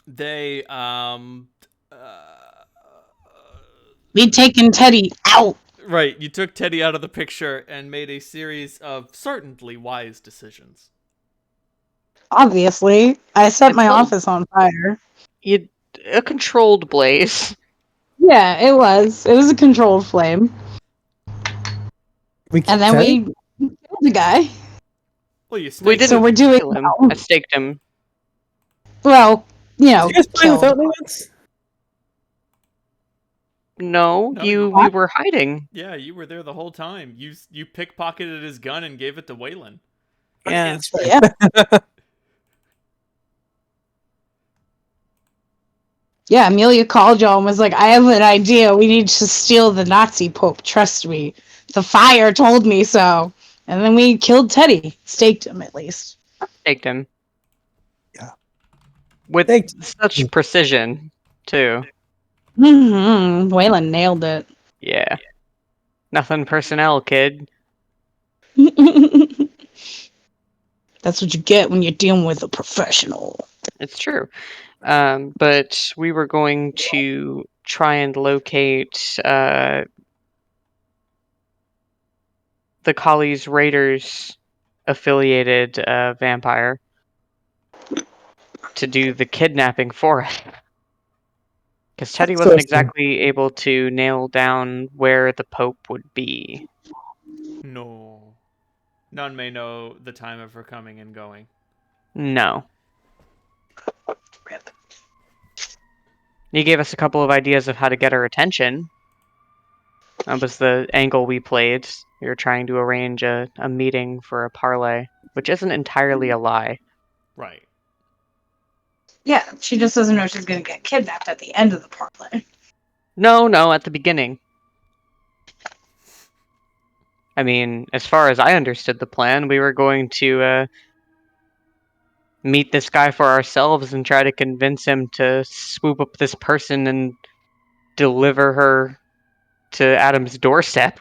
They We taking Teddy out. right, you took Teddy out of the picture and made a series of certainly wise decisions. Obviously, I set It's my still office on fire. a controlled blaze. Yeah, it was. It was a controlled flame, We and killed then Teddy? we killed the guy. Well, you We staked So him. didn't we're doing kill him. I staked him. well. Did you guys play Killed. without me once? No, No, you. we were hiding. Yeah, you were there the whole time. You pickpocketed his gun and gave it to Waylon. Yeah. That's right. Yeah. Yeah, Amelia called y'all and was like, I have an idea. We need to steal the Nazi Pope. Trust me. The fire told me so. And then we killed Teddy. Staked him, at least. Staked him. Yeah. With Staked. such precision, too. Waylon nailed it. Yeah. Nothing personnel, kid. That's what you get when you're dealing with a professional. It's true. But we were going to try and locate the Collie's Raiders affiliated vampire to do the kidnapping for us. Because Teddy wasn't exactly able to nail down where the Pope would be. No. None may know the time of her coming and going. No. Rip. He gave us a couple of ideas of how to get her attention. That was the angle we played. We were trying to arrange a meeting for a parlay, which isn't entirely a lie. Right. Yeah, she just doesn't know she's going to get kidnapped at the end of the parlay. No, at the beginning. I mean, as far as I understood the plan, we were going to meet this guy for ourselves and try to convince him to swoop up this person and deliver her to Adam's doorstep.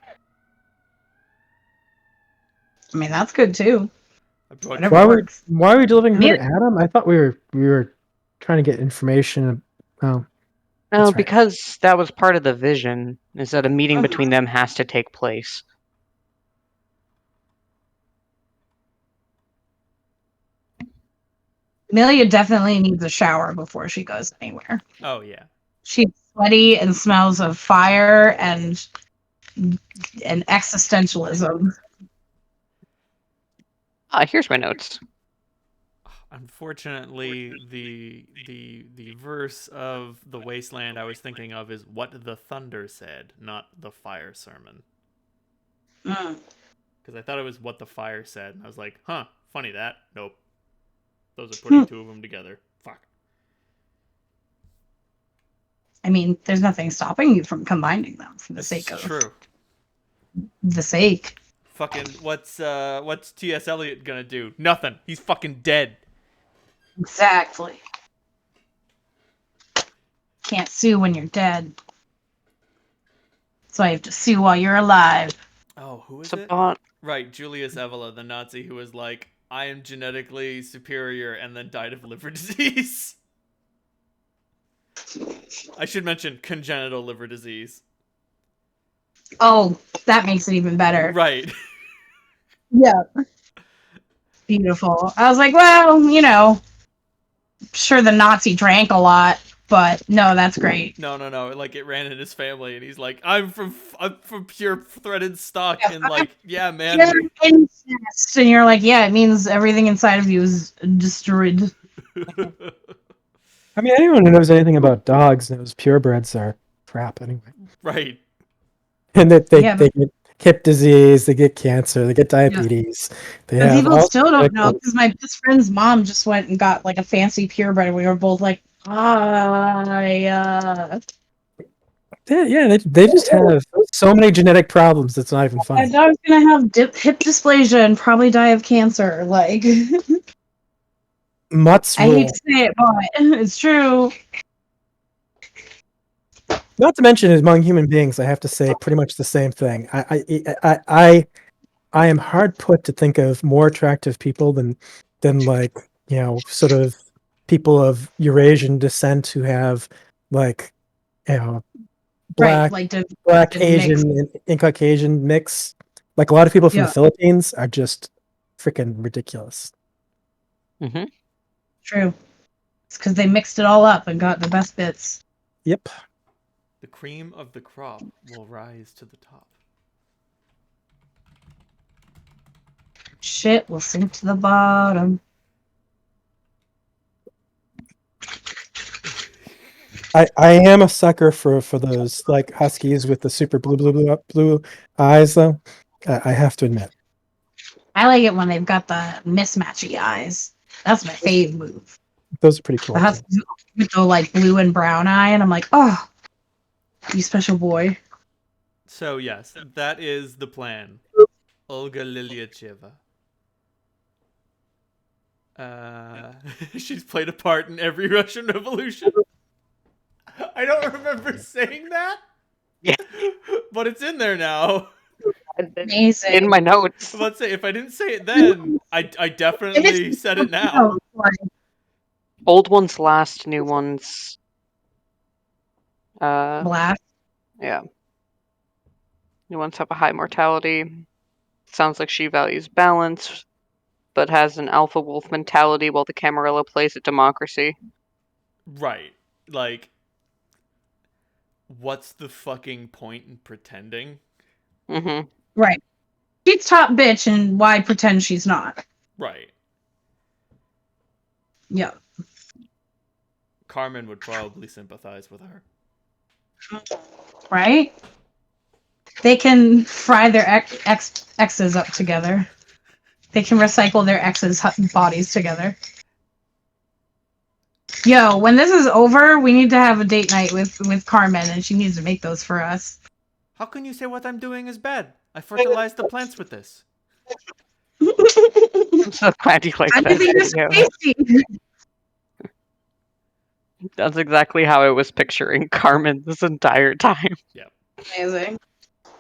I mean, that's good, too. Whatever Why works. why are we delivering her Me- to Adam? I thought we were trying to get information. Oh, No, right. because that was part of the vision, is that a meeting Uh-huh. between them has to take place. Amelia definitely needs a shower before she goes anywhere. Oh, yeah. She's sweaty and smells of fire and existentialism. Here's my notes. Unfortunately, the verse of the wasteland I was thinking of is what the thunder said, not the fire sermon. Mm. Because I thought it was what the fire said, and I was like, huh, funny that. Nope. Those are putting two of them together. Fuck. I mean, there's nothing stopping you from combining them for the It's sake of true. the sake. Fucking what's T.S. Eliot gonna do? Nothing. He's fucking dead. Exactly. Can't sue when you're dead. So I have to sue while you're alive. Oh, who is It's a it? bot. Right, Julius Evola, the Nazi who was like, I am genetically superior and then died of liver disease. I should mention congenital liver disease. Oh, that makes it even better. Right. Yeah. Beautiful. I was like, well, sure the Nazi drank a lot, but no, that's great. No. Like it ran in his family, and he's like, I'm from pure threaded stock, Yeah, and like, yeah, man. You're incest, and you're like, yeah, it means everything inside of you is destroyed. I mean, anyone who knows anything about dogs knows purebreds are crap anyway. Right. And that they Yeah, get hip disease, they get cancer, they get diabetes. They But have people all still don't know medical- because my best friend's mom just went and got like a fancy purebred, and we were both like, yeah. Yeah, they just have so many genetic problems. It's not even My funny. dog's gonna have hip dysplasia and probably die of cancer. Like, Mutts I hate rule. to say it, but it's true. Not to mention, among human beings, I have to say pretty much the same thing. I am hard put to think of more attractive people than like sort of people of Eurasian descent who have like, you know, Right, black, like the black mix. Asian and Caucasian mix. Like a lot of people from the Yeah. Philippines are just freaking ridiculous. Mm-hmm. True. It's because they mixed it all up and got the best bits. Yep. The cream of the crop will rise to the top. Shit will sink to the bottom. I am a sucker for those like huskies with the super blue eyes though. I have to admit. I like it when they've got the mismatchy eyes. That's my fave move. Those are pretty cool. The husky with the like blue and brown eye, and I'm like, oh, you special boy. So yes, that is the plan. Olga Lilyacheva. She's played a part in every Russian Revolution. I don't remember saying that. Yeah. But it's in there now. Amazing. In my notes. Let's say if I didn't say it then, I definitely said it now. Old ones last, new ones. Blast. Yeah. New ones have a high mortality. Sounds like she values balance, but has an alpha wolf mentality while the Camarilla plays at democracy. Right. Like, what's the fucking point in pretending? Mm-hmm. Right. She's top bitch, and why pretend she's not? Right. Yeah. Carmen would probably sympathize with her. Right? They can fry their exes up together. They can recycle their exes' bodies together. Yo, when this is over, we need to have a date night with Carmen, and she needs to make those for us. How can you say what I'm doing is bad? I fertilized the plants with this. I'm so glad you like I that think it's video. tasty. That's exactly how I was picturing Carmen this entire time. Amazing.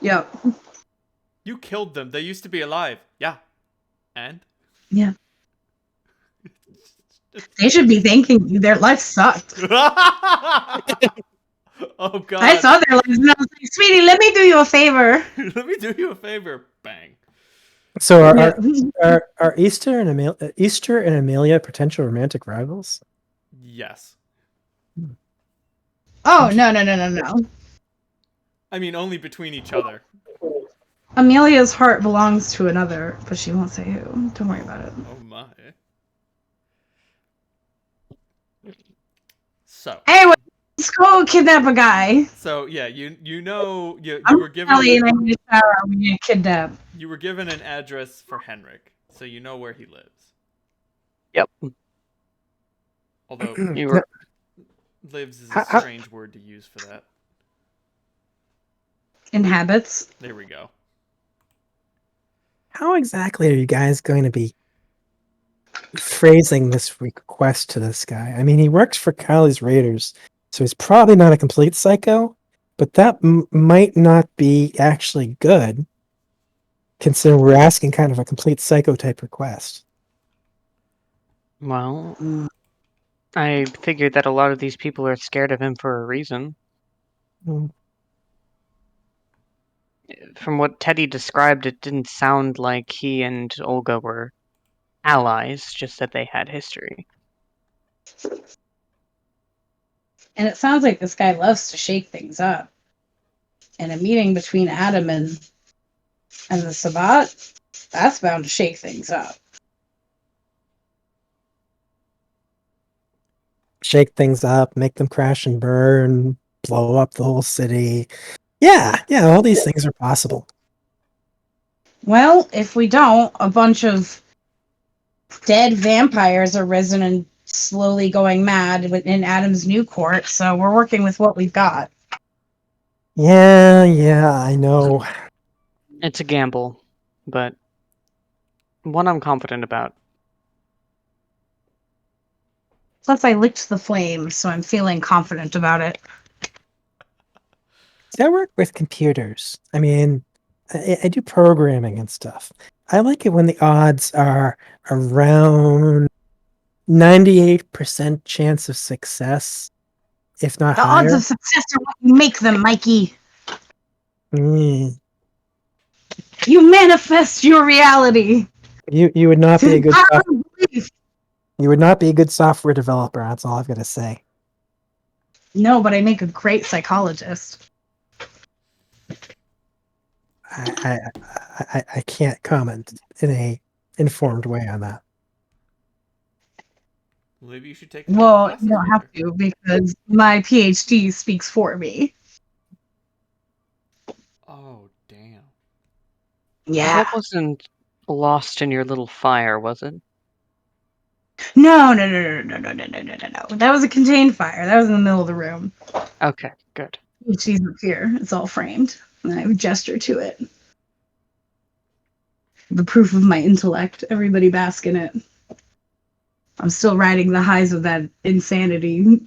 Yep. You killed them. They used to be alive. Yeah. And? Yeah. They should be thanking you. Their life sucked. Oh god. I saw their lives and I was like, sweetie, let me do you a favor. Let me do you a favor. Bang. So are Easter and Amelia potential romantic rivals? Yes. Oh, no. I mean, only between each other. Amelia's heart belongs to another, but she won't say who. Don't worry about it. Oh my. So. Anyway, let's go kidnap a guy. So yeah, you I'm were given Ellie and I need a shower. We need to kidnap. you were given an address for Henrik, so you know where he lives. Yep. Although You were lives is a strange word to use for that. Inhabits. There we go. How exactly are you guys going to be phrasing this request to this guy? I mean, he works for Kylie's Raiders, so he's probably not a complete psycho, but that might not be actually good, considering we're asking kind of a complete psycho type request. Well, I figured that a lot of these people are scared of him for a reason. Hmm. From what Teddy described, it didn't sound like he and Olga were allies, just that they had history. And it sounds like this guy loves to shake things up. And a meeting between Adam and the Sabbat, that's bound to shake things up. Shake things up, make them crash and burn, blow up the whole city. Yeah, all these things are possible. Well, if we don't, a bunch of dead vampires are risen and slowly going mad in Adam's new court, so we're working with what we've got. Yeah, I know. It's a gamble, but one I'm confident about. Plus, I licked the flames, so I'm feeling confident about it. See, I work with computers. I mean, I do programming and stuff. I like it when the odds are around 98% chance of success, if not The odds higher. of success are what you make them, Mikey. Mm. You manifest your reality. You would not be a Through good the power of belief. you would not be a good software developer. That's all I've got to say. No, but I make a great psychologist. I can't comment in a informed way on that. Maybe you should take a couple Well, you classes don't with have her. to because my PhD speaks for me. Oh, damn. Yeah. That wasn't lost in your little fire, was it? No. That was a contained fire. That was in the middle of the room. Okay, good. She's up here. It's all framed. And I gesture to it. The proof of my intellect. Everybody bask in it. I'm still riding the highs of that insanity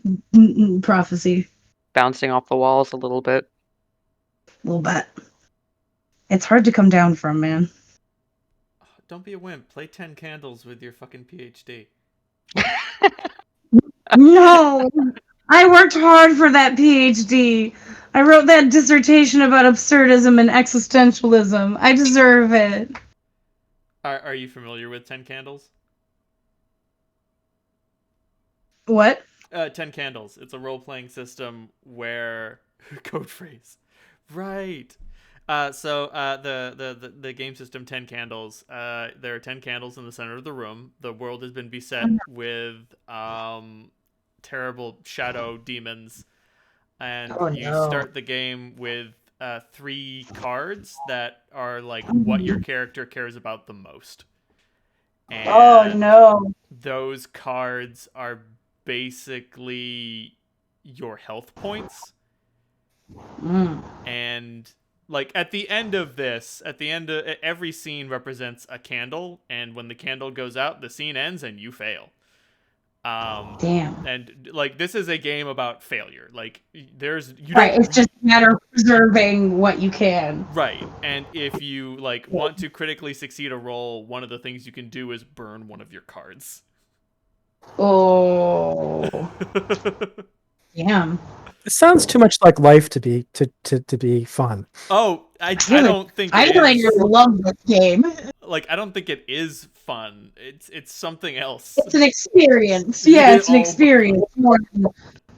prophecy. Bouncing off the walls a little bit. A little bit. It's hard to come down from, man. Don't be a wimp. Play 10 candles with your fucking PhD. No! I worked hard for that PhD. I wrote that dissertation about absurdism and existentialism. I deserve it. Are you familiar with 10 candles? What? 10 candles. It's a role-playing system where code phrase. Right. The game system 10 candles. There are 10 candles in the center of the room. The world has been beset with terrible shadow demons, and Oh, you no. start the game with 3 cards that are like what your character cares about the most. And Oh, no. those cards are basically your health points. Mm. And like at the end of every scene represents a candle, and when the candle goes out, the scene ends and you fail. Damn. And like this is a game about failure. Like there's you Right, don't it's just a matter of preserving what you can. right. And if you like want to critically succeed a roll, one of the things you can do is burn one of your cards. Oh, damn. It sounds too much like life to be fun. Oh, I really- don't think I it really is. love this game. Like I don't think it is fun. It's something else. It's an experience. Yeah, it's an Oh my experience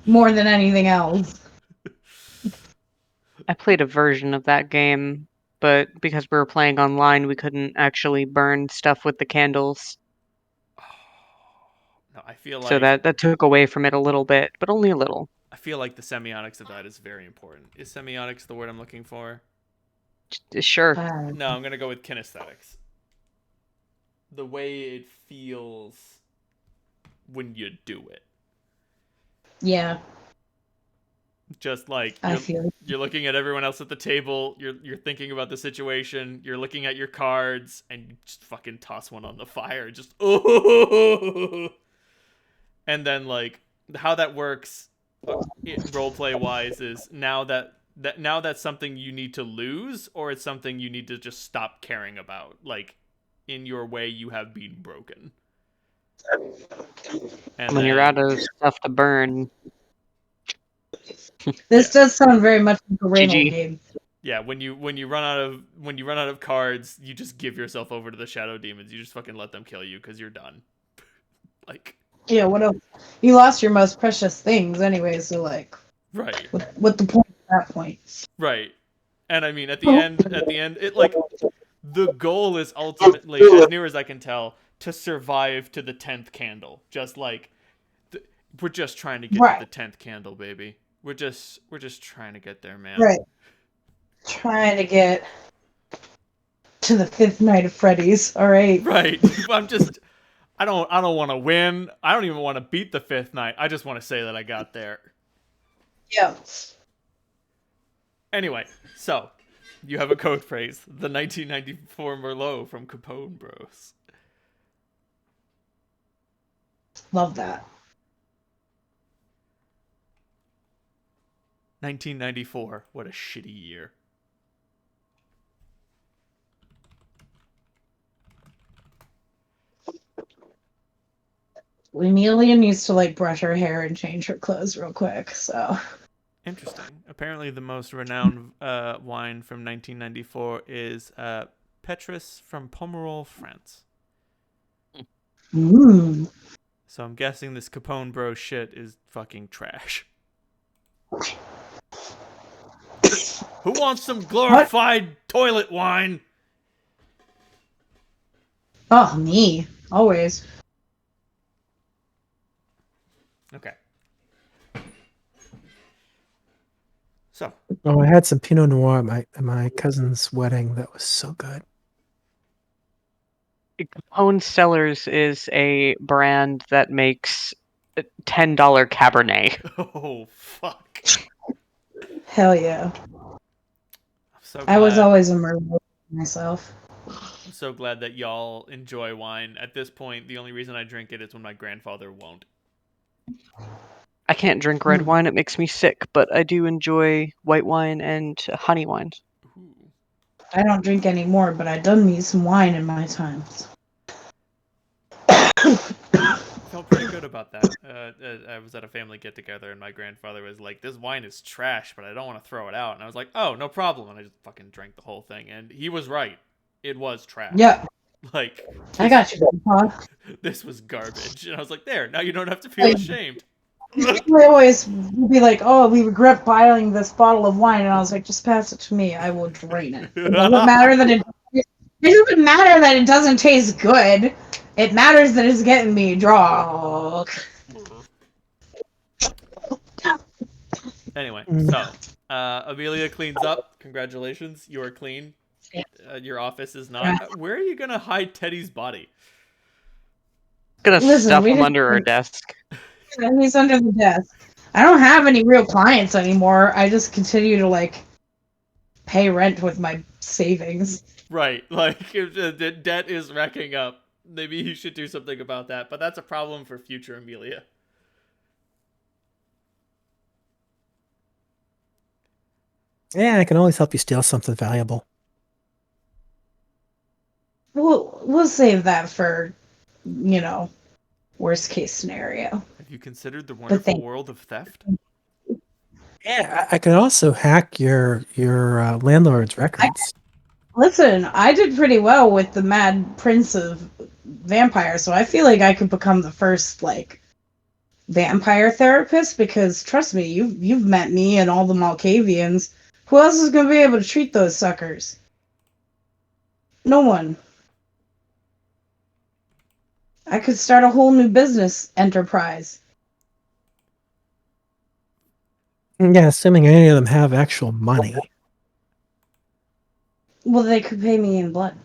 more than anything else. I played a version of that game, but because we were playing online, we couldn't actually burn stuff with the candles. No, I feel So like that took away from it a little bit, but only a little. I feel like the semiotics of that is very important. Is semiotics the word I'm looking for? Sure. No, I'm gonna go with kinesthetics. The way it feels when you do it. Yeah, Just like I feel it. you're looking at everyone else at the table, you're thinking about the situation, you're looking at your cards, and you just fucking toss one on the fire. Just oh. And then like how that works roleplay wise is now that's something you need to lose, or it's something you need to just stop caring about. Like in your way you have been broken. And When you're out of stuff to burn, This does sound very much like a Rainbow GG. game. yeah, when you run out of cards, you just give yourself over to the shadow demons. You just fucking let them kill you because you're done. Like Yeah, what else? You lost your most precious things anyway, so like, right. what the point at that point? Right. And I mean at the end it like the goal is ultimately, as near as I can tell, to survive to the 10th candle. Just like we're just trying to get Right. to the 10th candle, baby. We're just trying to get there, man. Right. Trying to get to the 5th night of Freddy's. All right. Right. I don't want to win. I don't even want to beat the 5th night. I just want to say that I got there. Yeah. Anyway, so you have a code phrase, the 1994 Merlot from Capone Bros. Love that. 1994. What a shitty year. Amelia needs to like brush her hair and change her clothes real quick. So Interesting. Apparently, the most renowned wine from 1994 is Petrus from Pomerol, France. mm. So I'm guessing this Capone Bro shit is fucking trash. Who wants some glorified toilet wine? Oh, me. Always. Okay. So, Oh, I had some Pinot Noir at my cousin's wedding. That was so good. Capone Cellars is a brand that makes $10 Cabernet. oh fuck. Hell yeah. I'm so I was glad. always a mermaid myself. I'm so glad that y'all enjoy wine. At this point, the only reason I drink it is when my grandfather won't. I can't drink red wine, it makes me sick, but I do enjoy white wine and honey wines. Ooh. I don't drink anymore, but I done me some wine in my times. Felt pretty good about that. I was at a family get together and my grandfather was like, "This wine is trash, but I don't want to throw it out." And I was like, "Oh, no problem." And I just fucking drank the whole thing, and he was right. It was trash. Yeah, Like, I got you, Grandpa. this was garbage. And I was like, "There, now you don't have to feel ashamed." We always would be like, "Oh, we regret buying this bottle of wine," and I was like, "Just pass it to me. I will drain it. It doesn't matter that it doesn't matter that it doesn't taste good. It matters that it's getting me drunk." Anyway, so Amelia cleans up. Congratulations, you are clean. Your office is not. Where are you gonna hide Teddy's body? Gonna Listen, stuff we him just- under her desk. He's under the desk. I don't have any real clients anymore. I just continue to like pay rent with my savings. Right, like if the debt is racking up. Maybe you should do something about that. But that's a problem for future Amelia. Yeah, I can always help you steal something valuable. We'll save that for, worst case scenario. Have you considered the wonderful thank- world of theft? Yeah, I can also hack your landlord's records. Listen, I did pretty well with the Mad Prince of Vampires, so I feel like I could become the first like vampire therapist because trust me, you've met me and all the Malkavians. Who else is gonna be able to treat those suckers? No one. I could start a whole new business enterprise. Yeah, assuming any of them have actual money. Well, they could pay me in blood.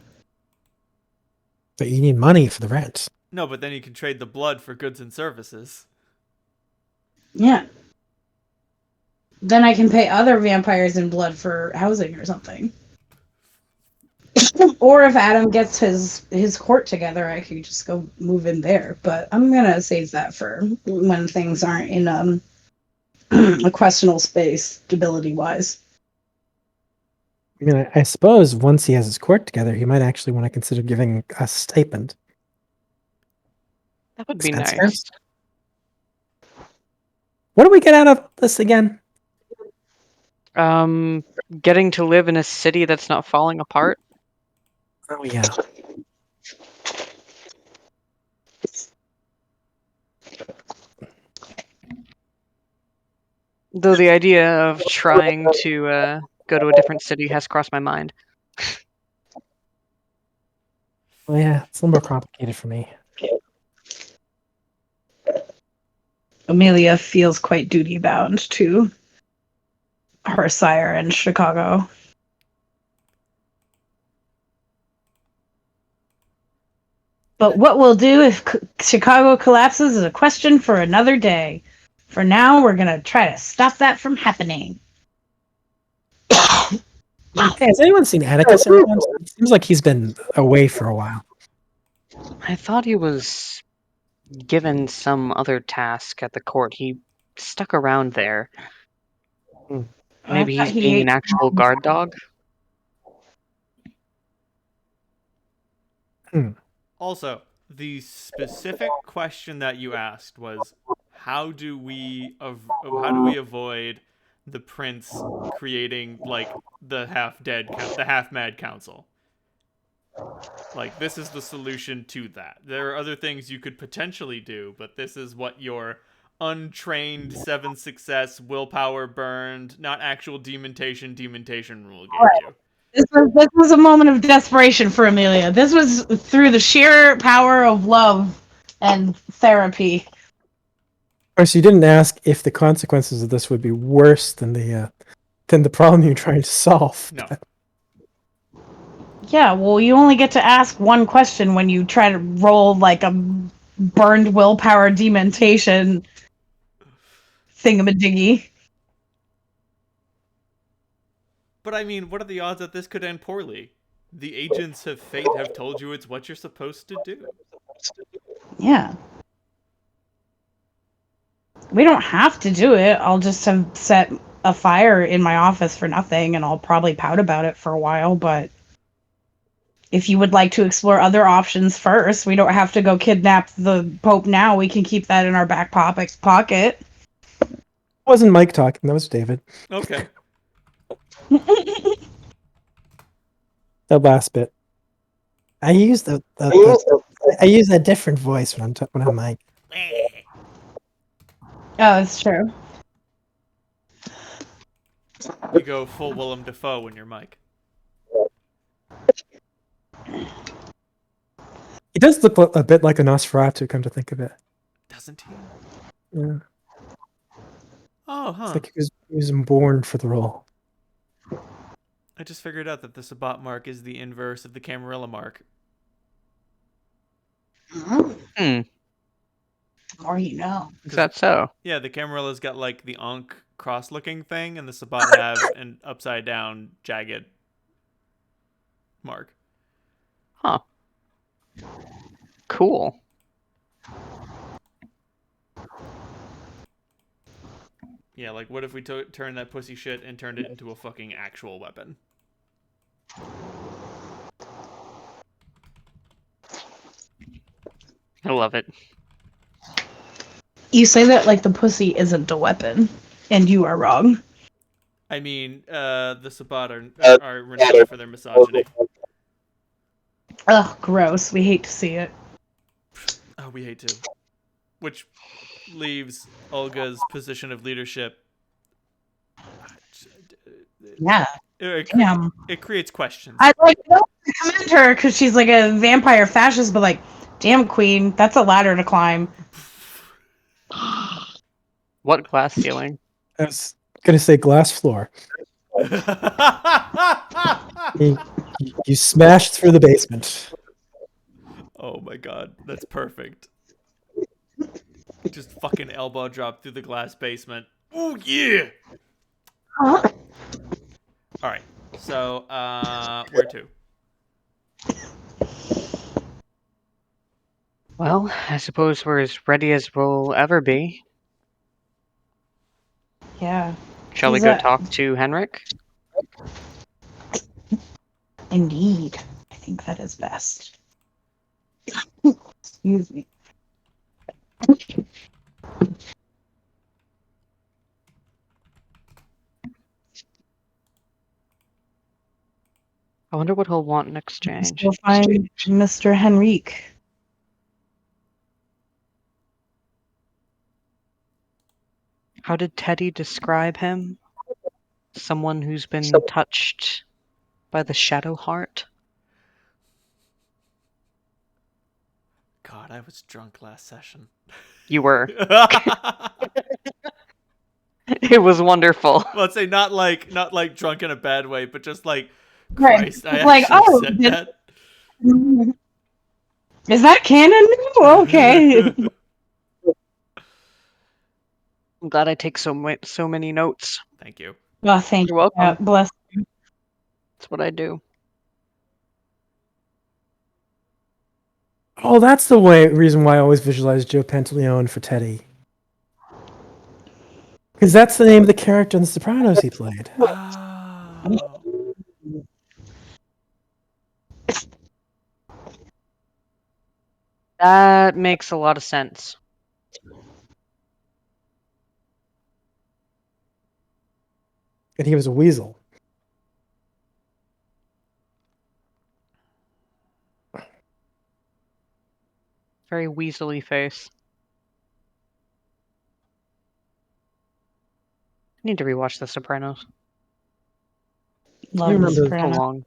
But you need money for the rent. No, but then you can trade the blood for goods and services. Yeah. Then I can pay other vampires in blood for housing or something. Or if Adam gets his court together, I could just go move in there. But I'm gonna save that for when things aren't in a questionable space, stability wise. I mean, I suppose once he has his court together, he might actually want to consider giving us stipend. That would be Expense nice. What do we get out of this again? Getting to live in a city that's not falling apart. Oh yeah. Though the idea of trying to go to a different city has crossed my mind. Well, yeah, it's a little more complicated for me. Amelia feels quite duty bound to her sire in Chicago. But what we'll do if Chicago collapses is a question for another day. For now, we're gonna try to stop that from happening. Hey, has anyone seen Atticus around? It seems like he's been away for a while. I thought he was given some other task at the court. He stuck around there. Maybe I thought he's he being ate an actual guard dog? Also, the specific question that you asked was, how do we avoid the prince creating like the half mad council? Like, this is the solution to that. There are other things you could potentially do, but this is what your untrained 7 success willpower burned, not actual demontation rule gave you. This was a moment of desperation for Amelia. This was through the sheer power of love and therapy. Of course, you didn't ask if the consequences of this would be worse than the problem you're trying to solve. No. Yeah, well, you only get to ask one question when you try to roll like a burned willpower demontation thingamadingy. But I mean, what are the odds that this could end poorly? The agents of fate have told you it's what you're supposed to do. Yeah. We don't have to do it. I'll just have set a fire in my office for nothing, and I'll probably pout about it for a while, but if you would like to explore other options first, we don't have to go kidnap the Pope now. We can keep that in our back pocket. That wasn't Mike talking, that was David. Okay. The last bit. I use I use a different voice when I'm Mike. Oh, that's true. You go full Willem Dafoe when you're Mike. He does look a bit like a Nosferatu, come to think of it. Doesn't he? Yeah. Oh, huh. It's like he was born for the role. I just figured out that the Sabat mark is the inverse of the Camarilla mark. Hmm. Or you know. Is that so? Yeah, the Camarilla's got like the Ankh cross-looking thing, and the Sabat have an upside-down, jagged mark. Huh. Cool. Yeah, like what if we turned that pussy shit and turned it into a fucking actual weapon? I love it. You say that like the pussy isn't a weapon, and you are wrong. I mean, the Sabat are renowned for their misogyny. Ugh, gross. We hate to see it. Oh, we hate to. Which leaves Olga's position of leadership. Yeah. It creates questions. I like don't commend her because she's like a vampire fascist, but like, damn queen, that's a ladder to climb. What glass ceiling? I was gonna say glass floor. You smashed through the basement. Oh my god, that's perfect. Just fucking elbow drop through the glass basement. Ooh, yeah! Alright, so, where to? Well, I suppose we're as ready as we'll ever be. Yeah. Shall we go talk to Henrik? Indeed. I think that is best. Excuse me. I wonder what he'll want in exchange. We'll find Mr. Henrique. How did Teddy describe him? Someone who's been touched by the shadow heart? God, I was drunk last session. You were. It was wonderful. Let's say not like drunk in a bad way, but just like, Right. Christ, I Like, actually said that. Is that canon? Okay. I'm glad I take so many notes. Thank you. Well, thank You're welcome. you. Bless you. That's what I do. Oh, that's the reason why I always visualize Joe Pantaleone for Teddy. Because that's the name of the character in The Sopranos he played. Oh. That makes a lot of sense. And he was a weasel. Very weaselly face. I need to rewatch The Sopranos. Love You The remember- So Sopranos. long.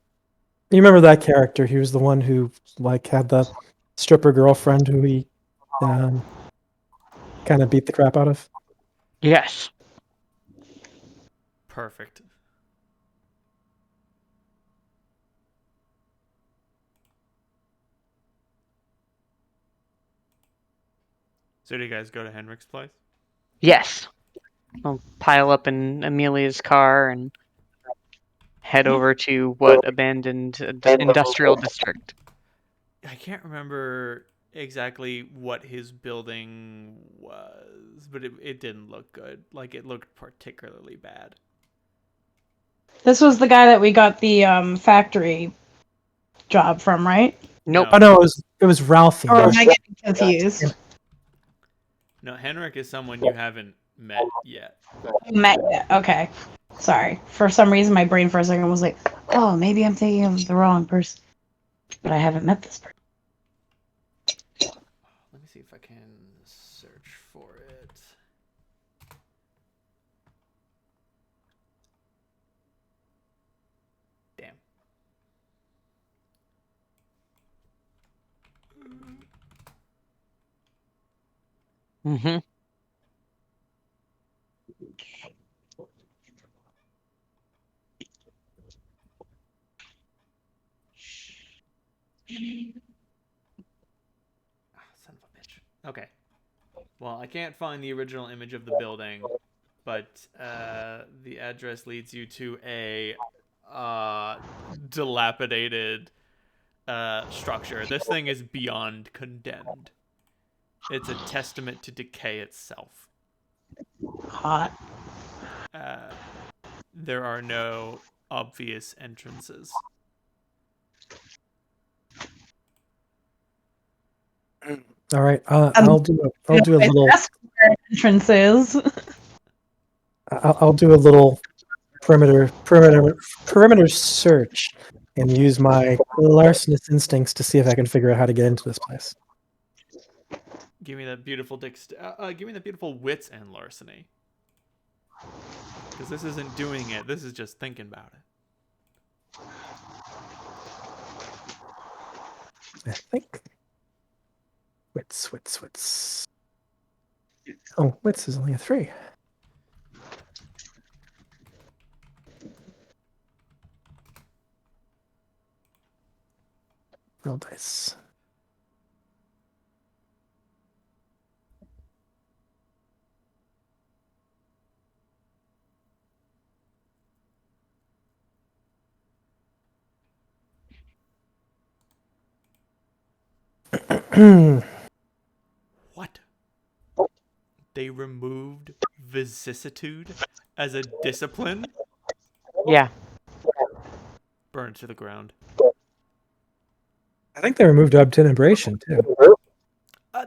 You remember that character? He was the one who like had the stripper girlfriend who he kind of beat the crap out of. Yes. Perfect. So do you guys go to Henrik's place? Yes. I'll pile up in Amelia's car and head over to what abandoned industrial district. I can't remember exactly what his building was, but it didn't look good. Like, it looked particularly bad. This was the guy that we got the factory job from, right? Nope. Oh no, it was Ralphie. Or am I getting confused? No, Henrik is someone you haven't met yet. Met yet. Okay. Sorry. For some reason, my brain for a second was like, oh, maybe I'm thinking of the wrong person. But I haven't met this person. Let me see if I can search for it. Damn. Mm-hmm. Son of a bitch. Okay. Well, I can't find the original image of the building, but the address leads you to a dilapidated structure. This thing is beyond condemned. It's a testament to decay itself. Hot. There are no obvious entrances. All right, I'll do a little. That's where entrance is. I'll do a little perimeter search and use my larcenous instincts to see if I can figure out how to get into this place. Give me that beautiful give me that beautiful wits and larceny. Because this isn't doing it. This is just thinking about it. I think. Wits. Oh, wits is only a 3. Roll dice. What? They removed vicissitude as a discipline? Yeah. Burn it to the ground. I think they removed obtenebration too.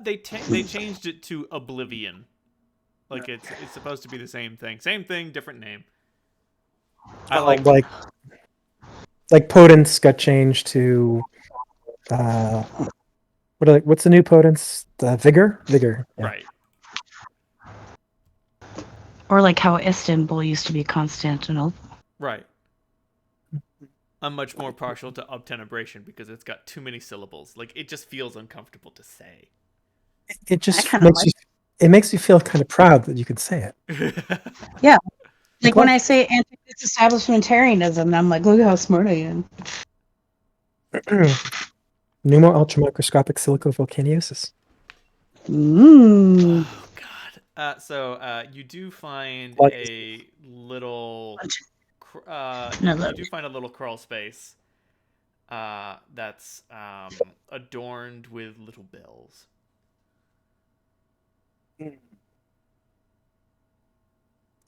They changed it to oblivion. Like it's supposed to be the same thing. Same thing, different name. I like potence got changed to what's the new potence? Vigor? Vigor. Yeah. Right. Or like how Istanbul used to be Constantinople. Right. I'm much more partial to obtenebration because it's got too many syllables. Like, it just feels uncomfortable to say. It just kinda makes you feel kind of proud that you can say it. Like when I say anti-establishmentarianism, I'm like, look how smart I am. Pneumo ultramicroscopic silicovolcaniosis. Mmm. Oh God. So you do find Like- a little. No, You look. do find a little crawl space. That's adorned with little bells.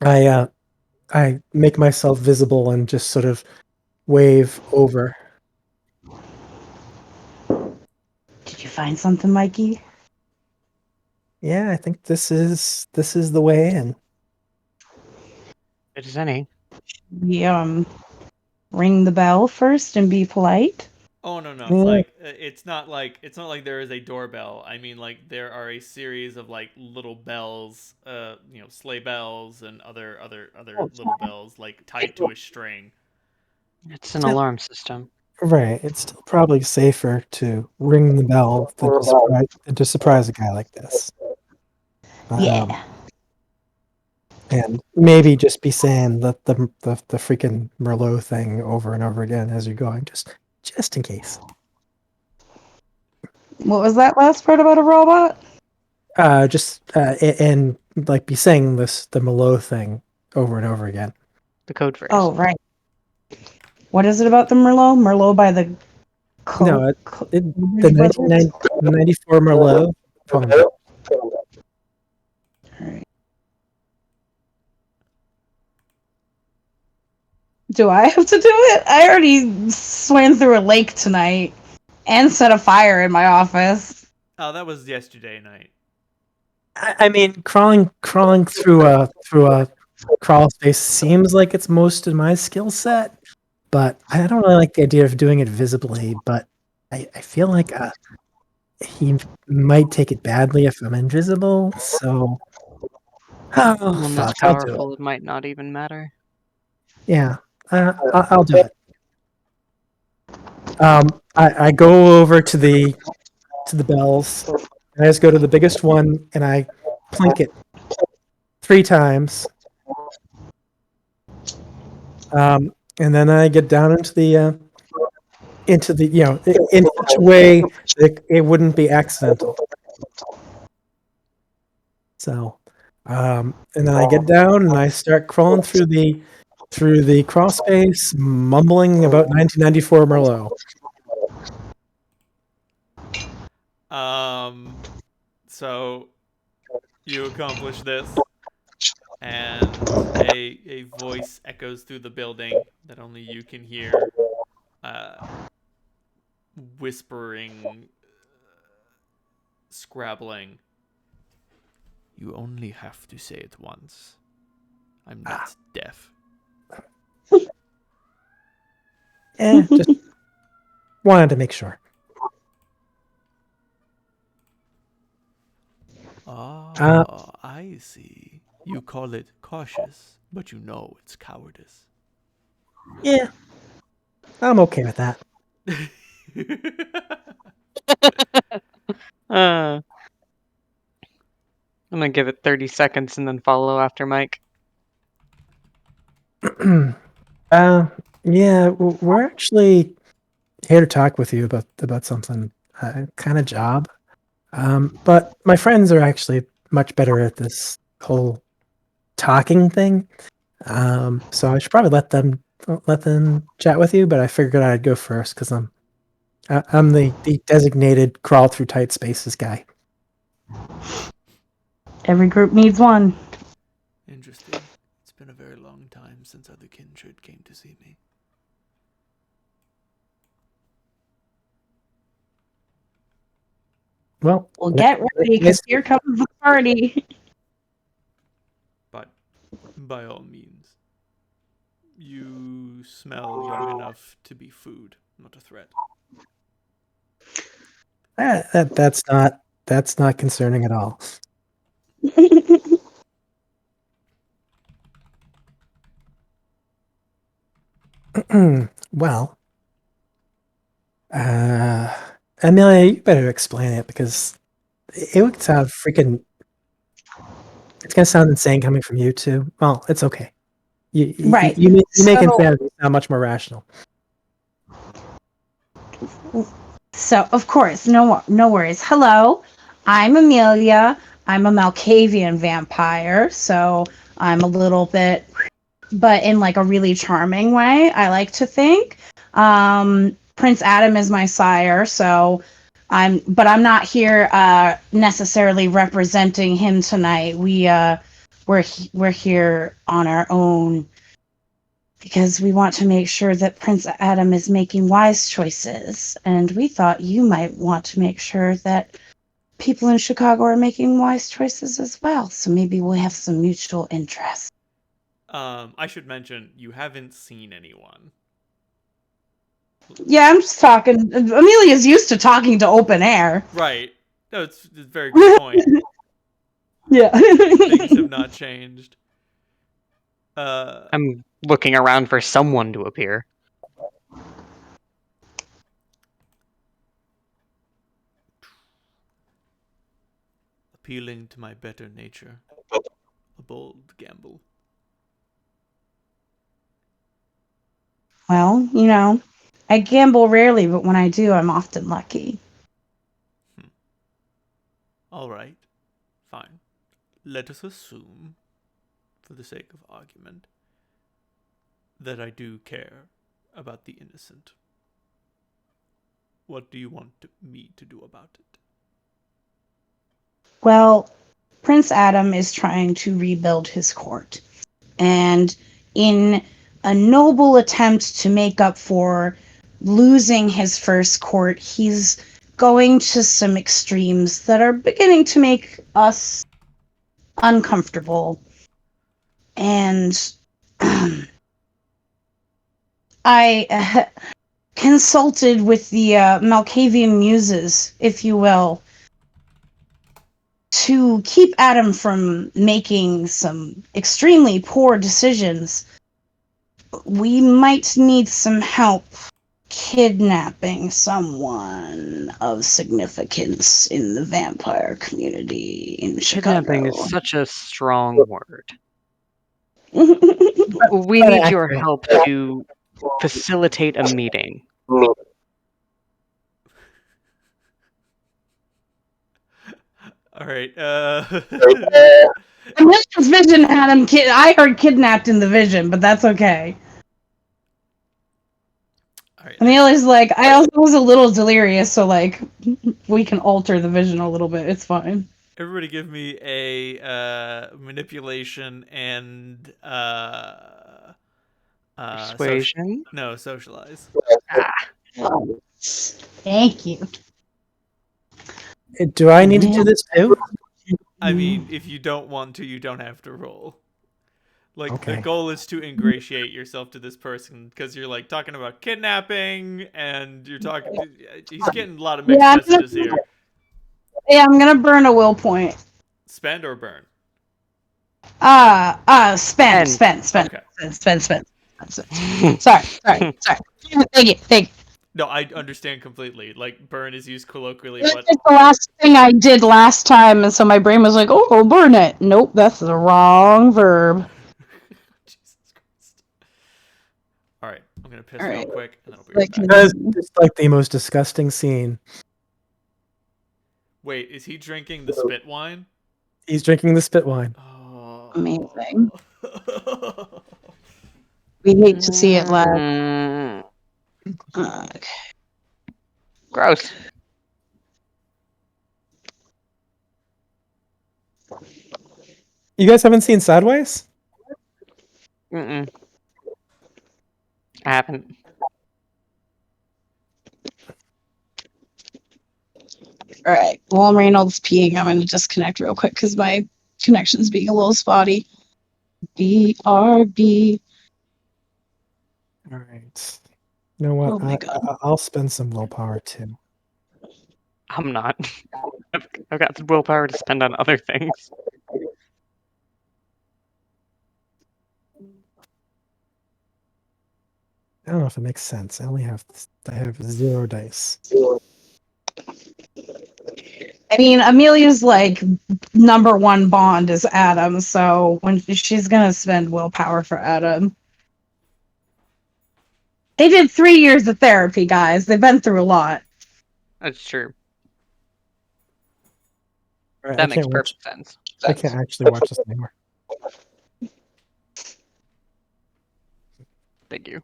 I make myself visible and just sort of wave over. Did you find something, Mikey? Yeah, I think this is the way in. It is any. We ring the bell first and be polite. Oh no, no. Yeah. Like it's not like there is a doorbell. I mean, like there are a series of like little bells, sleigh bells and other little bells like tied to a string. It's an Yeah. alarm system. Right. It's still probably safer to ring the bell than to surprise a guy like this. Yeah. And maybe just be saying the freaking Merlot thing over and over again as you're going, just in case. What was that last part about a robot? And like be saying the Merlot thing over and over again. The code phrase. Oh, right. What is it about the Merlot? Merlot by the No, the Brothers? 1994 Merlot. Alright. Do I have to do it? I already swam through a lake tonight and set a fire in my office. Oh, that was yesterday night. I mean, crawling through a crawl space seems like it's most of my skill set, but I don't really like the idea of doing it visibly. But I feel like he might take it badly if I'm invisible. So, One this fuck, I'll do it. powerful, it might not even matter. Yeah, I'll do it. I go over to the bells, and I just go to the biggest one, and I plink it 3 times. And then I get down into the in such a way that it wouldn't be accidental. So, and then I get down and I start crawling through the crawl space, mumbling about 1994 Merlot. So you accomplish this, and a voice echoes through the building that only you can hear, whispering, scrabbling. You only have to say it once. I'm not deaf. Just wanted to make sure. I see. You call it cautious, but you know it's cowardice. Yeah, I'm okay with that. I'm gonna give it 30 seconds and then follow after Mike. Yeah, we're actually here to talk with you about something, kind of job. But my friends are actually much better at this whole talking thing. So I should probably let them chat with you. But I figured I'd go first because I'm the designated crawl through tight spaces guy. Every group needs one. Interesting. It's been a very long time since other kindred came to see me. Well, Get ready, because here comes the party. But by all means, you smell young enough to be food, not a threat. That's not concerning at all. Well, Amelia, you better explain it because it would sound freaking. It's gonna sound insane coming from you too. Well, it's okay. Right. You make So- insanity sound much more rational. So, of course, no worries. Hello, I'm Amelia. I'm a Malkavian vampire, so I'm a little bit, but in like a really charming way, I like to think. Prince Adam is my sire, so I'm not here necessarily representing him tonight. We're here on our own because we want to make sure that Prince Adam is making wise choices. And we thought you might want to make sure that people in Chicago are making wise choices as well. So maybe we'll have some mutual interest. I should mention, you haven't seen anyone. Yeah, I'm just talking. Amelia's used to talking to open air. Right. No, it's a very good point. Yeah. Things have not changed. I'm looking around for someone to appear. Appealing to my better nature. A bold gamble. Well, you know, I gamble rarely, but when I do, I'm often lucky. All right. Fine. Let us assume, for the sake of argument, that I do care about the innocent. What do you want me to do about it? Well, Prince Adam is trying to rebuild his court. And in a noble attempt to make up for losing his first court, he's going to some extremes that are beginning to make us uncomfortable. And I consulted with the Malkavian muses, if you will, to keep Adam from making some extremely poor decisions. We might need some help kidnapping someone of significance in the vampire community in Kidnapping Chicago. is such a strong word. We But need your accurate. help to facilitate a meeting. All right. Amelia's vision had him I heard kidnapped in the vision, but that's okay. All right. Amelia's like, I also was a little delirious, so like we can alter the vision a little bit. It's fine. Everybody, give me a manipulation and Persuasion? no, socialize. Thank you. Do I need to do this too? I mean, if you don't want to, you don't have to roll. Like, Okay. the goal is to ingratiate yourself to this person, because you're, like, talking about kidnapping, and you're talking... He's getting a lot of mixed messages here. Yeah, I'm gonna burn a will point. Spend or burn? Spend. Okay. Spend. Sorry. Thank you. No, I understand completely. Like, burn is used colloquially, That's but... just the last thing I did last time, and so my brain was like, oh, burn it. Nope, that's the wrong verb. Jesus Christ. Alright, I'm gonna piss All real right. quick, and then I'll be Like- right back. That is just like the most disgusting scene. Wait, is he drinking the spit wine? He's drinking the spit wine. Oh. Amazing. We hate to see it live. Mm, Okay. gross. You guys haven't seen Sideways? Mm-mm. I haven't. All right. While Reynolds peeing, I'm going to disconnect real quick because my connection's being a little spotty. BRB. All right. You know what? Oh my God. I'll spend some willpower too. I'm not. I've got the willpower to spend on other things. I don't know if it makes sense. I have 0 dice. I mean, Amelia's like number one bond is Adam, so when she's gonna spend willpower for Adam. They did 3 years of therapy, guys. They've been through a lot. That's true. All right, That makes perfect sense. I can't actually watch this anymore. Thank you.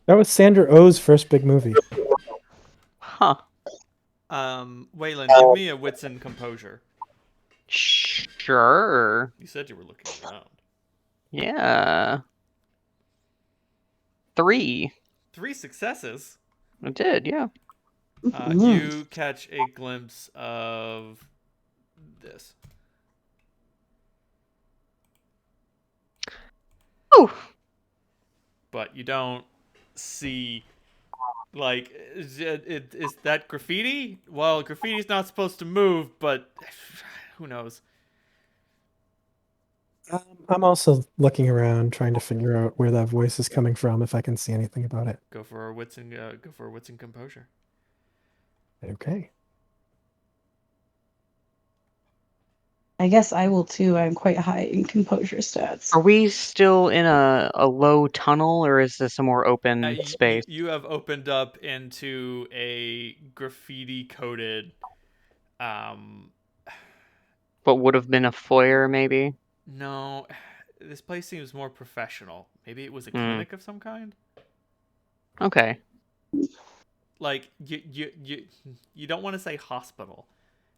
That was Sandra Oh's first big movie. Huh. Waylon, give me a wits and composure. Sure. You said you were looking around. Yeah. 3. 3 successes. I did, yeah. You catch a glimpse of this. Oh! But you don't see, like, is that graffiti? Well, graffiti's not supposed to move, but who knows? I'm also looking around, trying to figure out where that voice is coming from, if I can see anything about it. Go for a wits and composure. Okay. I guess I will too. I'm quite high in composure stats. Are we still in a low tunnel, or is this a more open You, space? you have opened up into a graffiti-coated, What would have been a foyer, maybe? no, this place seems more professional. Maybe it was a Hmm. clinic of some kind. Okay. Like you don't want to say hospital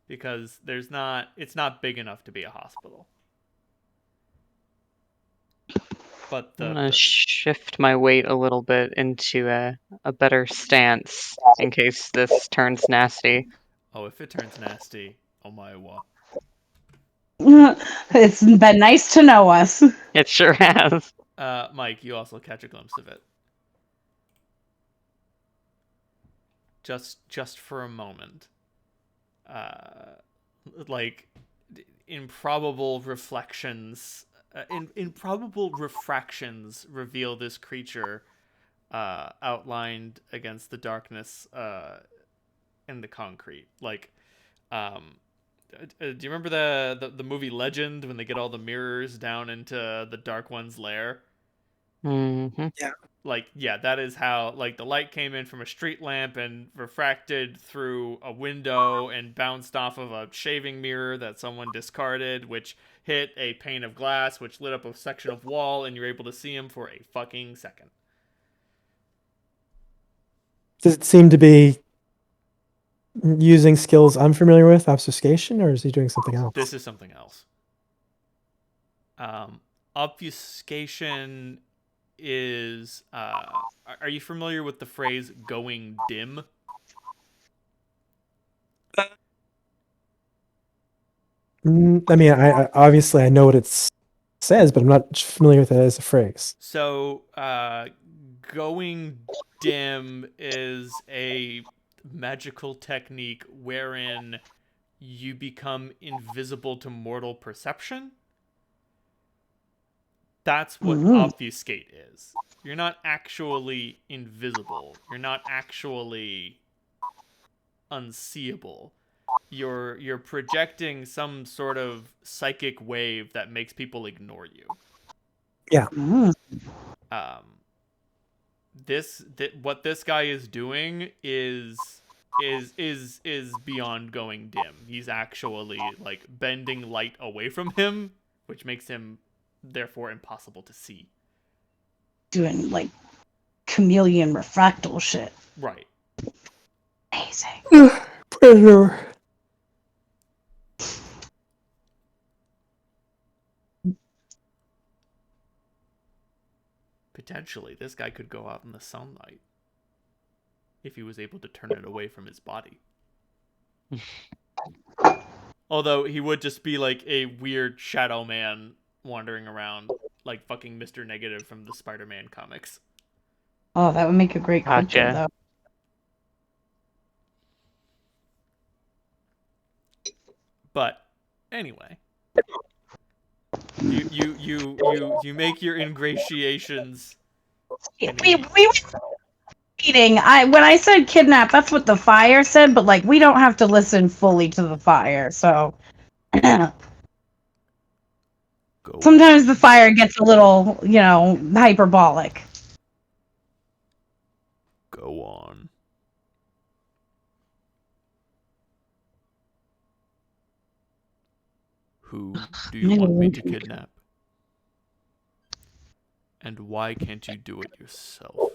because it's not big enough to be a hospital. But I'm gonna shift my weight a little bit into a better stance in case this turns nasty. oh, if it turns nasty, oh my wa. It's been nice to know us. It sure has. Mike, you also catch a glimpse of it. Just for a moment. Like improbable reflections, improbable refractions reveal this creature outlined against the darkness in the concrete. Like, do you remember the movie Legend when they get all the mirrors down into the Dark One's lair? Mm-hmm. Yeah. Like, yeah, that is how, like, the light came in from a street lamp and refracted through a window and bounced off of a shaving mirror that someone discarded, which hit a pane of glass, which lit up a section of wall, and you're able to see him for a fucking second. Does it seem to be using skills I'm familiar with, obfuscation, or is he doing something else? This is something else. Obfuscation is are you familiar with the phrase going dim? I mean, I obviously I know what it says, but I'm not familiar with it as a phrase. So going dim is a magical technique wherein you become invisible to mortal perception. That's what obfuscate is. You're not actually invisible. You're not actually unseeable. You're projecting some sort of psychic wave that makes people ignore you. Yeah. What this guy is doing is beyond going dim. He's actually like bending light away from him, which makes him therefore impossible to see. Doing like chameleon refractal shit. Right. Amazing. Predator. Potentially, this guy could go out in the sunlight if he was able to turn it away from his body. Although he would just be like a weird shadow man wandering around like fucking Mr. Negative from the Spider-Man comics. Oh, that would make a great crypto, Gotcha. though. But anyway, you make your ingratiations. We were eating. When I said kidnap, that's what the fire said, but like we don't have to listen fully to the fire, so sometimes the fire gets a little, hyperbolic. Go on. Who do you want me to kidnap? And why can't you do it yourself?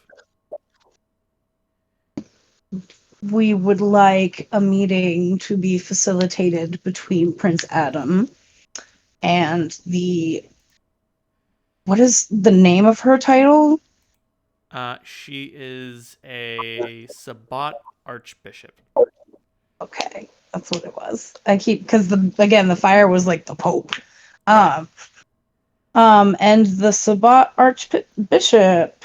we would like a meeting to be facilitated between Prince Adam and what is the name of her title? She is a Sabbat Archbishop. Okay, that's what it was. I keep because the fire was like the Pope. Right. And the Sabbat Archbishop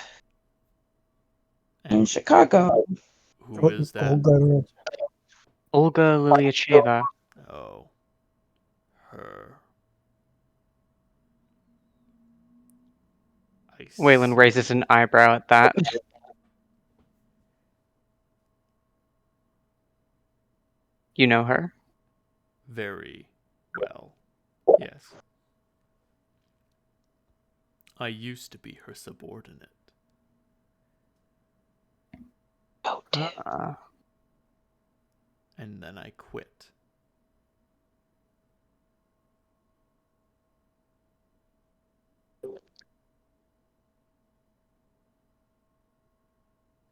in And Chicago. who is that? Olga Lilyacheva. Oh, her. Waylon raises an eyebrow at that. You know her? Very well. Yes. I used to be her subordinate. Oh, dude. And then I quit.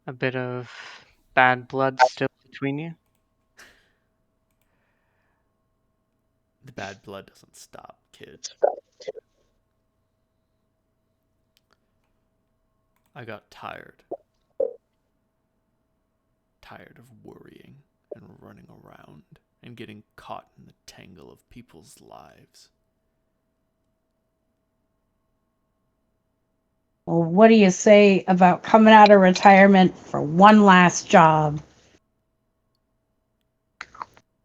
A bit of bad blood still between you? The bad blood doesn't stop, kid. I got tired. Tired of worrying and running around and getting caught in the tangle of people's lives. Well, what do you say about coming out of retirement for one last job?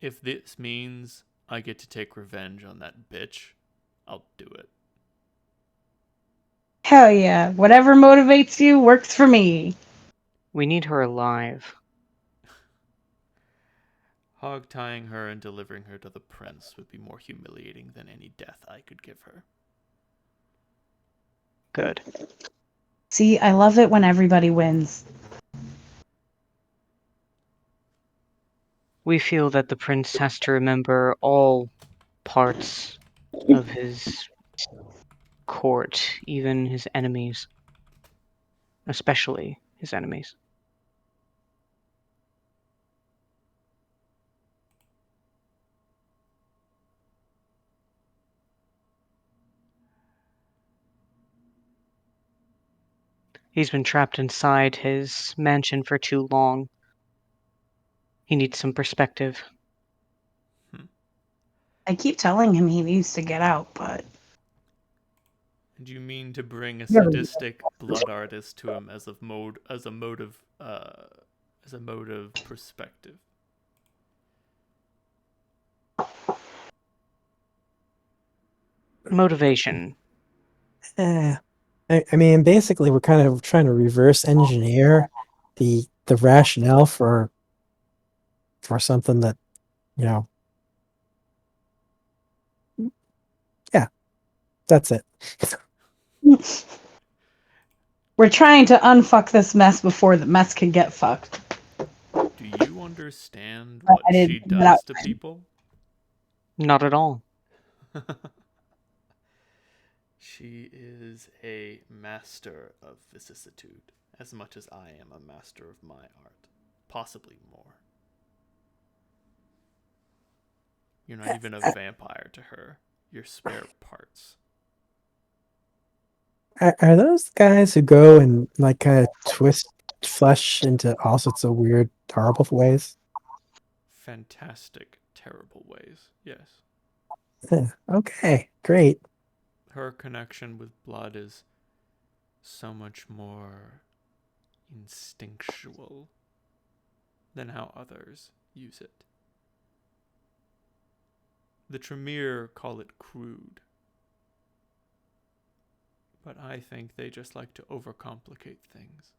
If this means I get to take revenge on that bitch, I'll do it. Hell yeah. Whatever motivates you works for me. We need her alive. Hog tying her and delivering her to the prince would be more humiliating than any death I could give her. Good. See, I love it when everybody wins. We feel that the prince has to remember all parts of his court, even his enemies. Especially his enemies. He's been trapped inside his mansion for too long. He needs some perspective. I keep telling him he needs to get out, but And you mean to bring a sadistic blood artist to him as a mode of perspective? Motivation. I mean, basically, we're kind of trying to reverse engineer the rationale for something that, you know. Yeah, that's it. we're trying to unfuck this mess before the mess can get fucked. Do you understand what she does to people? Not at all. She is a master of vicissitude, as much as I am a master of my art. Possibly more. You're not even a vampire to her. You're spare parts. Are those guys who go and like kind of twist flesh into all sorts of weird, horrible ways? Fantastic, terrible ways, yes. Okay, great. Her connection with blood is so much more instinctual than how others use it. The Tremere call it crude, but I think they just like to overcomplicate things.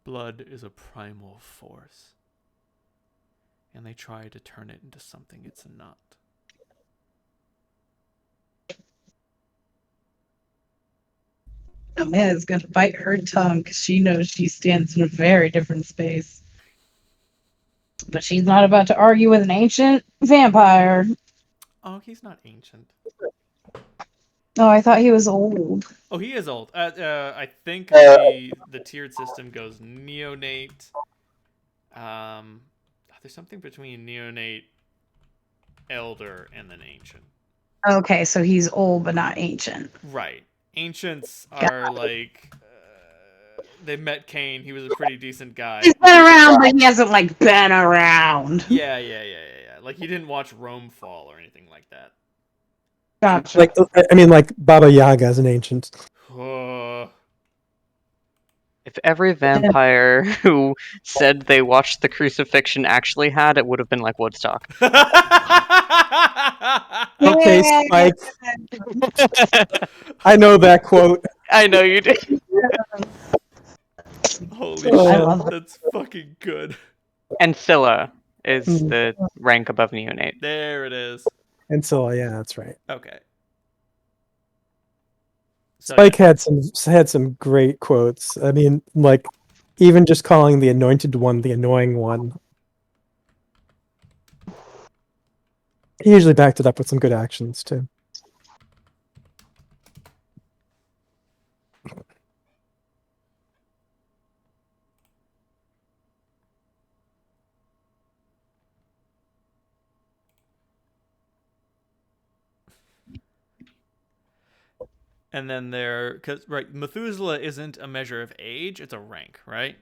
Blood is a primal force, and they try to turn it into something it's not. Amanda's gonna bite her tongue because she knows she stands in a very different space. But she's not about to argue with an ancient vampire. Oh, he's not ancient. Oh, I thought he was old. Oh, he is old. I think the tiered system goes neonate. There's something between neonate, elder, and then ancient. Okay, so he's old but not ancient. Right. Ancients Got are like they met Cain. He was a pretty decent guy. He's been around, but he hasn't like been around. Yeah. Like he didn't watch Rome fall or anything like that. Gotcha. Like, I mean, like Baba Yaga is an ancient. If every vampire who said they watched the crucifixion actually had, it would have been like Woodstock. Okay, Yeah. Spike. I know that quote. I know you did. Holy I shit, love that. that's fucking good. And Scylla is the rank above neonate. There it is. And so, yeah, that's right. Okay. So, Spike had some great quotes. I mean, like, even just calling the anointed one the annoying one. He usually backed it up with some good actions too. and then right, Methuselah isn't a measure of age; it's a rank, right?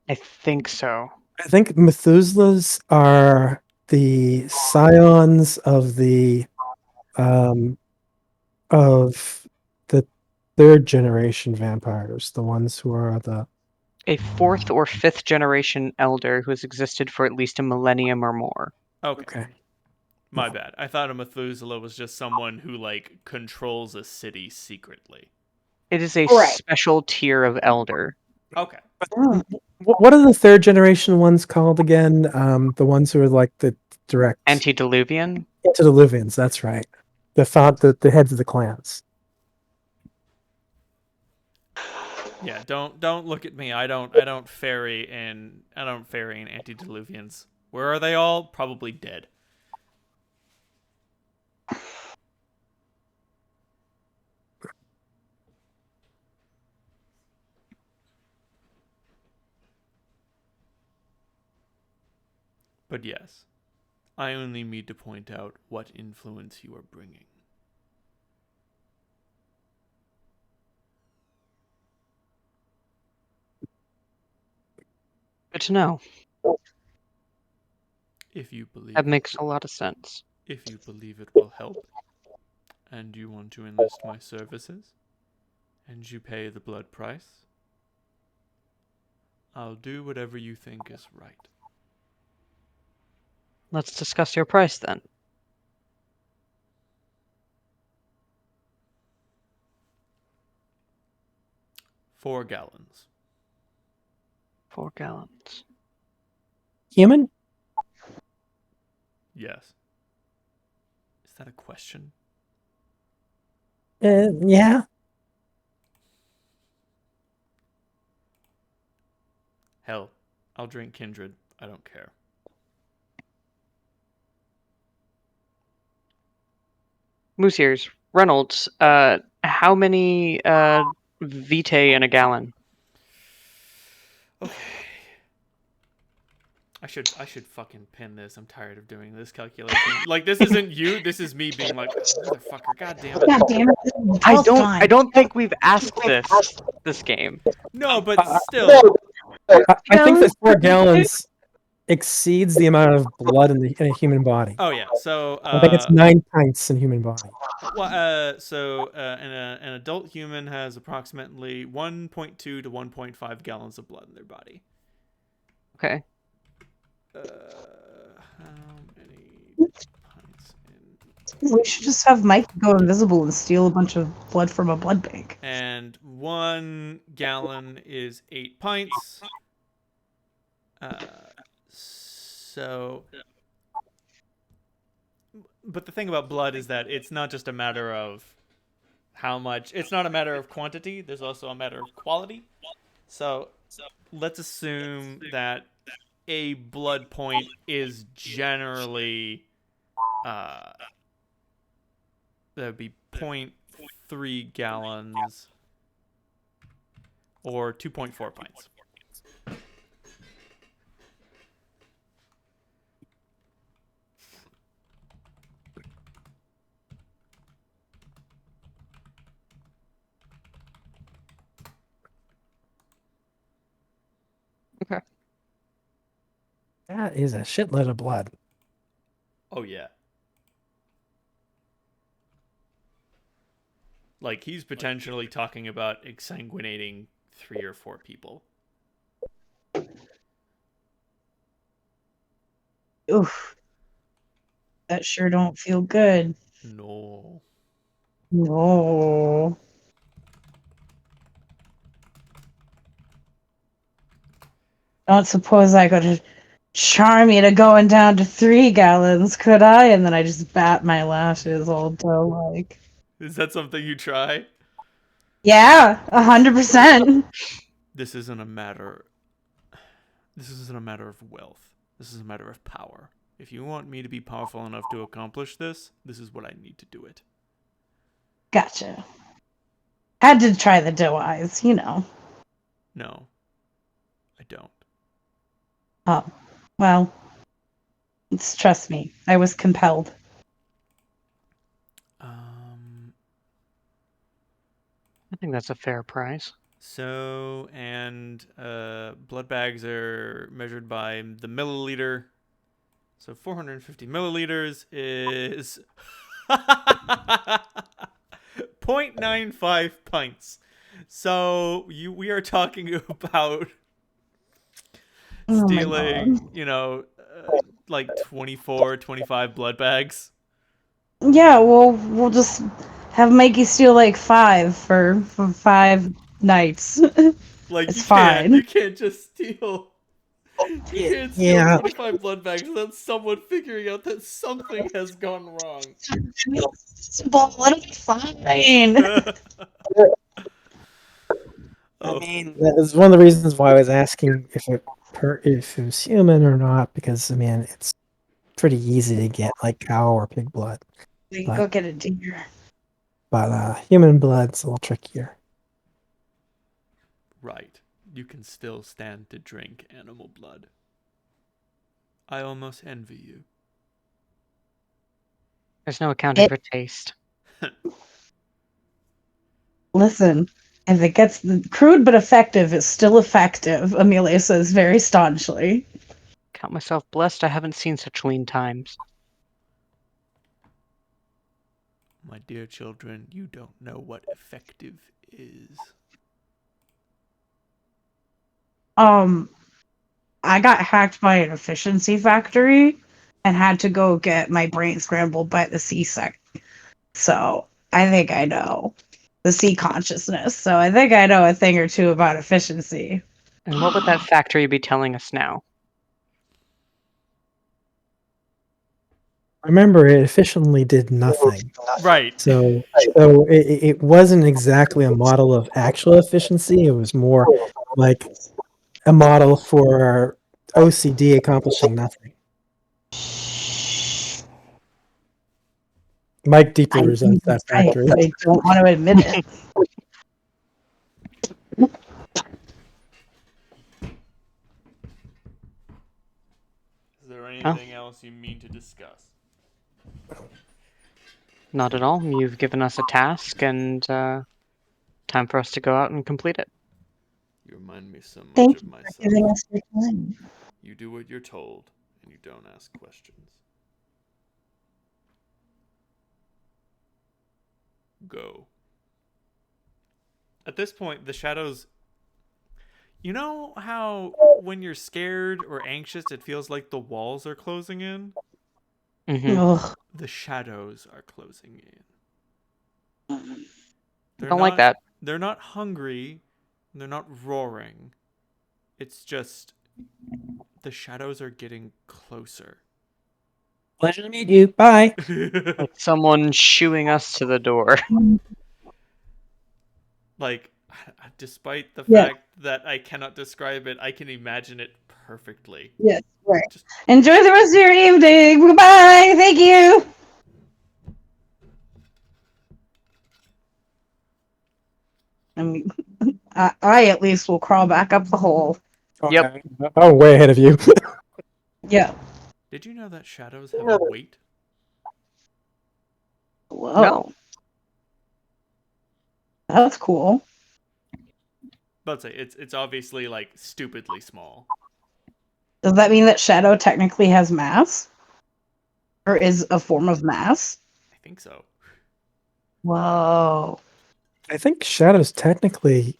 I think so. I think Methuselahs are the scions of the third generation vampires, the ones who are the A fourth or fifth generation elder who has existed for at least a millennium or more. Okay. okay. My bad. I thought a Methuselah was just someone who like controls a city secretly. It is a Right. special tier of elder. Okay. Oh. What are the third generation ones called again? The ones who are like the direct Antediluvian? antediluvians. That's right. The heads of the clans. Yeah, don't look at me. I don't ferry in antediluvians. Where are they all? Probably dead. But yes, I only need to point out what influence you are bringing. Good to know. If you believe That makes a lot of sense. If you believe it will help, and you want to enlist my services, and you pay the blood price, I'll do whatever you think is right. Let's discuss your price then. 4 gallons. 4 gallons. Human? Yes. Is that a question? Yeah. Hell, I'll drink Kindred. I don't care. Moose ears. Reynolds, how many vitae in a gallon? Okay. I should fucking pin this. I'm tired of doing this calculation. Like, this isn't you. This is me being like, motherfucker, god damn it. God damn it. I don't think we've asked this game. No, but still. I think that 4 gallons exceeds the amount of blood in a human body. Oh yeah. So I think it's 9 pints in human body. An adult human has approximately 1.2 to 1.5 gallons of blood in their body. Okay. How many pints in? We should just have Mike go invisible and steal a bunch of blood from a blood bank. And 1 gallon is 8 pints. But the thing about blood is that it's not just a matter of how much. It's not a matter of quantity. There's also a matter of quality. So let's assume that a blood point is generally that would be 0.3 gallons or 2.4 pints. Okay. That is a shitload of blood. Oh yeah. Like, he's potentially talking about exsanguinating 3 or 4 people. Oof. That sure don't feel good. No. No. Don't suppose I could charm you to going down to 3 gallons, could I? And then I just bat my lashes all doe-like. Is that something you try? Yeah, 100%. This isn't a matter of wealth. This is a matter of power. If you want me to be powerful enough to accomplish this, this is what I need to do it. Gotcha. Had to try the doe eyes, you know. No. I don't. Oh, well, trust me, I was compelled. I think that's a fair price. So, and blood bags are measured by the milliliter. So 450 milliliters is 0.95 pints. So we are talking about Oh my stealing, God. like 24, 25 blood bags. Yeah, well, we'll just have Mikey steal like 5 for 5 nights. Like, It's fine. you can't just steal. You can't steal Yeah. 25 blood bags without someone figuring out that something has gone wrong. It'll be fine. I mean, that is one of the reasons why I was asking if it was human or not, because I mean, it's pretty easy to get like cow or pig blood, We can go get a deer. but human blood's a little trickier. Right. You can still stand to drink animal blood. I almost envy you. There's no accounting for taste. Listen, if it gets crude but effective, it's still effective, Amelia says very staunchly. Count myself blessed I haven't seen such lean times. My dear children, you don't know what effective is. I got hacked by an efficiency factory and had to go get my brain scrambled by the C-sec. So I think I know the C consciousness. So I think I know a thing or two about efficiency. And what would that factory be telling us now? Remember, it efficiently did nothing. Right. So it wasn't exactly a model of actual efficiency. It was more like a model for OCD accomplishing nothing. Mike deeply resents that factory. I don't want to admit it. Is there anything else you mean to discuss? Not at all. You've given us a task, and time for us to go out and complete it. You remind me so much Thank of you for myself. giving us your time. You do what you're told, and you don't ask questions. Go. At this point, the shadows... You know how when you're scared or anxious, it feels like the walls are closing in? Mm-hmm. Ugh. The shadows are closing in. Don't like that. They're not hungry. They're not roaring. It's just the shadows are getting closer. Pleasure to meet you. Bye. Like someone shooing us to the door. Like, despite the Yeah. fact that I cannot describe it, I can imagine it perfectly. Yes, right. Just Enjoy the rest of your evening. Goodbye. Thank you. I mean, I at least will crawl back up the hole. Yep. I'm way ahead of you. Yeah. Did you know that shadows have a weight? Whoa. No. That's cool. But say it's obviously like stupidly small. Does that mean that shadow technically has mass? Or is a form of mass? I think so. Whoa. I think shadows technically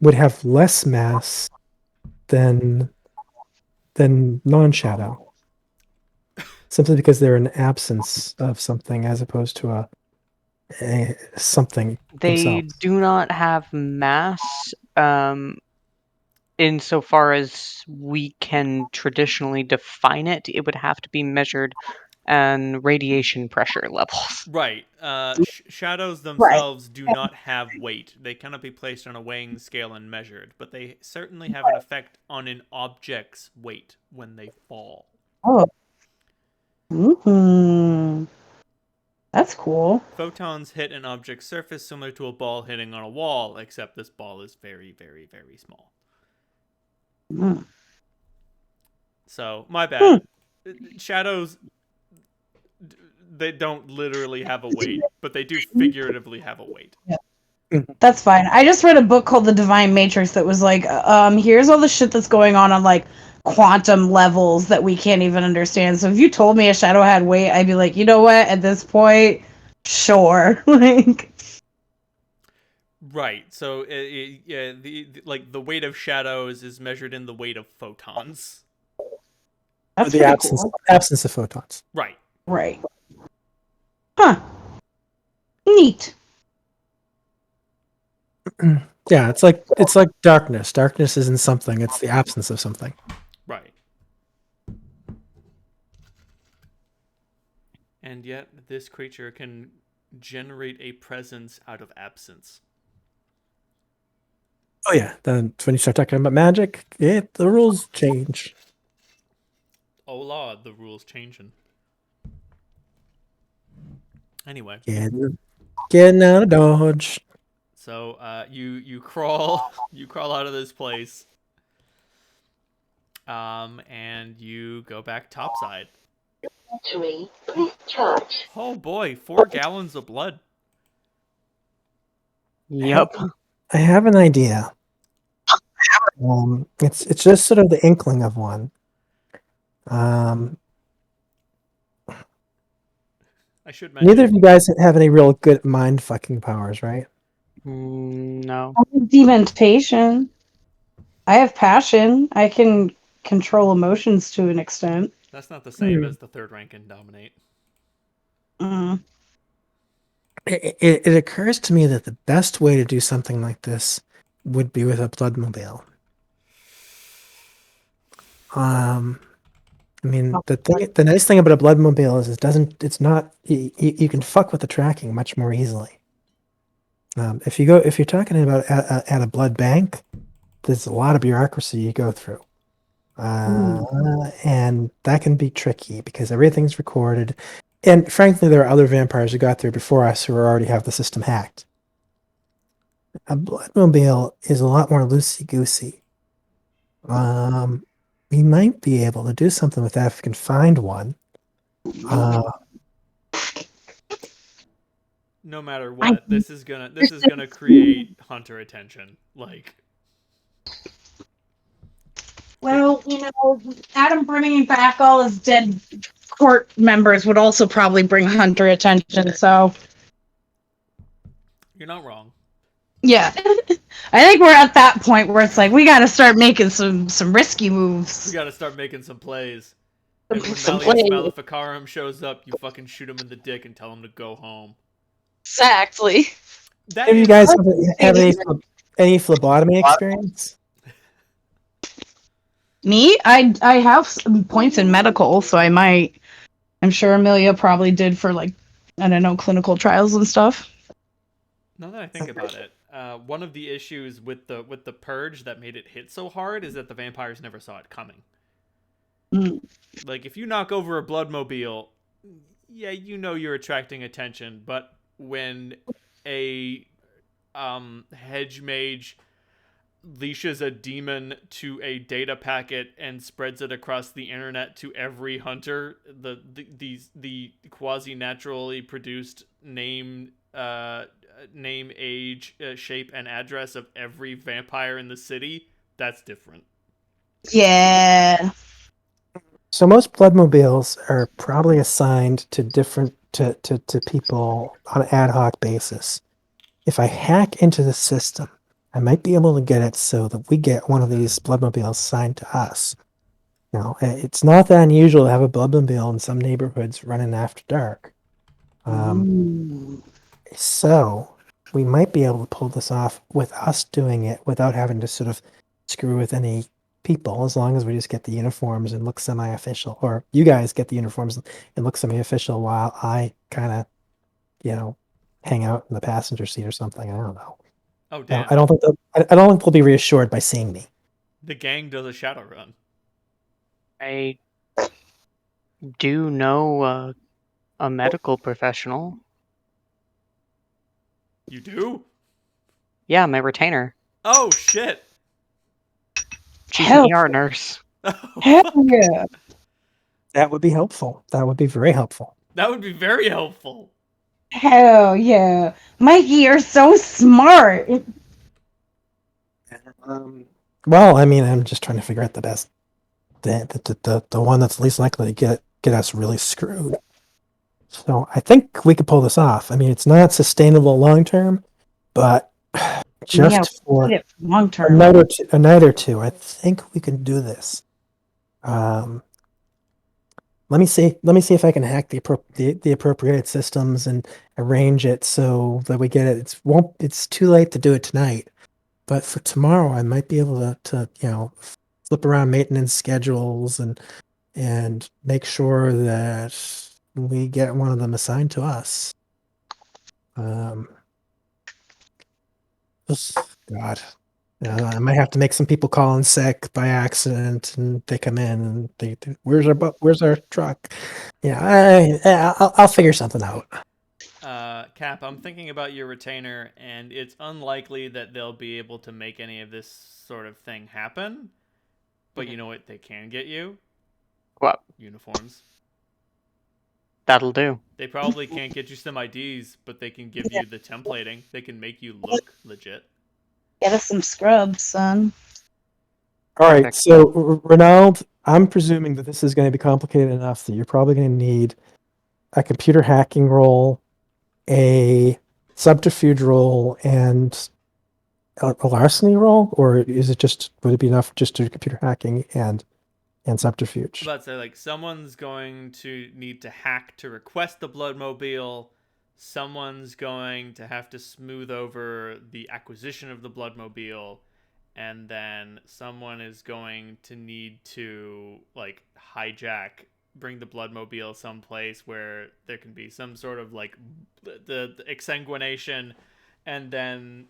would have less mass than non-shadow, simply because they're an absence of something as opposed to a something They themselves. do not have mass, insofar as we can traditionally define it. It would have to be measured and radiation pressure levels. Right. Shadows Right. themselves do not have weight. They cannot be placed on a weighing scale and measured, but they certainly have an effect on an object's weight when they fall. Oh. Mm-hmm. That's cool. Photons hit an object's surface similar to a ball hitting on a wall, except this ball is very, very, very small. Mm. So, my bad. Shadows, they don't literally have a weight, but they do figuratively have a weight. That's fine. I just read a book called The Divine Matrix that was like, here's all the shit that's going on like quantum levels that we can't even understand. So if you told me a shadow had weight, I'd be like, you know what? At this point, sure. Like, Right. So, yeah, the weight of shadows is measured in the weight of photons. that's The pretty absence cool. absence of photons. Right. Right. Huh. Neat. Yeah, it's like darkness. Darkness isn't something; it's the absence of something. Right. And yet, this creature can generate a presence out of absence. Oh yeah, then when you start talking about magic, the rules change. Oh lord, the rules changing. Anyway, Getting out of Dodge. so you crawl out of this place, and you go back topside. Battery, please charge. Oh boy, 4 gallons of blood. Yep. I have an idea. It's just sort of the inkling of one. I should mention. Neither of you guys have any real good mind fucking powers, right? No. Dementation. I have passion. I can control emotions to an extent. That's not the same as the 3rd rank in dominate. Mm. It occurs to me that the best way to do something like this would be with a bloodmobile. I mean, the nice thing about a bloodmobile is it's not, you can fuck with the tracking much more easily. If you're talking about at a blood bank, there's a lot of bureaucracy you go through. And that can be tricky because everything's recorded. And frankly, there are other vampires who got there before us who already have the system hacked. A bloodmobile is a lot more loosey-goosey. We might be able to do something with that if we can find one. No matter what, this is gonna create hunter attention. Like, Well, Adam bringing back all his dead court members would also probably bring Hunter attention. So, you're not wrong. yeah, I think we're at that point where it's like we got to start making some risky moves. We gotta start making some plays. And when Some Melius plays. Maleficarum shows up, you fucking shoot him in the dick and tell him to go home. Exactly. That Have you is- guys have any phlebotomy experience? Me, I have some points in medical, so I might. I'm sure Amelia probably did for like, I don't know, clinical trials and stuff. Now that I think about it, one of the issues with the purge that made it hit so hard is that the vampires never saw it coming. Mm. Like, if you knock over a bloodmobile, yeah, you're attracting attention, but when a hedge mage leashes a demon to a data packet and spreads it across the internet to every hunter. The quasi naturally produced name, age, shape, and address of every vampire in the city. That's different. Yeah. So most bloodmobiles are probably assigned to different to people on an ad hoc basis. If I hack into the system, I might be able to get it so that we get one of these bloodmobiles assigned to us. It's not that unusual to have a bloodmobile in some neighborhoods running after dark. Ooh. So we might be able to pull this off with us doing it without having to sort of screw with any people, as long as we just get the uniforms and look semi-official, or you guys get the uniforms and look semi-official while I kind of, hang out in the passenger seat or something. I don't know. Oh damn! I don't think I don't think they'll be reassured by seeing me. The gang does a shadow run. I do know a medical professional. You do? Yeah, my retainer. Oh shit! She's Hell, an ER nurse. hell yeah. That would be helpful. That would be very helpful. That would be very helpful. Hell yeah. Mikey, you're so smart. Well, I mean, I'm just trying to figure out the best, the one that's least likely to get us really screwed. So I think we could pull this off. I mean, it's not sustainable long term, but just for long a term. night or two, I think we can do this. Let me see if I can hack the appropriate systems and arrange it so that we get it. It's too late to do it tonight, but for tomorrow, I might be able to flip around maintenance schedules and make sure that we get one of them assigned to us. God, I might have to make some people call in sick by accident, and they come in and where's our truck? Yeah, I'll figure something out. Cap, I'm thinking about your retainer, and it's unlikely that they'll be able to make any of this sort of thing happen. But you know what they can get you? What? Uniforms. That'll do. They probably can't get you some IDs, but they can give you the templating. They can make you look legit. Get us some scrubs, son. All right, Perfect. so Ronald, I'm presuming that this is going to be complicated enough that you're probably going to need a computer hacking role, a subterfuge role, and a larceny role, or would it be enough just to do computer hacking and subterfuge? But say like someone's going to need to hack to request the bloodmobile. Someone's going to have to smooth over the acquisition of the bloodmobile, and then someone is going to need to like bring the bloodmobile someplace where there can be some sort of like the exsanguination, and then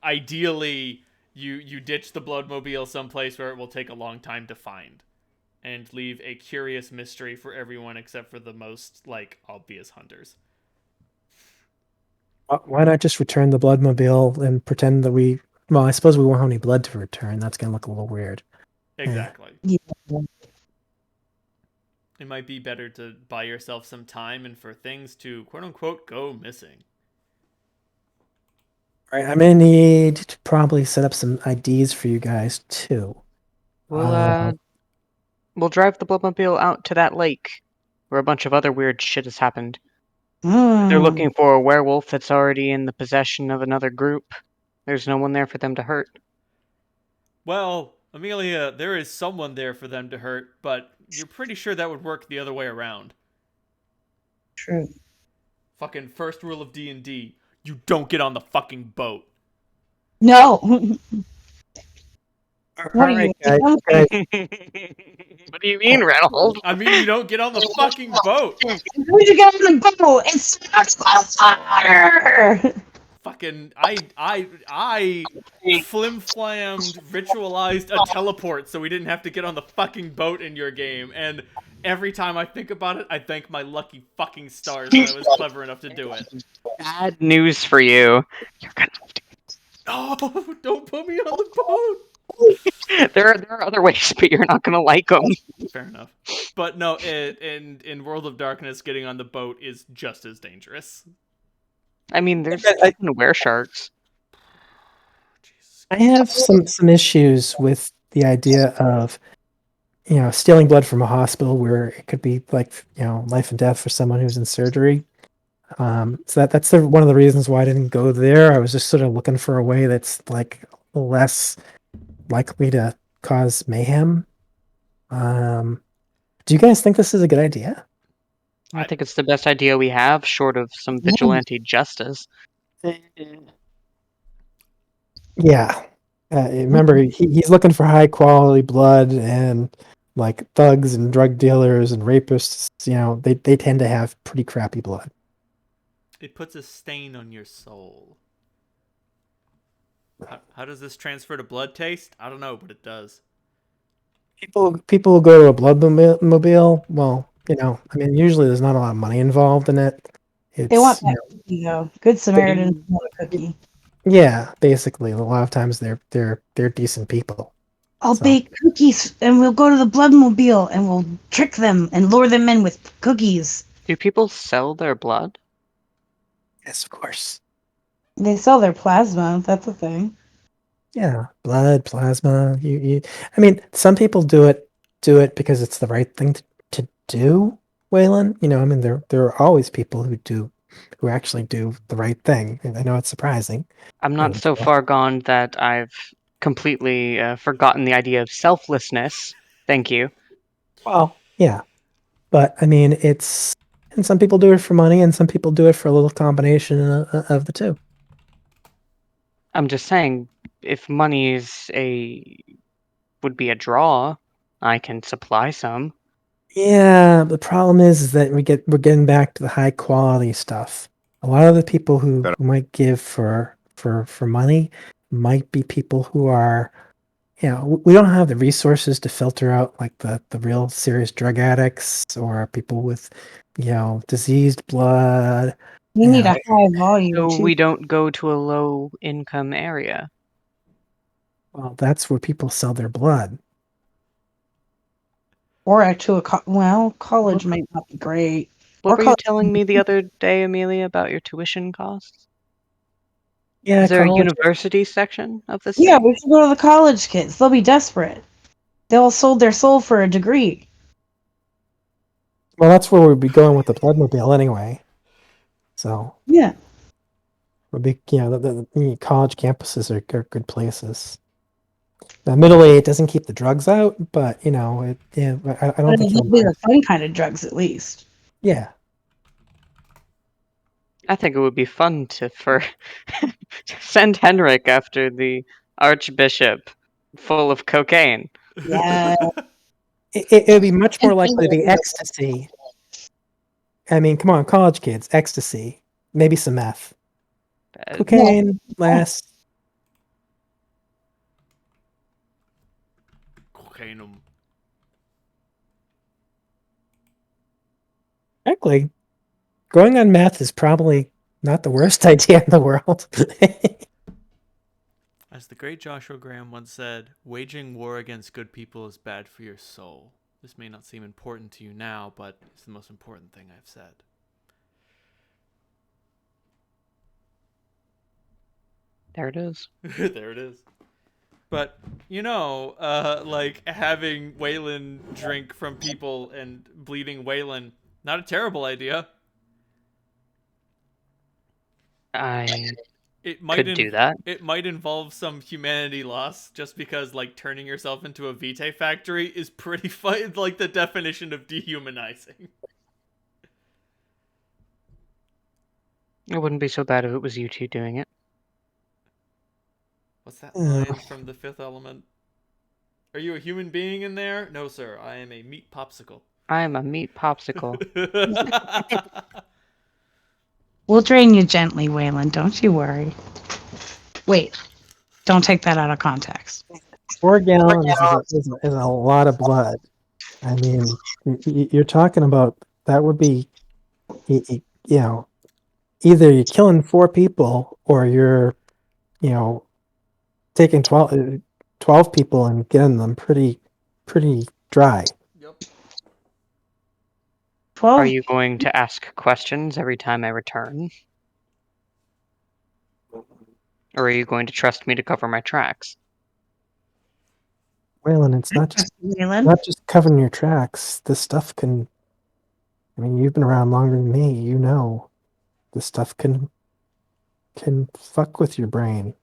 ideally you ditch the bloodmobile someplace where it will take a long time to find, and leave a curious mystery for everyone except for the most like obvious hunters. Why not just return the bloodmobile and pretend that well, I suppose we won't have any blood to return. That's going to look a little weird. Exactly. Yeah. It might be better to buy yourself some time and for things to quote unquote go missing. All right, I'm going to need to probably set up some IDs for you guys too. We'll drive the bloodmobile out to that lake where a bunch of other weird shit has happened. They're looking for a werewolf that's already in the possession of another group. There's no one there for them to hurt. Well, Amelia, there is someone there for them to hurt, but you're pretty sure that would work the other way around. True. Fucking first rule of D&D, you don't get on the fucking boat. No. All right, guys. What do you mean, Reynolds? I mean, you don't get on the fucking boat. Where'd you get on the boat? It's water. Fucking, I flim-flammed, ritualized a teleport so we didn't have to get on the fucking boat in your game, and every time I think about it, I thank my lucky fucking stars that I was clever enough to do it. Bad news for you. You're gonna have to. Oh, don't put me on the boat. There are other ways, but you're not gonna like them. Fair enough. But no, in World of Darkness, getting on the boat is just as dangerous. I mean, there's I- fucking were sharks. Jesus. I have some issues with the idea of stealing blood from a hospital where it could be like life and death for someone who's in surgery. So that's one of the reasons why I didn't go there. I was just sort of looking for a way that's like less likely to cause mayhem. Do you guys think this is a good idea? I think it's the best idea we have, short of some vigilante justice. Yeah. Remember, he's looking for high quality blood, and like thugs and drug dealers and rapists, they tend to have pretty crappy blood. It puts a stain on your soul. How does this transfer to blood taste? I don't know, but it does. People who go to a blood mobile, well, I mean, usually there's not a lot of money involved in it. They want It's, that cookie, though. Good Samaritans want a cookie. yeah, basically, a lot of times they're decent people. I'll So- bake cookies, and we'll go to the Bloodmobile, and we'll trick them and lure them in with cookies. Do people sell their blood? Yes, of course. They sell their plasma. That's a thing. Yeah, blood, plasma. I mean, some people do it because it's the right thing to do, Waylon. I mean, there are always people who actually do the right thing. And I know it's surprising. I'm not so far gone that I've completely forgotten the idea of selflessness. Thank you. Well, yeah, but I mean, and some people do it for money, and some people do it for a little combination of the two. I'm just saying, if money would be a draw, I can supply some. Yeah, the problem is that we're getting back to the high quality stuff. A lot of the people who might give for money might be people who are, we don't have the resources to filter out like the real serious drug addicts or people with, diseased blood. We need a high volume, So too. we don't go to a low income area. Well, that's where people sell their blood. Or to college might not be great. What Or were you college- telling me the other day, Amelia, about your tuition costs? Yeah, Is there a college- university section of this? Yeah, we should go to the college kids. They'll be desperate. They'll sold their soul for a degree. Well, that's where we'd be going with the Bloodmobile anyway. So Yeah. would be the college campuses are good places. The middle aid doesn't keep the drugs out, but I don't But think it'll you'll be mind. the fun kind of drugs, at least. Yeah. I think it would be fun to send Henrik after the Archbishop full of cocaine. Yeah. It would be much more likely to be ecstasy. I mean, come on, college kids, ecstasy, maybe some meth, cocaine, less. Cocainum. Frankly, going on meth is probably not the worst idea in the world. As the great Joshua Graham once said, waging war against good people is bad for your soul. This may not seem important to you now, but it's the most important thing I've said. There it is. There it is. But, like having Waylon drink from people and bleeding Waylon, not a terrible idea. I It might could do that. It might involve some humanity loss, just because like turning yourself into a Vitae factory is pretty fun, like the definition of dehumanizing. It wouldn't be so bad if it was you two doing it. What's that line from The Fifth Element? Are you a human being in there? No, sir. I am a meat popsicle. I am a meat popsicle. We'll drain you gently, Waylon. Don't you worry. Wait. Don't take that out of context. 4 gallons is a lot of blood. I mean, you're talking about that would be, you know, either you're killing 4 people or you're, you know, taking 12 people and getting them pretty dry. Yep. 12. Are you going to ask questions every time I return? Or are you going to trust me to cover my tracks? Waylon, it's not Waylon? covering your tracks. This stuff can. I mean, you've been around longer than me. You know, this stuff can fuck with your brain.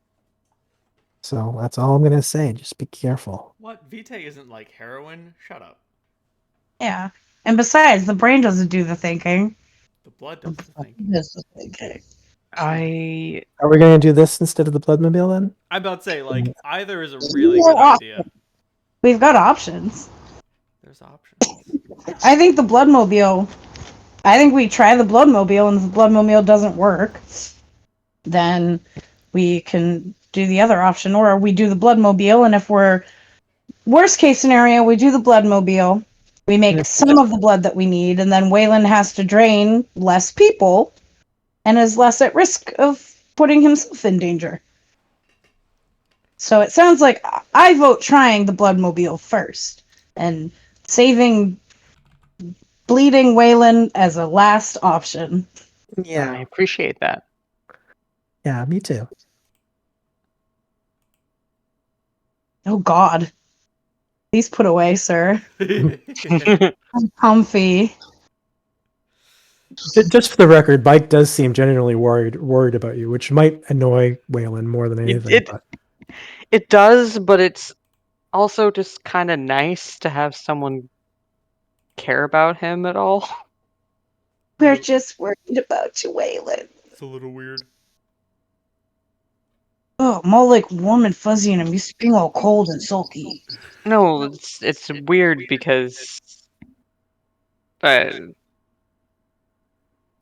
So that's all I'm gonna say. Just be careful. What? Vitae isn't like heroin? Shut up. Yeah. And besides, the brain doesn't do the thinking. The blood does the thinking. Does the thinking. I Are we gonna do this instead of the Bloodmobile then? I'm about to say, like, either is a really good idea. We've got options. There's options. I think the Bloodmobile. I think we try the Bloodmobile, and if the Bloodmobile doesn't work, then we can do the other option, or we do the Bloodmobile, and if we're worst case scenario, we do the Bloodmobile. We make some of the blood that we need, and then Waylon has to drain less people, and is less at risk of putting himself in danger. So it sounds like I vote trying the Bloodmobile first, and saving bleeding Waylon as a last option. I appreciate that. Yeah, me too. Oh God. Please put away, sir. That's I'm comfy. Just for the record, Mike does seem genuinely worried about you, which might annoy Waylon more than anything. But It does, but it's also just kind of nice to have someone care about him at all. We're just worried about you, Waylon. a little weird. Oh, I'm all like warm and fuzzy, and I'm used to being all cold and sulky. No, it's weird because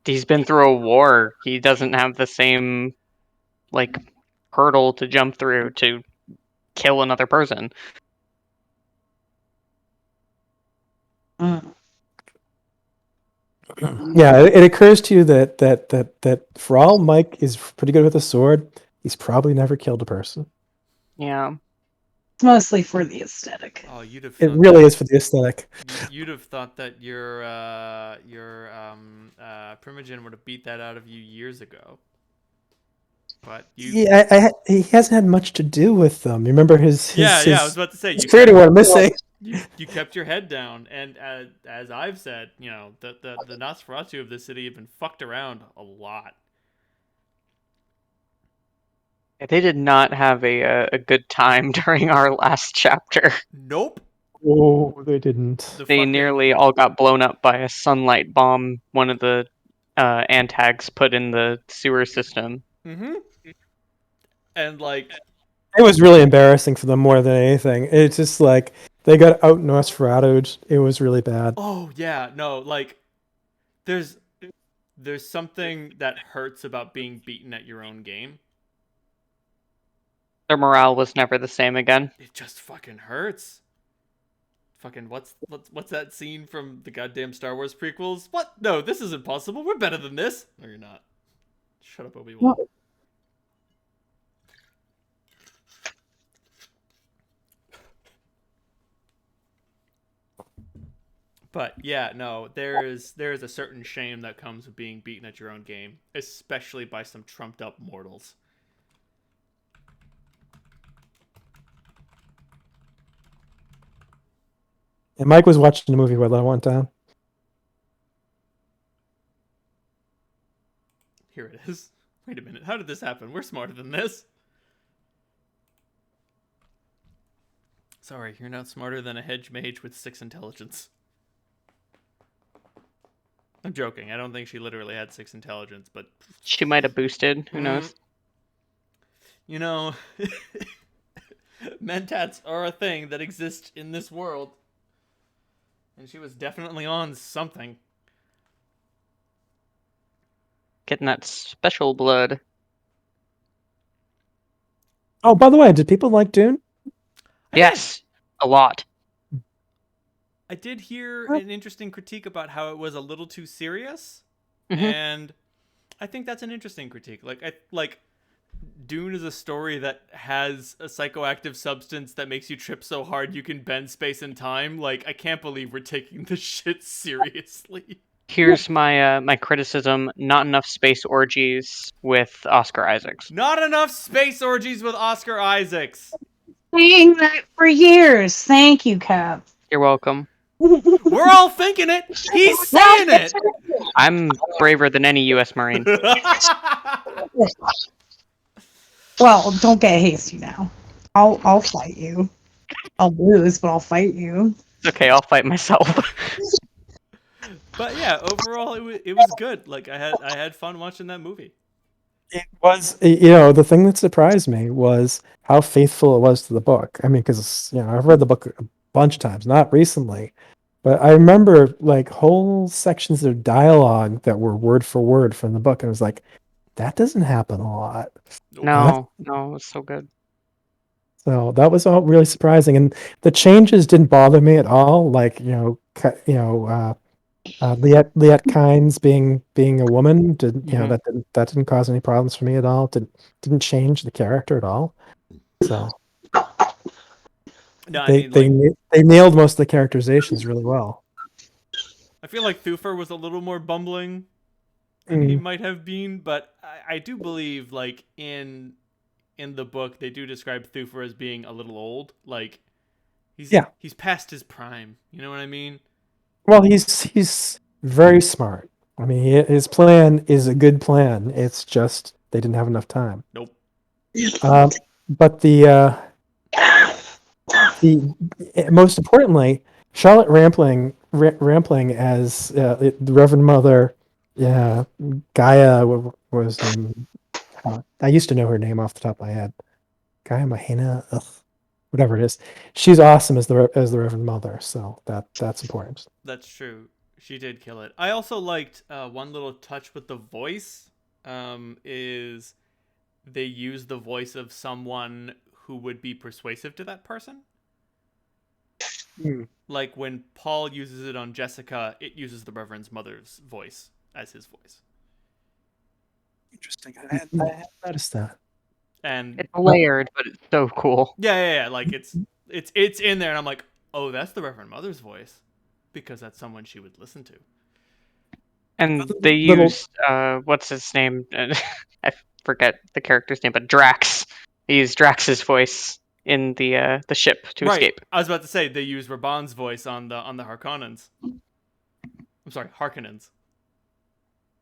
he's been through a war. He doesn't have the same like hurdle to jump through to kill another person. Mm. yeah, it occurs to you that for all Mike is pretty good with a sword, he's probably never killed a person. Yeah. It's mostly for the aesthetic. Oh, you'd have. It thought really that, is for the aesthetic. You'd have thought that your Primogen would have beat that out of you years ago. But you. Yeah, he hasn't had much to do with them. You remember his Yeah. I was about to say his you creative kept, one missing. you kept your head down, and as I've said, you know, the Nosferatu of this city have been fucked around a lot. They did not have a good time during our last chapter. Nope. Oh, they didn't. They nearly all got blown up by a sunlight bomb one of the antags put in the sewer system. Mm-hmm. And like, It was really embarrassing for them more than anything. It's just like they got out Nosferatu'd. It was really bad. oh yeah, no, like, there's something that hurts about being beaten at your own game. Their morale was never the same again. It just fucking hurts. Fucking what's that scene from the goddamn Star Wars prequels? What? No, this isn't possible. We're better than this. No, you're not. Shut up, Obi-Wan. No. But yeah, no, there is a certain shame that comes with being beaten at your own game, especially by some trumped up mortals. And Mike was watching the movie while I went down. Here it is. Wait a minute. How did this happen? We're smarter than this. Sorry, you're not smarter than a hedge mage with 6 intelligence. I'm joking. I don't think she literally had 6 intelligence, but She might have boosted. Who knows? you know, mentats are a thing that exist in this world. And she was definitely on something. Getting that special blood. Oh, by the way, did people like Dune? Yes, a lot. I did hear an interesting critique about how it was a little too serious, Mhm. and I think that's an interesting critique. Like Dune is a story that has a psychoactive substance that makes you trip so hard you can bend space and time. Like, I can't believe we're taking this shit seriously. Here's my criticism: not enough space orgies with Oscar Isaacs. Not enough space orgies with Oscar Isaacs. Saying that for years. Thank you, Cap. You're welcome. We're all thinking it. He's saying it. I'm braver than any U.S. Marine. Well, don't get hasty now. I'll fight you. I'll lose, but I'll fight you. It's okay, I'll fight myself. But yeah, overall it was good. Like I had fun watching that movie. It was, the thing that surprised me was how faithful it was to the book. I mean, because I've read the book a bunch of times, not recently, but I remember like whole sections of dialogue that were word for word from the book, and I was like, that doesn't happen a lot. No, it's so good. So that was all really surprising, and the changes didn't bother me at all. Like Liette Kynes being a woman that didn't cause any problems for me at all. Didn't change the character at all. So No, I they mean, like, they nailed most of the characterizations really well. I feel like Thufir was a little more bumbling than he might have been, but I do believe like in the book they do describe Thufir as being a little old. Like he's past his prime. You know what I mean? Well, he's very smart. I mean, his plan is a good plan. It's just they didn't have enough time. Nope. But the most importantly, Charlotte Rampling as the Reverend Mother, Gaia. What was her name? I used to know her name off the top of my head. Gaia Mahina, whatever it is. She's awesome as the Reverend Mother. So that's important. That's true. She did kill it. I also liked one little touch with the voice. Is they use the voice of someone who would be persuasive to that person. Like when Paul uses it on Jessica, it uses the Reverend's mother's voice as his voice. Interesting. I hadn't noticed that. And it's layered, but it's so cool. Yeah. Like it's in there, and I'm like, oh, that's the Reverend Mother's voice, because that's someone she would listen to. And they used what's his name? I forget the character's name, but Drax. They used Drax's voice in the ship to escape. I was about to say they use Raban's voice on the Harkonnens. I'm sorry, Harkonnens.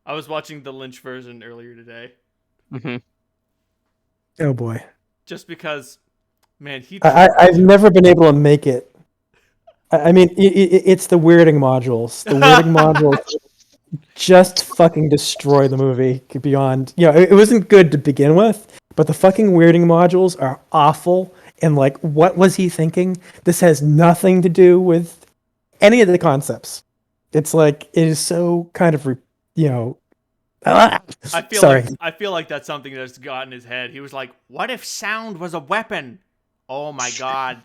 I was watching the Lynch version earlier today. Mm-hmm. Oh boy! Just because, man, I've never been able to make it. I mean, it's the weirding modules. The weirding modules just fucking destroy the movie beyond. It wasn't good to begin with, but the fucking weirding modules are awful. And like, what was he thinking? This has nothing to do with any of the concepts. It's like it is so kind of I feel like that's something that's got in his head. He was like, "What if sound was a weapon? Oh my god!"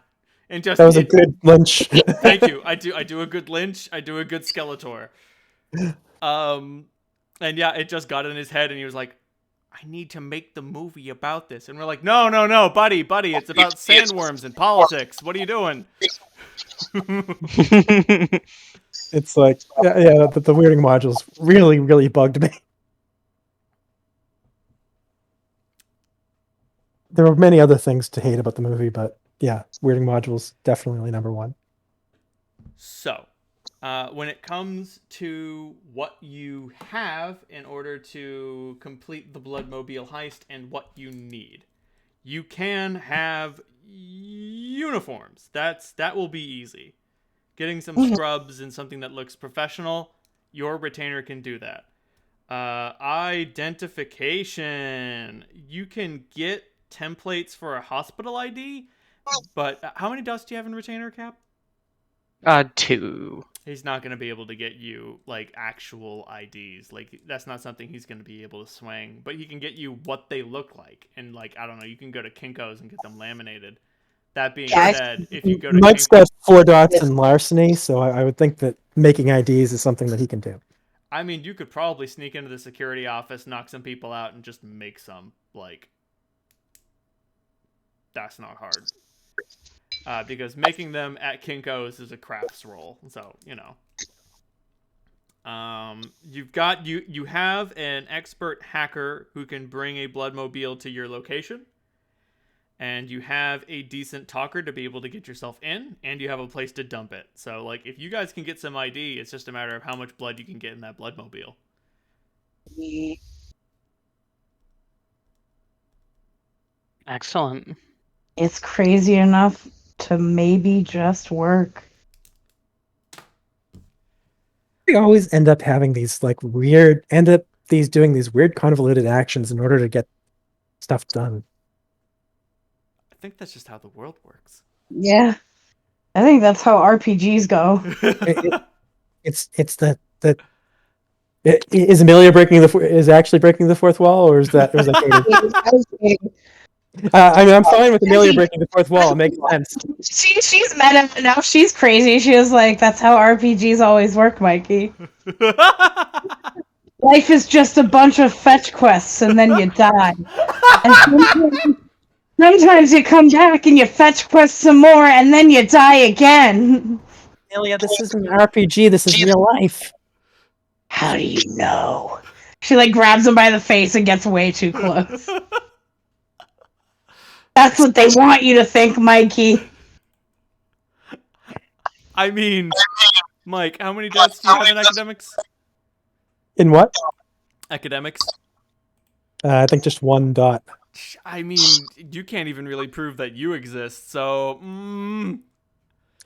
And just that was a good Lynch. Thank you. I do a good Lynch. I do a good Skeletor. And yeah, it just got in his head, and he was like, "I need to make the movie about this." And we're like, "No, buddy, it's about sandworms and politics. What are you doing?" It's like, the weirding modules really, really bugged me. There were many other things to hate about the movie, but yeah, weirding modules definitely number one. So, when it comes to what you have in order to complete the Bloodmobile heist and what you need, you can have uniforms. That will be easy. Getting some scrubs and something that looks professional, your retainer can do that. Identification. You can get templates for a hospital ID, but how many dust do you have in retainer, Cap? 2. He's not going to be able to get you like actual IDs. Like that's not something he's going to be able to swing, but he can get you what they look like. And like, I don't know, you can go to Kinko's and get them laminated. That being Yeah, said, if you go to Mike's King, got 4 dots in larceny, so I would think that making IDs is something that he can do. I mean, you could probably sneak into the security office, knock some people out, and just make some. Like, that's not hard. Because making them at Kinko's is a crafts roll. So, you have an expert hacker who can bring a bloodmobile to your location, and you have a decent talker to be able to get yourself in, and you have a place to dump it. So, like, if you guys can get some ID, it's just a matter of how much blood you can get in that bloodmobile. Excellent. it's crazy enough to maybe just work. We always end up having these doing these weird convoluted actions in order to get stuff done. I think that's just how the world works. Yeah, I think that's how RPGs go. It's is Amelia actually breaking the fourth wall, or is that hated? I mean, I'm fine with Amelia breaking the fourth wall. It makes sense. She's meta now. She's crazy. She was like, "That's how RPGs always work, Mikey. Life is just a bunch of fetch quests, and then you die. And sometimes you come back and you fetch quest some more, and then you die again. Amelia, this isn't an RPG. This is real life. How do you know?" She like grabs him by the face and gets way too close. That's what they want you to think, Mikey. I mean, Mike, how many dots do you have in academics? In what? Academics? I think just 1 dot. I mean, you can't even really prove that you exist, so...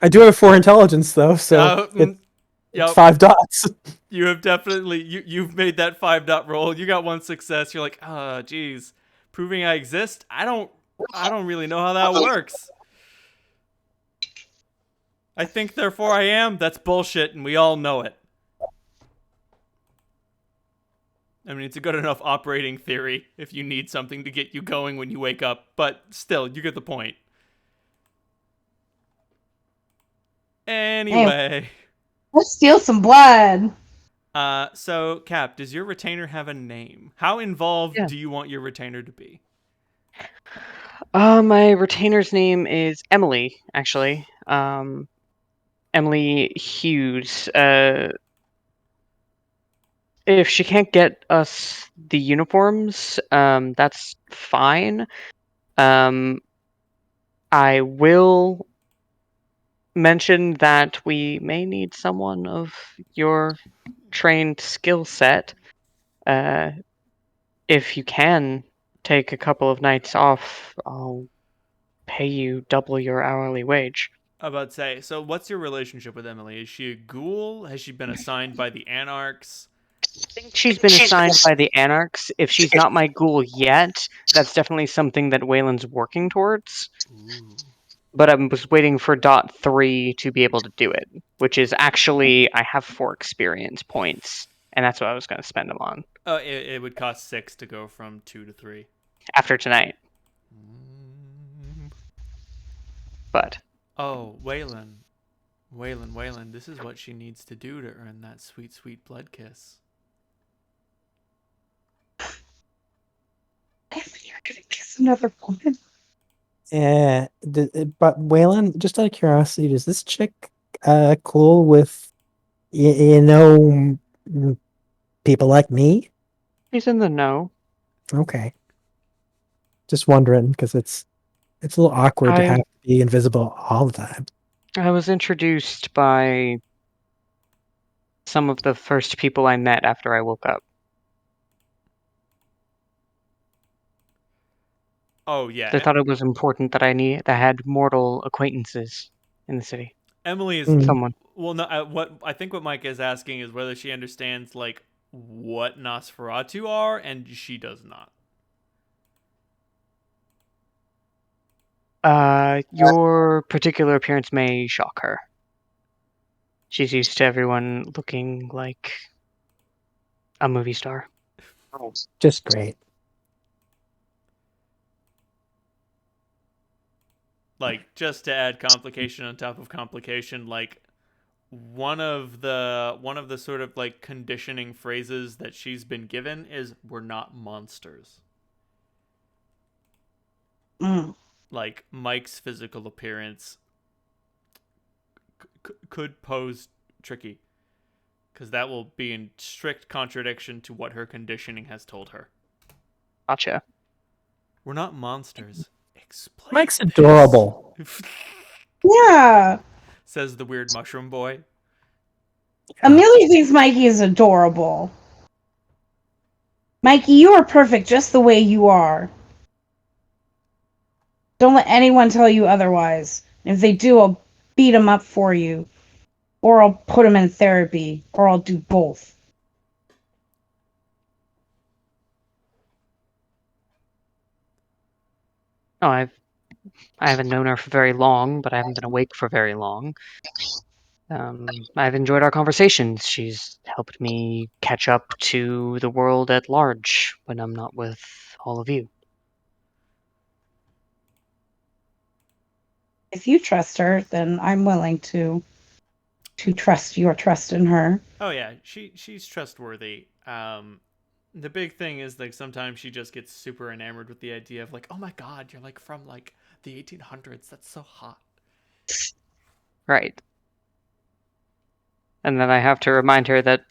I do have 4 intelligence, though, so it's Yep. 5 dots. You have definitely... You've made that 5-dot roll. You got 1 success. You're like, geez. Proving I exist? I don't really know how that works. I think, therefore I am. That's bullshit, and we all know it. I mean, it's a good enough operating theory if you need something to get you going when you wake up, but still, you get the point. Anyway. Let's steal some blood. So, Cap, does your retainer have a name? How involved do you want your retainer to be? My retainer's name is Emily, actually. Emily Hughes. If she can't get us the uniforms, that's fine. I will mention that we may need someone of your trained skill set. If you can take a couple of nights off, I'll pay you double your hourly wage. I was about to say, so what's your relationship with Emily? Is she a ghoul? Has she been assigned by the Anarchs? I think she's been assigned by the Anarchs. If she's not my ghoul yet, that's definitely something that Waylon's working towards. Ooh. But I was waiting for dot 3 to be able to do it, which is actually, I have 4 experience points, and that's what I was going to spend them on. It would cost 6 to go from 2 to 3. After tonight. But. Oh, Waylon, this is what she needs to do to earn that sweet, sweet blood kiss. You're gonna kiss another woman. Yeah, but Waylon, just out of curiosity, does this chick cool with people like me? She's in the know. Okay, just wondering because it's a little awkward to have to be invisible all the time. I was introduced by some of the first people I met after I woke up. Oh yeah, They thought it was important that I had mortal acquaintances in the city. Emily is someone. Well, no. What Mike is asking is whether she understands like what Nosferatu are, and she does not. Your particular appearance may shock her. She's used to everyone looking like a movie star. Just great. like just to add complication on top of complication, like one of the sort of like conditioning phrases that she's been given is "we're not monsters." Mm. Like Mike's physical appearance could pose tricky, because that will be in strict contradiction to what her conditioning has told her. Gotcha. We're not monsters. Explain Mike's this. adorable. Yeah. Says the weird mushroom boy. Amelia thinks Mikey is adorable. Mikey, you are perfect just the way you are. Don't let anyone tell you otherwise. If they do, I'll beat them up for you. Or I'll put them in therapy. Or I'll do both. Oh, I haven't known her for very long, but I haven't been awake for very long. I've enjoyed our conversations. She's helped me catch up to the world at large when I'm not with all of you. If you trust her, then I'm willing to trust your trust in her. Oh yeah, she's trustworthy. The big thing is like sometimes she just gets super enamored with the idea of like, oh my god, you're like from like the 1800s. That's so hot. Right. And then I have to remind her that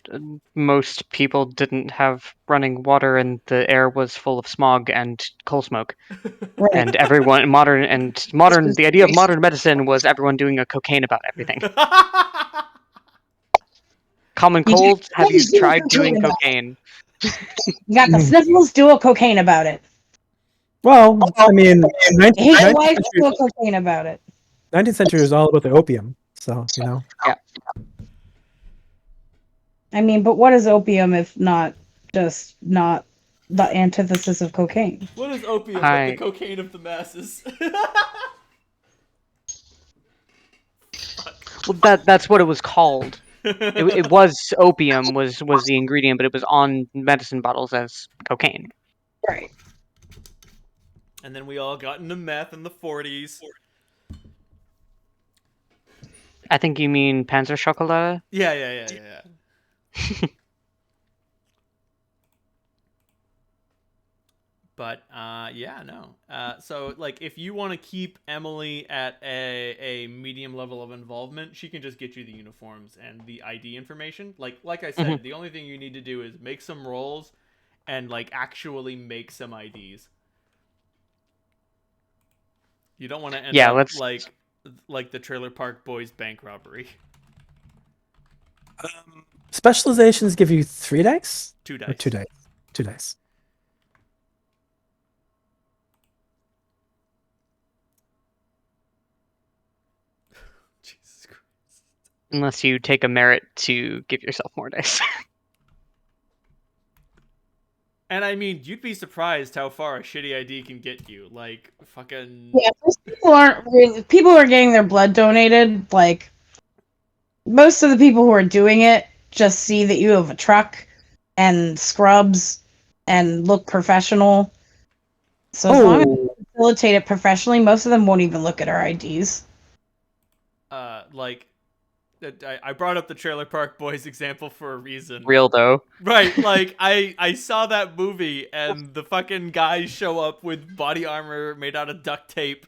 most people didn't have running water and the air was full of smog and coal smoke. Right. And everyone, the idea of modern medicine was everyone doing a cocaine about everything. Common cold, have you tried doing cocaine? You got the sniffles, do a cocaine about it. Well, I mean, Hate your wife, do a cocaine about it. 19th century was all about the opium, so you know. Yeah. I mean, but what is opium if not just not the antithesis of cocaine? What is opium but the cocaine of the masses? Well, that's what it was called. It was opium was the ingredient, but it was on medicine bottles as cocaine. Right. And then we all got into meth in the 40s. I think you mean Panzer Schokolade? Yeah. But yeah, no. So like, if you want to keep Emily at a medium level of involvement, she can just get you the uniforms and the ID information. Like I said, the only thing you need to do is make some rolls, and like actually make some IDs. You don't want to end up like the Trailer Park Boys bank robbery. Specializations give you 3 dice? 2 dice. Or 2 dice. 2 dice. Jesus Christ. Unless you take a merit to give yourself more dice. And I mean, you'd be surprised how far a shitty ID can get you. Like, fucking... Yeah, most people who are getting their blood donated, like, most of the people who are doing it just see that you have a truck and scrubs and look professional. So as long as you facilitate it professionally, most of them won't even look at our IDs. Like, I brought up the Trailer Park Boys example for a reason. Real though. Right, like, I saw that movie, and the fucking guys show up with body armor made out of duct tape,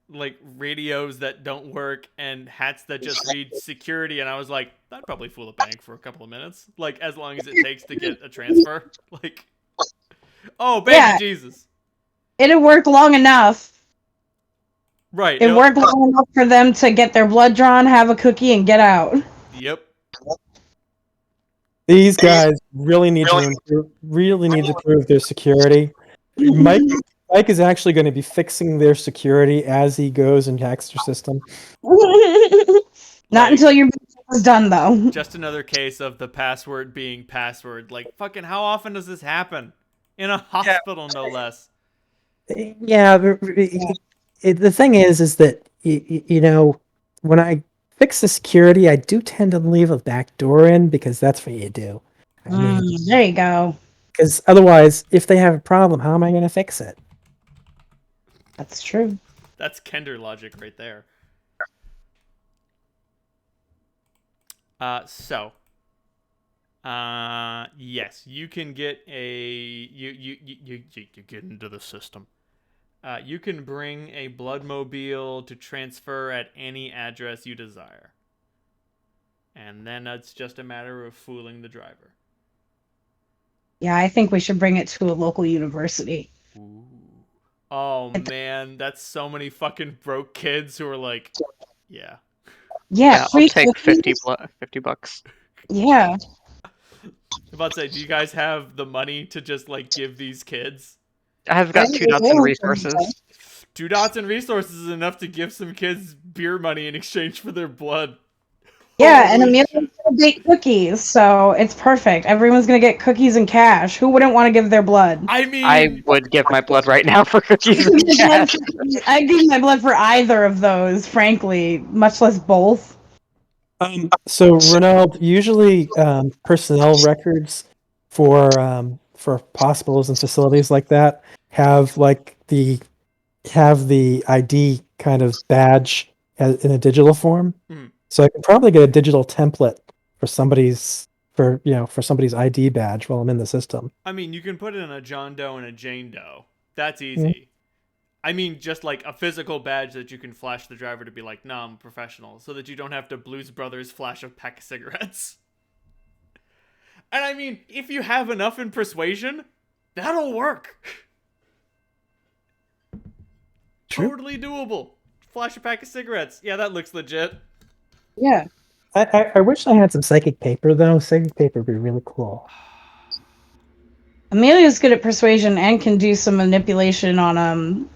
like, radios that don't work, and hats that just read security, and I was like, that'd probably fool a bank for a couple of minutes. Like, as long as it takes to get a transfer. Like, oh, baby Jesus. It had worked long enough. Right. It worked long enough for them to get their blood drawn, have a cookie, and get out. Yep. These guys really need to prove their security. Mike is actually going to be fixing their security as he goes and hacks their system. Not until your business is done, though. Just another case of the password being password. Like, fucking, how often does this happen? In a hospital, no less. Yeah, the thing is that, you know, when I fix the security, I do tend to leave a back door in because that's what you do. I mean, there you go. Because otherwise, if they have a problem, how am I going to fix it? That's true. That's Kender logic right there. Yes, you can get you get into the system. You can bring a bloodmobile to transfer at any address you desire. And then it's just a matter of fooling the driver. Yeah, I think we should bring it to a local university. Ooh. Oh man, that's so many fucking broke kids who are like, yeah. Yeah, I'll free take cookies. $50. Yeah. I'm about to say, do you guys have the money to just like give these kids? I've got 2 dots in resources. 2 dots and resources is enough to give some kids beer money in exchange for their blood. Yeah, and Holy Amelia's shit. gonna bake cookies, so it's perfect. Everyone's gonna get cookies and cash. Who wouldn't want to give their blood? I mean, I would give my blood right now for cookies and cash. I'd give my blood for either of those, frankly, much less both. So Ronald, usually personnel records for hospitals and facilities like that have the ID kind of badge in a digital form. Mhm. So I can probably get a digital template for somebody's ID badge while I'm in the system. I mean, you can put it in a John Doe and a Jane Doe. That's easy. I mean, just like a physical badge that you can flash the driver to be like, nah, I'm a professional, so that you don't have to Blues Brothers flash a pack of cigarettes. And I mean, if you have enough in persuasion, that'll work. True. Totally doable. Flash a pack of cigarettes. Yeah, that looks legit. Yeah. I wish I had some psychic paper though. Psychic paper would be really cool. Amelia's good at persuasion and can do some manipulation on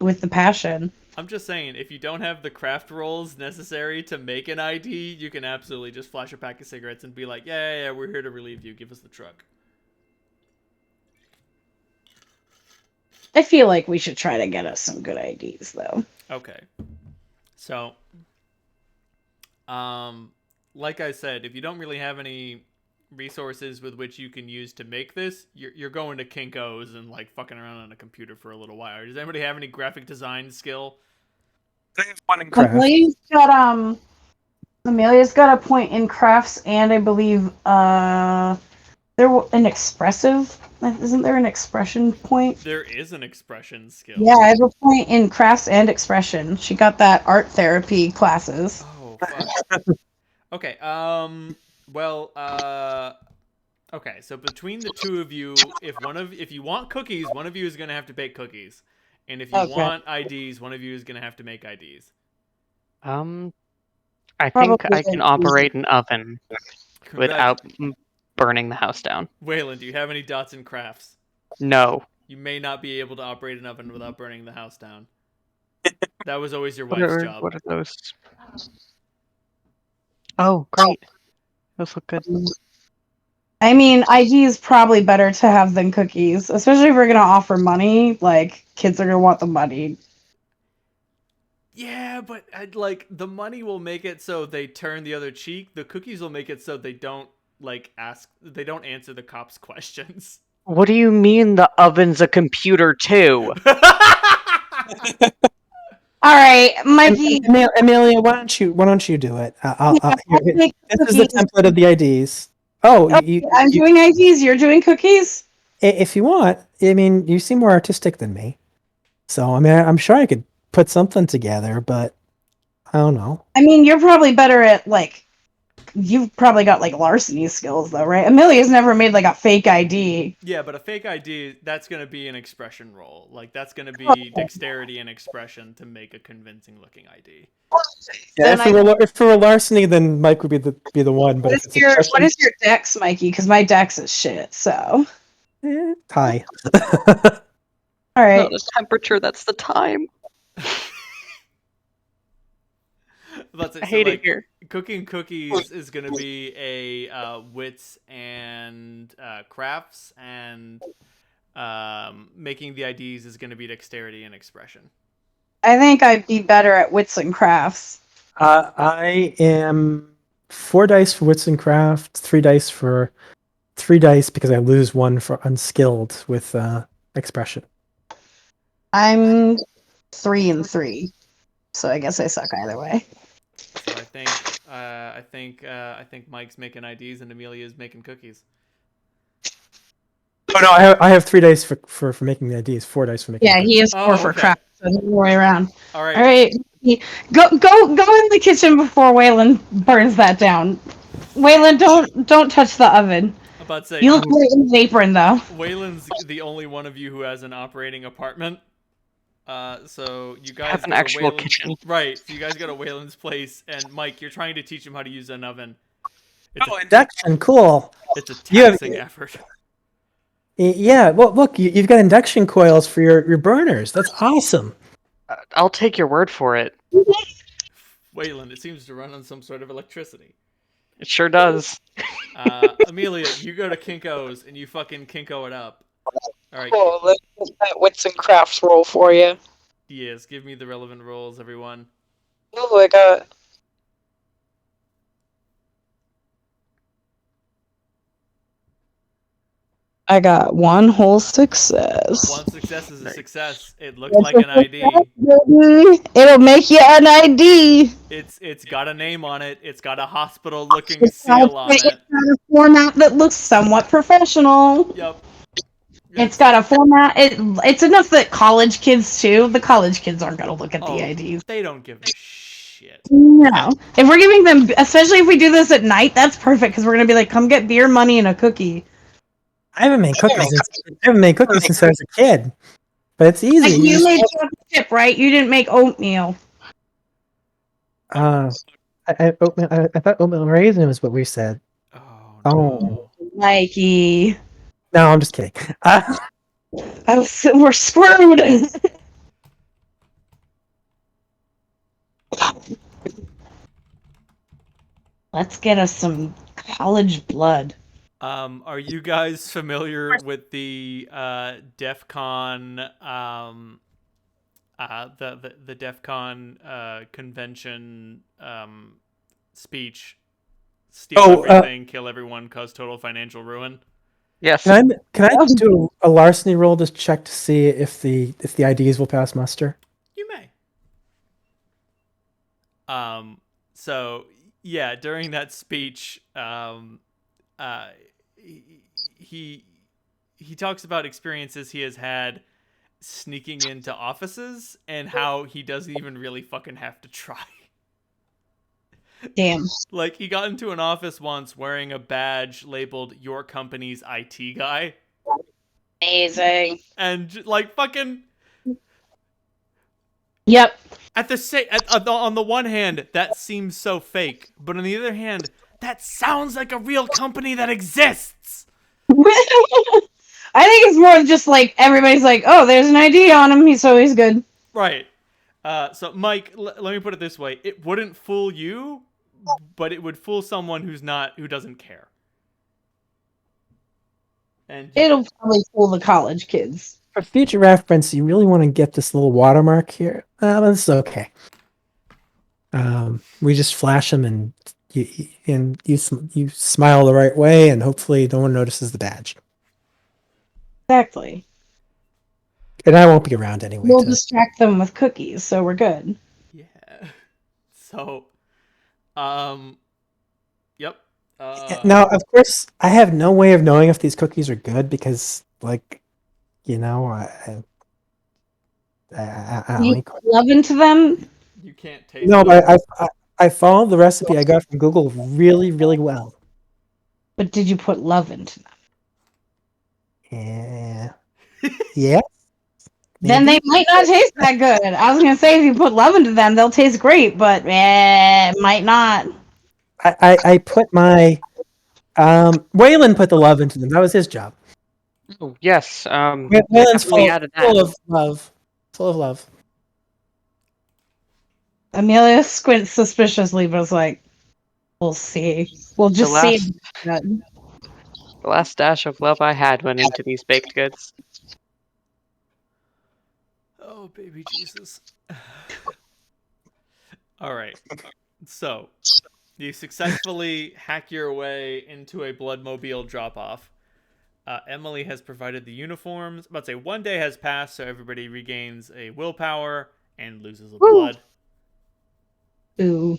with the passion. I'm just saying, if you don't have the craft rolls necessary to make an ID, you can absolutely just flash a pack of cigarettes and be like, yeah, we're here to relieve you. Give us the truck. I feel like we should try to get us some good IDs, though. Okay. So, like I said, if you don't really have any resources with which you can use to make this, you're going to Kinko's and like fucking around on a computer for a little while. Does anybody have any graphic design skill? I have one in craft. Amelia's got a point in crafts, and I believe an expressive. Isn't there an expression point? There is an expression skill. Yeah, I have a point in crafts and expression. She got that art therapy classes. Oh fuck. Okay. Okay. So between the two of you, if you want cookies, one of you is gonna have to bake cookies, and if you want IDs, one of you is gonna have to make IDs. I think I can operate an oven without burning the house down. Waylon, do you have any dots in crafts? No. You may not be able to operate an oven without burning the house down. That was always your wife's job. What are those? Oh, great. Those look good. I mean, ID is probably better to have than cookies, especially if we're gonna offer money. Like, kids are gonna want the money. Yeah, but like the money will make it so they turn the other cheek. The cookies will make it so they don't answer the cops' questions. What do you mean the oven's a computer too? All right, Mikey. Amelia, why don't you do it? Make This is the template of the IDs. Oh, I'm doing IDs. You're doing cookies. If you want, I mean, you seem more artistic than me, so I mean, I'm sure I could put something together, but I don't know. I mean, you're probably better at you've probably got larceny skills though, right? Amelia's never made a fake ID. Yeah, but a fake ID, that's going to be an expression roll. Like, that's going to be dexterity and expression to make a convincing looking ID. Yeah, if it were larceny, then Mike would be the one. But what is your dex, Mikey? Because my dex is shit. So high. All right. Not the temperature, that's the time. I hate it here. Cooking cookies is going to be a wits and crafts, and making the IDs is going to be dexterity and expression. I think I'd be better at wits and crafts. I am 4 dice for wits and craft, 3 dice because I lose 1 for unskilled with expression. I'm 3 and 3. So I guess I suck either way. So I think Mike's making IDs and Amelia's making cookies. Oh no, I have 3 dice for making the IDs, 4 dice for making. Yeah, the he has 4 Oh, for okay. craft. So the other way around. All right. All right, go in the kitchen before Waylon burns that down. Waylon, don't touch the oven. I'm about to say, You look great in his apron though. Waylon's the only one of you who has an operating apartment. So you guys Have an go to actual Waylon's, kitchen. right? So you guys go to Waylon's place, and Mike, you're trying to teach him how to use an oven. It's Oh, induction, cool. It's a You have- taxing effort. Yeah, well, look, you've got induction coils for your burners. That's awesome. I'll take your word for it. Waylon, it seems to run on some sort of electricity. It sure does. Amelia, you go to Kinko's and you fucking Kinko it up. All right. Cool, let's get that wits and crafts roll for you. Yes, give me the relevant rolls, everyone. Oh, I got one whole success. One success is a success. It looks like an ID. It'll make you an ID. It's got a name on it. It's got a hospital looking seal on It's it. got a format that looks somewhat professional. Yep. It's got a format. It's enough that college kids too. The college kids aren't gonna look at the IDs. They don't give a shit. No. If we're giving them, especially if we do this at night, that's perfect because we're gonna be like, come get beer, money, and a cookie. I haven't made cookies since I was a kid, but it's easy. Like you made chocolate chip, right? You didn't make oatmeal. I thought oatmeal and raisin was what we said. Oh Oh. no. Mikey. No, I'm just kidding. We're screwed. Let's get us some college blood. Are you guys familiar with the DEF CON the DEF CON convention speech? Steal everything, kill everyone, cause total financial ruin. Yes. Can I do a larceny roll to check to see if the IDs will pass muster? You may. So yeah, during that speech, he talks about experiences he has had sneaking into offices and how he doesn't even really fucking have to try. Damn. Like, he got into an office once wearing a badge labeled "Your company's IT guy." Amazing. And, like, fucking... Yep. On the one hand, that seems so fake. But on the other hand, that sounds like a real company that exists! I think it's more just like, everybody's like, oh, there's an ID on him, so he's good. Right. So, Mike, let me put it this way. It wouldn't fool you, but it would fool someone who doesn't care. And It'll probably fool the college kids. For future reference, you really want to get this little watermark here. That's okay. We just flash them, and you smile the right way, and hopefully no one notices the badge. Exactly. And I won't be around anyway. We'll distract them with cookies, so we're good. yeah. So, yep. Now, of course, I have no way of knowing if these cookies are good because, like, you know, I You love into them? You can't taste no, them. but I followed the recipe I got from Google really, really well. But did you put love into them? Yeah. Yeah. Then they might not taste that good. I was gonna say if you put love into them, they'll taste great, but might not. I put my Waylon put the love into them. That was his job. Oh, yes. Waylon's definitely added that. full of love. Full of love. Amelia squints suspiciously, but was like, "We'll see. We'll just see." The last dash of love I had went into these baked goods. Oh, baby Jesus. All right. So, you successfully hack your way into a Bloodmobile drop-off. Emily has provided the uniforms. About to say 1 day has passed, so everybody regains a willpower, and loses a Woo. blood. Ooh.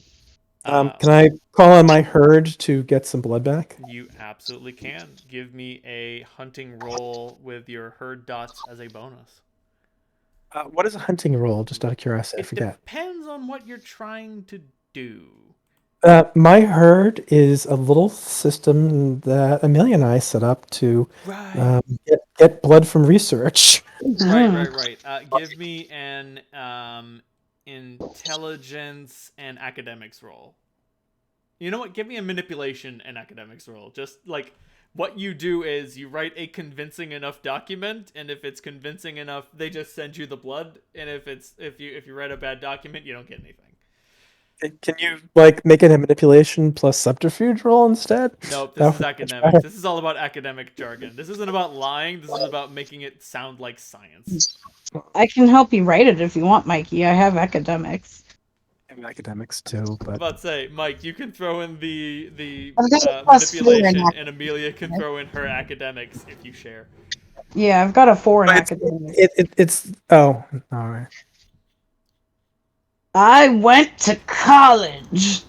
Can I call on my herd to get some blood back? You absolutely can. Give me a hunting roll with your herd dots as a bonus. What is a hunting roll? Just out of curiosity, I It forget. depends on what you're trying to do. My herd is a little system that Amelia and I set up to Right. get blood from research. Right. Give me an intelligence and academics roll. You know what? Give me a manipulation and academics roll. Just like what you do is you write a convincing enough document, and if it's convincing enough, they just send you the blood. And if you write a bad document, you don't get anything. Can you like make it a manipulation plus subterfuge roll instead? Nope, That this is would be much academics. better. This is all about academic jargon. This isn't about lying. This is about making it sound like science. I can help you write it if you want, Mikey. I have academics. I have academics too, I'm but about to say, Mike, you can throw in the I've got a +4 in manipulation, and Amelia can throw in her academics if you share. Yeah, I've got a 4 in But academics. it's all right. I went to college.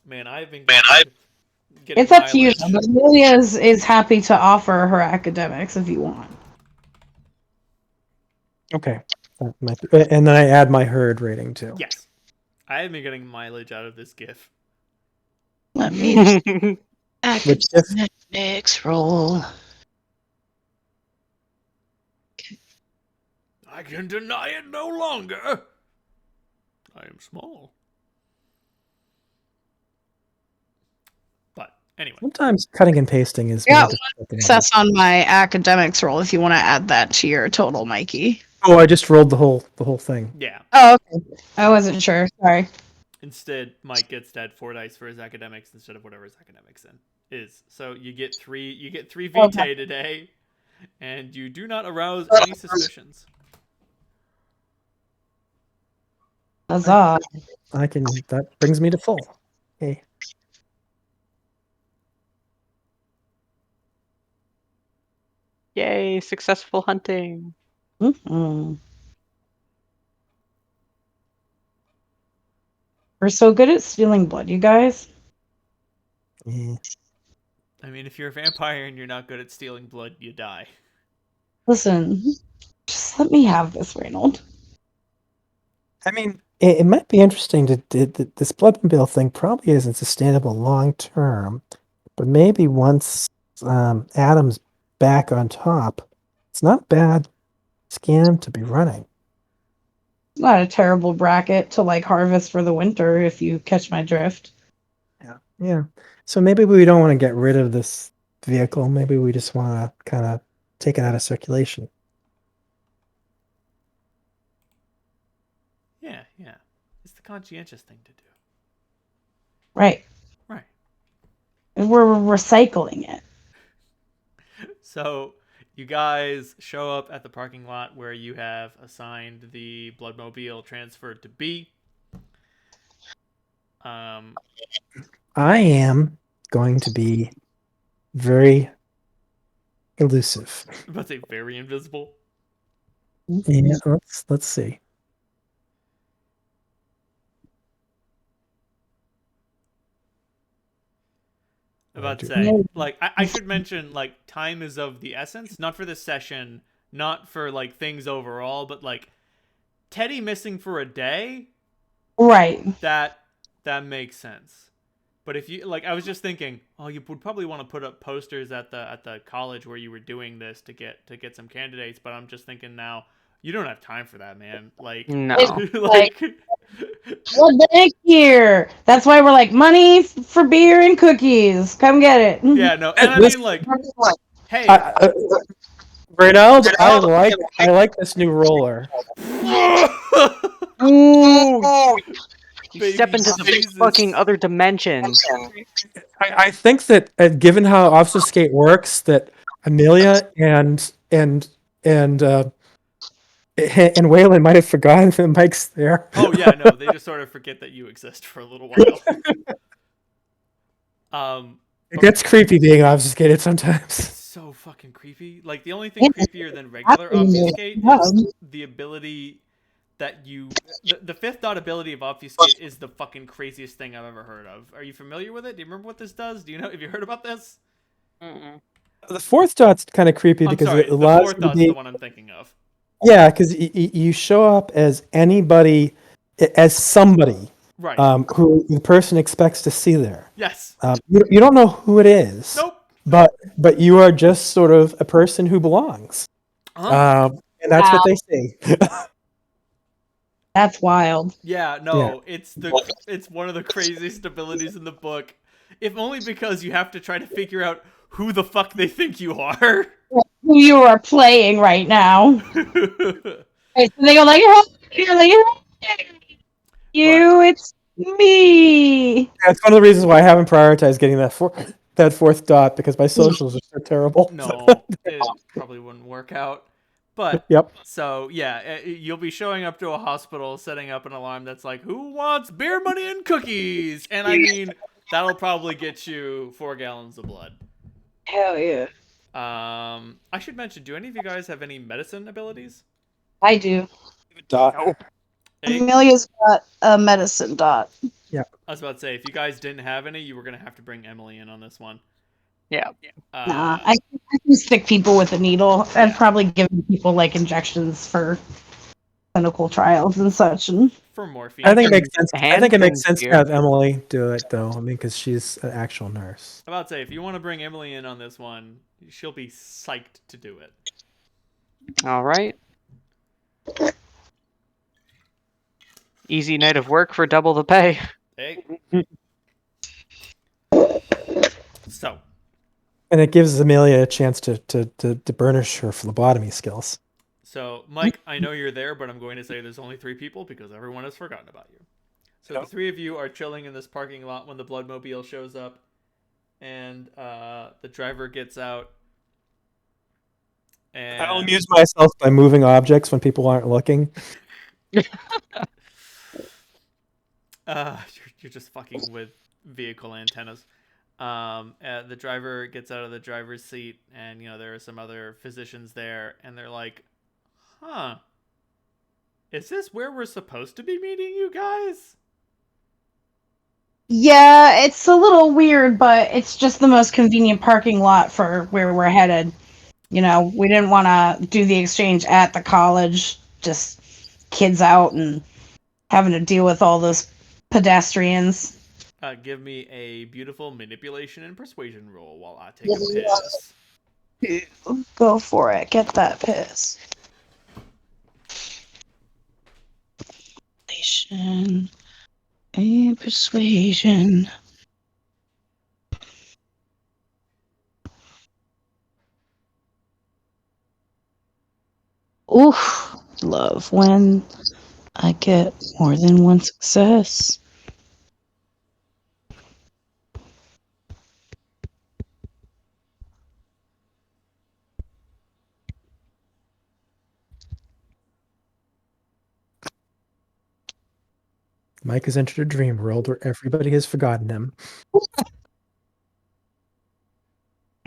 Man, I've been getting It's up to you, mileage. though, but Amelia is happy to offer her academics if you want. Okay, that might be, and then I add my herd rating too. Yes, I have been getting mileage out of this GIF. Let me Which if academics roll. I can deny it no longer. I am small. But anyway, sometimes cutting and pasting is Yeah, more difficult than others. Success on my academics roll if you want to add that to your total, Mikey. Oh, I just rolled the whole thing. yeah. Oh, okay. I wasn't sure. Sorry. Instead, Mike gets to add 4 dice for his academics instead of whatever his academics is. So you get 3. You get 3 vitae today, and you do not arouse any suspicions. Huzzah. I can. That brings me to full. Okay. Yay, successful hunting. Mm-hmm. We're so good at stealing blood, you guys. Yeah. I mean, if you're a vampire and you're not good at stealing blood, you die. Listen, just let me have this, Reynold. I mean, it might be interesting this blood bill thing probably isn't sustainable long term, but maybe once Adam's back on top, it's not a bad scam to be running. It's not a terrible bracket to like harvest for the winter if you catch my drift. Yeah. So maybe we don't want to get rid of this vehicle. Maybe we just want to kind of take it out of circulation. Yeah. It's the conscientious thing to do. Right. Right. And we're recycling it. So you guys show up at the parking lot where you have assigned the Bloodmobile transferred to B. I am going to be very elusive. I'm about to say very invisible. Yeah, let's see. I'm about to say, like, I should mention, like, time is of the essence, not for this session, not for like things overall, but like Teddy missing for a day, Right. that makes sense. But if you like, I was just thinking, oh, you would probably want to put up posters at the college where you were doing this to get some candidates. But I'm just thinking now, you don't have time for that, man. Like, No. like, Well, thank you. That's why we're like money for beer and cookies. Come get it. yeah, no. And I mean, like, hey, Reynald, I like this new roller. Ooh, you Baby step into the Jesus. fucking other dimension. I think that given how obfuscate works, that Amelia and Waylon might have forgotten that Mike's there. Oh yeah, no, they just sort of forget that you exist for a little while. It gets creepy being obfuscated sometimes. So fucking creepy. Like the only thing creepier than regular obfuscate is the ability that the fifth dot ability of obfuscate is the fucking craziest thing I've ever heard of. Are you familiar with it? Do you remember what this does? Do you know? Have you heard about this? Mm-mm. The fourth dot's kind of creepy I'm because sorry, it the allows fourth you to dot's be, the one I'm thinking of. yeah, because you show up as anybody, as somebody Right. who the person expects to see there. Yes. You don't know who it is, Nope. but you are just sort of a person who belongs. Uh-huh. And that's what Wow. they say. That's wild. Yeah, no, it's one of the craziest abilities in the book. If only because you have to try to figure out who the fuck they think you are. Who you are playing right now. Right, so they go like, you're like, you, it's me. That's one of the reasons why I haven't prioritized getting that fourth dot, because my socials are so terrible. No, it probably wouldn't work out. But Yep. so yeah, you'll be showing up to a hospital, setting up an alarm that's like, "Who wants beer, money, and cookies?" And I mean, that'll probably get you 4 gallons of blood. Hell yeah. I should mention, do any of you guys have any medicine abilities? I do. Dot. Hey, Amelia's got a medicine dot. I was about to say, if you guys didn't have any, you were gonna have to bring Emily in on this one. Yeah. Nah, I can stick people with a needle. I've Yeah. probably given people like injections for clinical trials and such. And For morphine. I think it makes sense. I Hand think it makes things sense to here. have Emily do it, though. I mean, because she's an actual nurse. I'm about to say, if you want to bring Emily in on this one, she'll be psyched to do it. All right. Easy night of work for double the pay. Hey. So, And it gives Amelia a chance to burnish her phlebotomy skills. Mike, I know you're there, but I'm going to say there's only 3 people because everyone has forgotten about you. So the 3 of you are chilling in this parking lot when the Bloodmobile shows up, and the driver gets out. And I'll amuse myself by moving objects when people aren't looking. you're just fucking with vehicle antennas. The driver gets out of the driver's seat, and there are some other physicians there, and they're like, "Huh, is this where we're supposed to be meeting you guys?" yeah, it's a little weird, but it's just the most convenient parking lot for where we're headed. We didn't want to do the exchange at the college, just kids out and having to deal with all those pedestrians. Give me a beautiful manipulation and persuasion roll while I take a piss. Go for it. Get that piss. Manipulation and persuasion. Oof, love when I get more than one success. Mike has entered a dream world where everybody has forgotten him. Just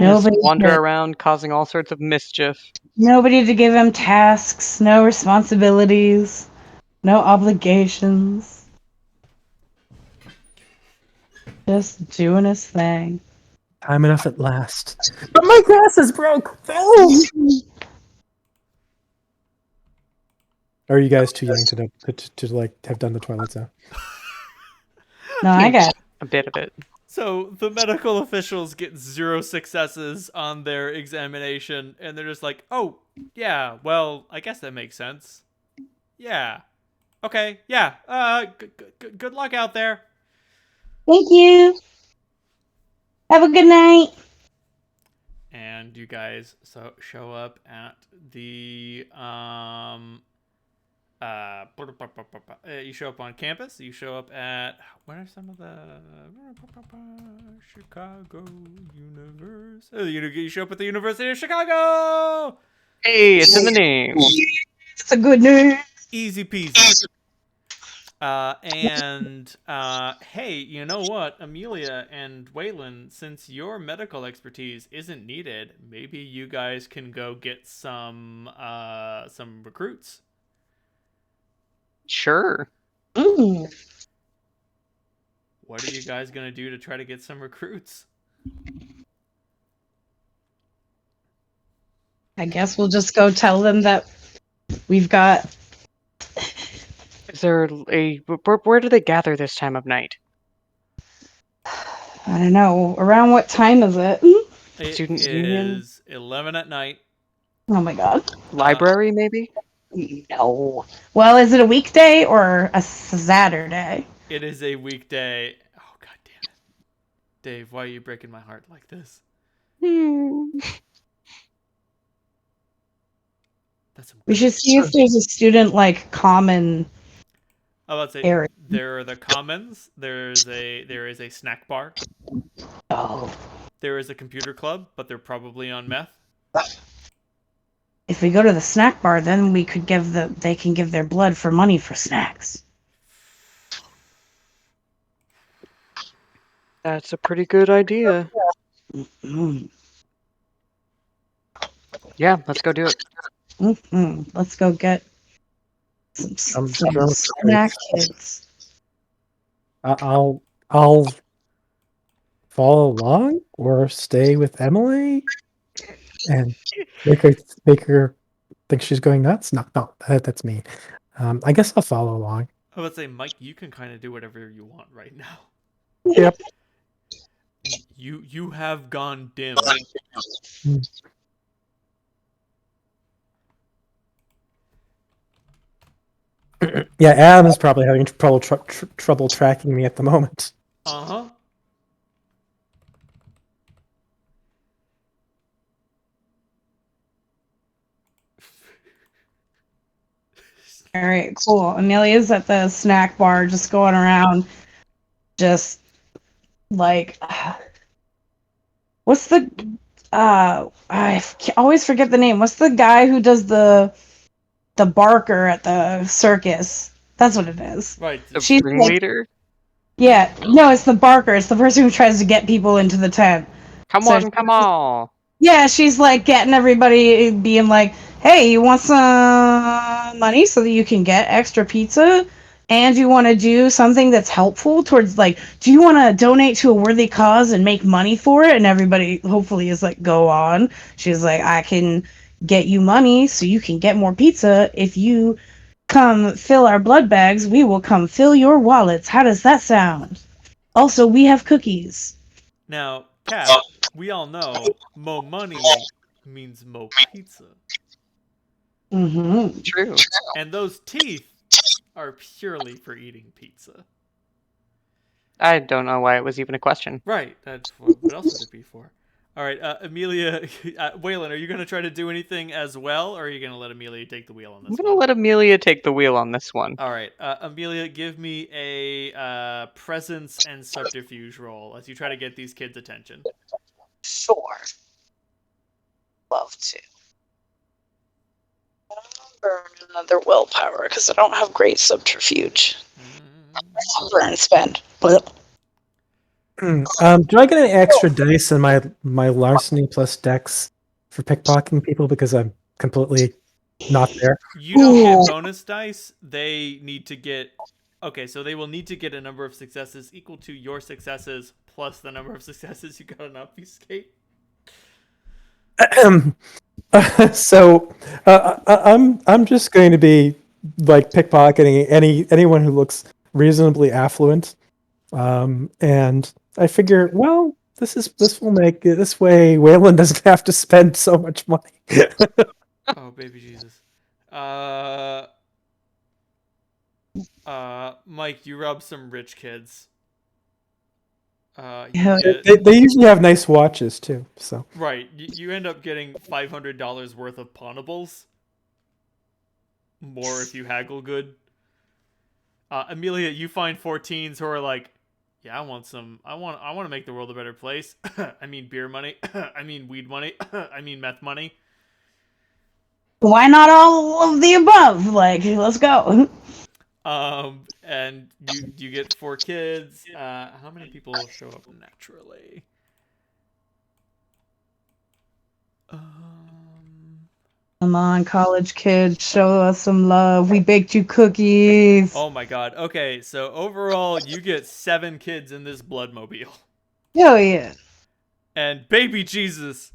Nobody wander to, around causing all sorts of mischief. nobody to give him tasks, no responsibilities, no obligations. Just doing his thing. Time enough at last. But my glasses broke. Oh! Are you guys too young to like have done the Twilight Zone? No, I got a bit of it. So the medical officials get 0 successes on their examination, and they're just like, "Oh, yeah, well, I guess that makes sense. Yeah, okay, yeah. Good luck out there." Thank you. Have a good night. And you guys show up at the you show up on campus. You show up at what are some of the Chicago University? You show up at the University of Chicago. Hey, it's in the name. It's a good news. Easy peasy. Hey, you know what, Amelia and Waylon, since your medical expertise isn't needed, maybe you guys can go get some recruits. Sure. Mm. What are you guys gonna do to try to get some recruits? I guess we'll just go tell them that we've got. Is there a where do they gather this time of night? I don't know. Around what time is it? It Student union? is 11 at night. Oh my god. Library, maybe? No. Well, is it a weekday or a Saturday? It is a weekday. Oh god damn it, Dave! Why are you breaking my heart like this? That's some We good. should see if there's a student like common I was about to say area. there are the commons. There is a snack bar. Oh. There is a computer club, but they're probably on meth. If we go to the snack bar, then we could they can give their blood for money for snacks. That's a pretty good idea. Mm. Yeah, let's go do it. Let's go get some snack kids. I'll follow along or stay with Emily and make her think she's going nuts. No, that's me. I guess I'll follow along. I would say, Mike, you can kind of do whatever you want right now. Yep. You have gone dim. Yeah, Adam is probably having trouble tracking me at the moment. Uh-huh. All right, cool. Amelia's at the snack bar, just going around, just like, what's the? Always forget the name. What's the guy who does the barker at the circus? That's what it is. Right. The She's like, ringleader? yeah, no, it's the barker. It's the person who tries to get people into the tent. Come So on, come on. yeah, she's like getting everybody, being like, hey, you want some money so that you can get extra pizza? And you want to do something that's helpful towards, like, do you want to donate to a worthy cause and make money for it? And everybody hopefully is like, go on. She's like, I can get you money so you can get more pizza. If you come fill our blood bags, we will come fill your wallets. How does that sound? Also, we have cookies. Now, Cap, we all know mo money means mo pizza. Mm-hmm. True. And those teeth are purely for eating pizza. I don't know why it was even a question. Right. That's what else would it be for? All right, Amelia, Waylon, are you going to try to do anything as well, or are you going to let Amelia take the wheel on I'm this gonna one? let Amelia take the wheel on this one. All right, Amelia, give me a presence and subterfuge roll as you try to get these kids' attention. Sure. Love to. Burn another willpower because I don't have great subterfuge. Burn and spend. But Do I get any extra dice in my larceny plus dex for pickpocketing people because I'm completely not there? You don't get bonus dice. They need to get... Okay, so they will need to get a number of successes equal to your successes plus the number of successes you got on obfuscate. So I'm just going to be like pickpocketing anyone who looks reasonably affluent, and I figure, well, this will make it this way. Waylon doesn't have to spend so much money. Oh, baby Jesus. Mike, you rob some rich kids. They usually have nice watches too. So Right, you end up getting $500 worth of pawnables. More if you haggle good. Amelia, you find 14s who are like, yeah, I want to make the world a better place. I mean beer money. I mean weed money. I mean meth money. Why not all of the above? Like, let's go. And you get 4 kids. How many people show up naturally? Come on, college kids, show us some love. We baked you cookies. Oh my god. Okay, so overall, you get 7 kids in this bloodmobile. Hell yeah. And baby Jesus.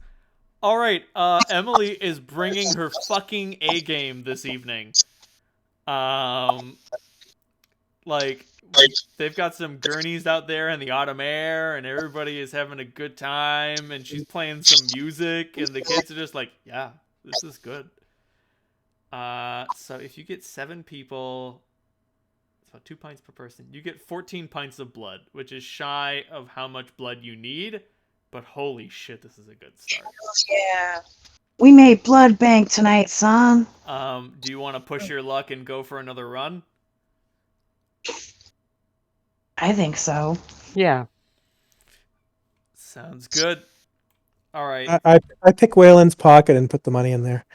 All right, Emily is bringing her fucking A game this evening. Like they've got some gurneys out there in the autumn air, and everybody is having a good time, and she's playing some music, and the kids are just like, yeah, this is good. So if you get 7 people, it's about 2 pints per person. You get 14 pints of blood, which is shy of how much blood you need, but holy shit, this is a good start. Yeah. We made blood bank tonight, son. Do you want to push your luck and go for another run? I think so. Yeah. Sounds good. All right. I pick Waylon's pocket and put the money in there.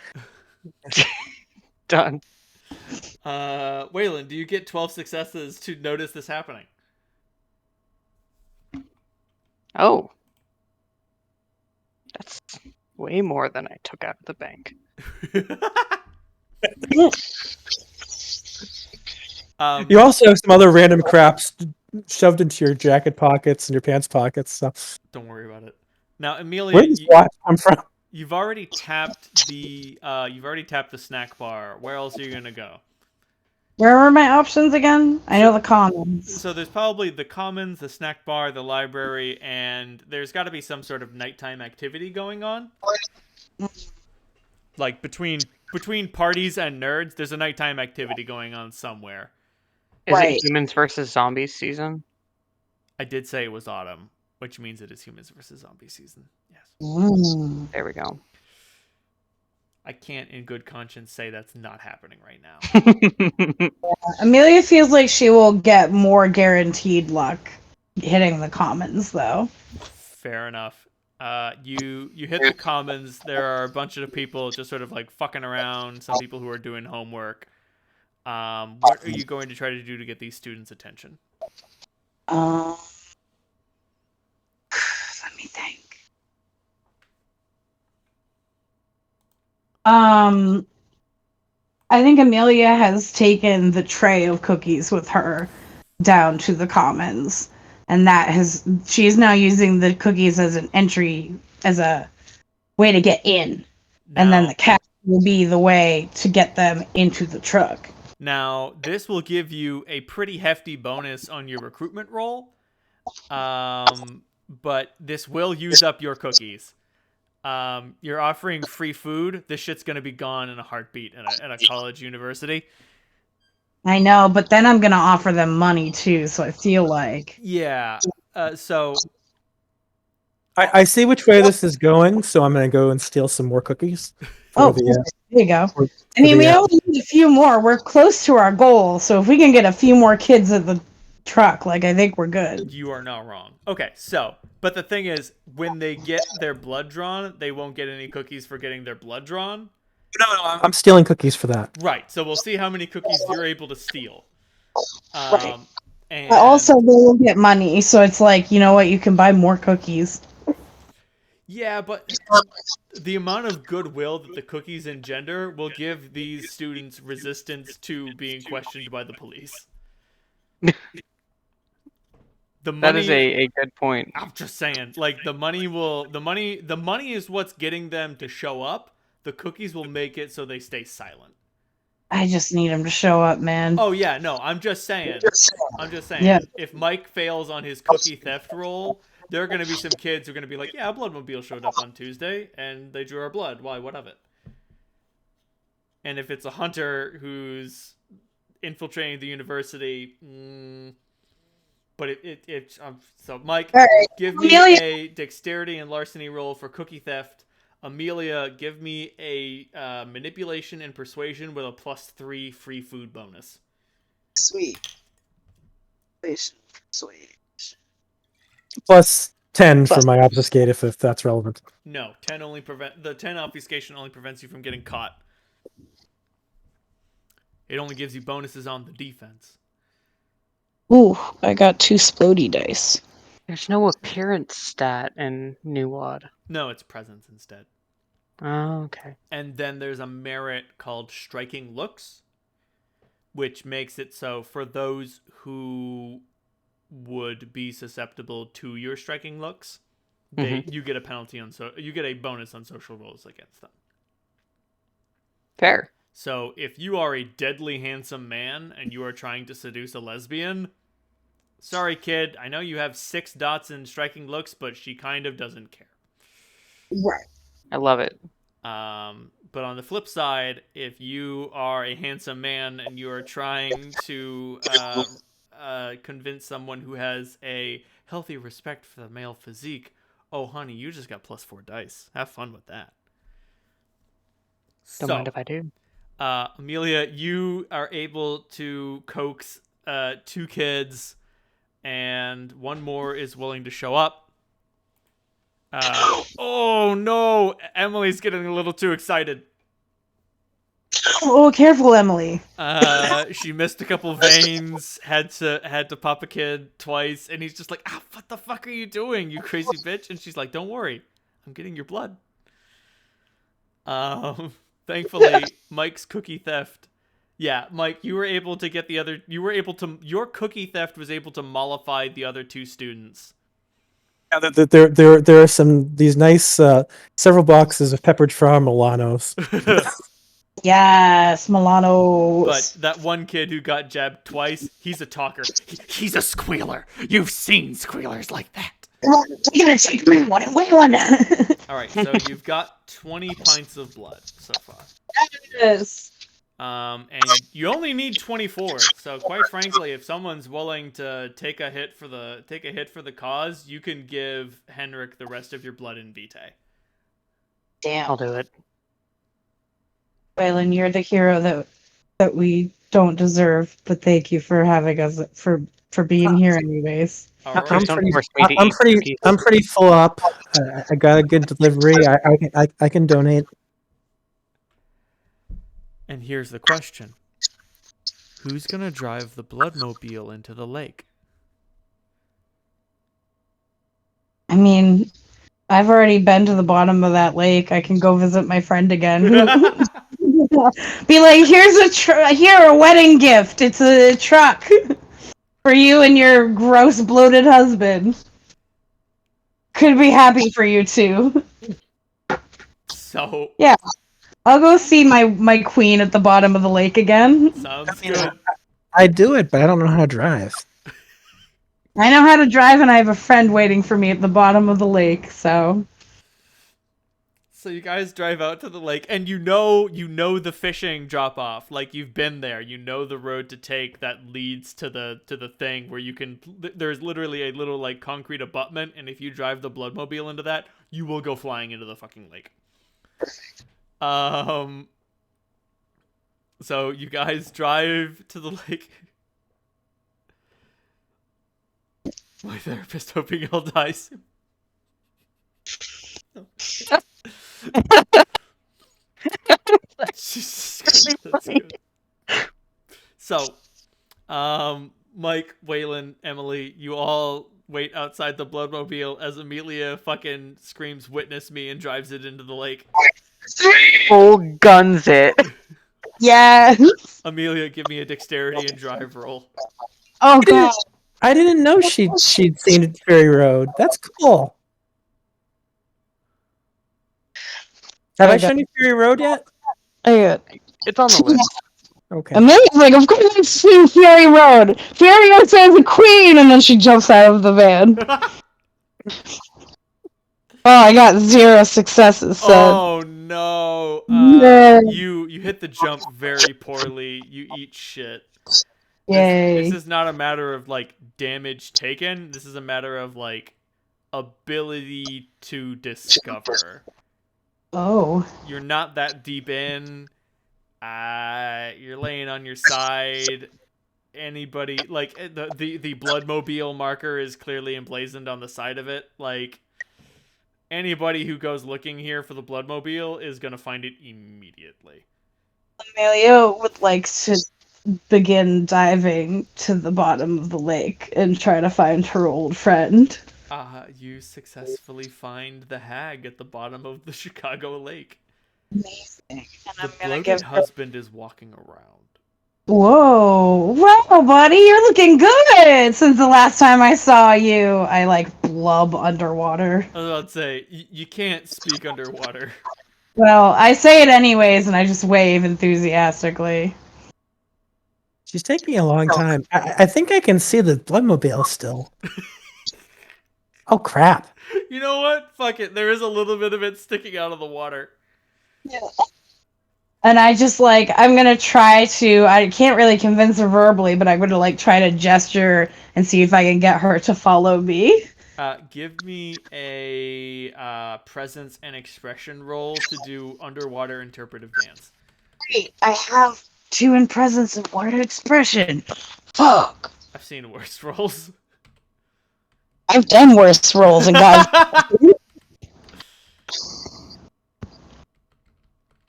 Done. Waylon, do you get 12 successes to notice this happening? Oh. That's way more than I took out of the bank. You also have some other random crap shoved into your jacket pockets and your pants pockets. So Don't worry about it. Now, Amelia, where does this watch come from? you've already tapped the snack bar. Where else are you gonna go? Where are my options again? I know the commons. So there's probably the commons, the snack bar, the library, and there's got to be some sort of nighttime activity going on. Like between parties and nerds, there's a nighttime activity going on somewhere. Is Right. it humans versus zombies season? I did say it was autumn, which means it is humans versus zombie season. Yes. Mm. There we go. I can't in good conscience say that's not happening right now. Amelia feels like she will get more guaranteed luck hitting the commons, though. Fair enough. You hit the commons. There are a bunch of people just sort of like fucking around. Some people who are doing homework. What are you going to try to do to get these students' attention? Let me think. I think Amelia has taken the tray of cookies with her down to the commons, and she is now using the cookies as an entry, as a way to get in, and then the cat will be the way to get them into the truck. Now, this will give you a pretty hefty bonus on your recruitment roll, but this will use up your cookies. You're offering free food. This shit's gonna be gone in a heartbeat at a college university. I know, but then I'm gonna offer them money too, so I feel like Yeah. So I see which way this is going, so I'm going to go and steal some more cookies. there you go. I mean, we only need a few more. We're close to our goal, so if we can get a few more kids at the truck, like, I think we're good. you are not wrong. Okay, so but the thing is, when they get their blood drawn, they won't get any cookies for getting their blood drawn. No, I'm stealing cookies for that. Right. So we'll see how many cookies you're able to steal. Right. And But also, they will get money, so it's like, you know what? You can buy more cookies. yeah, but the amount of goodwill that the cookies engender will give these students resistance to being questioned by the police. The money, That is a good point. I'm just saying, like the money is what's getting them to show up. The cookies will make it so they stay silent. I just need them to show up, man. Oh yeah, no, I'm just saying. Yeah. If Mike fails on his cookie theft roll, there are going to be some kids who are going to be like, yeah, a bloodmobile showed up on Tuesday, and they drew our blood. Why? What of it? And if it's a hunter who's infiltrating the university, but so Mike, Right. give me Amelia. a dexterity and larceny roll for cookie theft. Amelia, give me a manipulation and persuasion with a +3 free food bonus. Sweet. Sweet. Plus 10 for my obfuscate if that's relevant. No, 10 obfuscation only prevents you from getting caught. It only gives you bonuses on the defense. Ooh, I got 2 splody dice. There's no appearance stat in New Wad. No, it's presence instead. Oh, okay. And then there's a merit called striking looks, which makes it so for those who would be susceptible to your striking looks, you get a penalty on you get a bonus on social rolls against them. Fair. So if you are a deadly handsome man and you are trying to seduce a lesbian, sorry kid, I know you have 6 dots in striking looks, but she kind of doesn't care. Right. I love it. But on the flip side, if you are a handsome man and you are trying to convince someone who has a healthy respect for the male physique, oh honey, you just got +4 dice. Have fun with that. Don't mind if I do. Amelia, you are able to coax 2 kids, and one more is willing to show up. Oh no! Emily's getting a little too excited. Oh, careful, Emily. She missed a couple veins, had to pop a kid twice, and he's just like, what the fuck are you doing, you crazy bitch? And she's like, don't worry, I'm getting your blood. Thankfully, Mike's cookie theft. Yeah, Mike, you were able to get your cookie theft was able to mollify the other 2 students. Yeah, there are these nice several boxes of peppered farm Milanos. Yes, Milano. But that one kid who got jabbed twice, he's a talker. He's a squealer. You've seen squealers like that. You're gonna take me one. All right, so you've got 20 pints of blood so far. Yes. And you only need 24. So quite frankly, if someone's willing to take a hit for the cause, you can give Henrik the rest of your blood in vitae. Damn. I'll do it. Waylon, you're the hero that we don't deserve, but thank you for having us for being here anyways. All right. I'm pretty full up. I got a good delivery. I can donate. And here's the question. Who's gonna drive the bloodmobile into the lake? I mean, I've already been to the bottom of that lake. I can go visit my friend again. Be like, here's a wedding gift. It's a truck for you and your gross bloated husband. Could be happy for you too. So yeah, I'll go see my queen at the bottom of the lake again. Sounds good. I do it, but I don't know how to drive. I know how to drive, and I have a friend waiting for me at the bottom of the lake. So you guys drive out to the lake, and you know the fishing drop off. Like, you've been there. You know the road to take that leads to the thing where you can. There's literally a little like concrete abutment, and if you drive the bloodmobile into that, you will go flying into the fucking lake. So you guys drive to the lake. My therapist hoping he'll die soon. Jesus Christ, that's good. So, Mike, Waylon, Emily, you all wait outside the bloodmobile as Amelia fucking screams "Witness me" and drives it into the lake. Full guns it. yeah. Amelia, give me a dexterity and drive roll. Oh god. I didn't know she'd seen Ferry Road. That's cool. Have I shown you Ferry Road yet? It's on the list. Okay. Amelia's like, of course I've seen Fury Road. Fury Road says the queen, and then she jumps out of the van. Oh, I got 0 successes. So. Oh no! No. You hit the jump very poorly. You eat shit. Yay. This is not a matter of like damage taken. This is a matter of like ability to discover. Oh. You're not that deep in. You're laying on your side. Anybody like the bloodmobile marker is clearly emblazoned on the side of it. Like, anybody who goes looking here for the bloodmobile is gonna find it immediately. Amelia would like to begin diving to the bottom of the lake and try to find her old friend. You successfully find the hag at the bottom of the Chicago lake. Amazing. And The I'm gonna bloated give her. husband is walking around. Whoa. Wow, buddy, you're looking good since the last time I saw you. I like blub underwater. I was about to say, you can't speak underwater. Well, I say it anyways, and I just wave enthusiastically. She's taking a long time. I think I can see the bloodmobile still. Oh crap! You know what? Fuck it. There is a little bit of it sticking out of the water. Yeah. And I just like, I'm gonna try to, I can't really convince her verbally, but I'm gonna like try to gesture and see if I can get her to follow me. Give me a presence and expression roll to do underwater interpretive dance. Great. I have 2 in presence and 1 in expression. Fuck. I've seen worse rolls. I've done worse rolls, and God.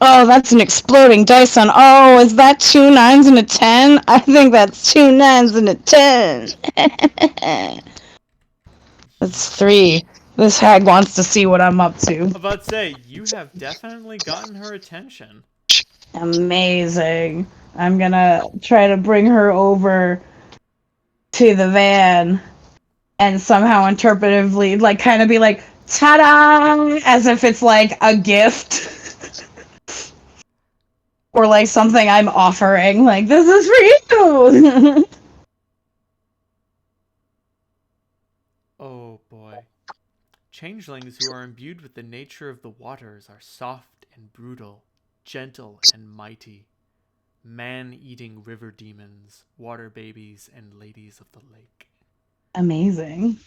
Oh, that's an exploding dice on. Oh, is that 2 9s and a 10? I think that's 2 9s and a 10. That's 3. This hag wants to see what I'm up to. I'm about to say, you have definitely gotten her attention. Amazing. I'm gonna try to bring her over to the van and somehow interpretively, like, kind of be like, ta-da! As if it's like a gift. Or like something I'm offering. Like, this is for you! Oh boy. Changelings who are imbued with the nature of the waters are soft and brutal, gentle and mighty. Man-eating river demons, water babies, and ladies of the lake. Amazing.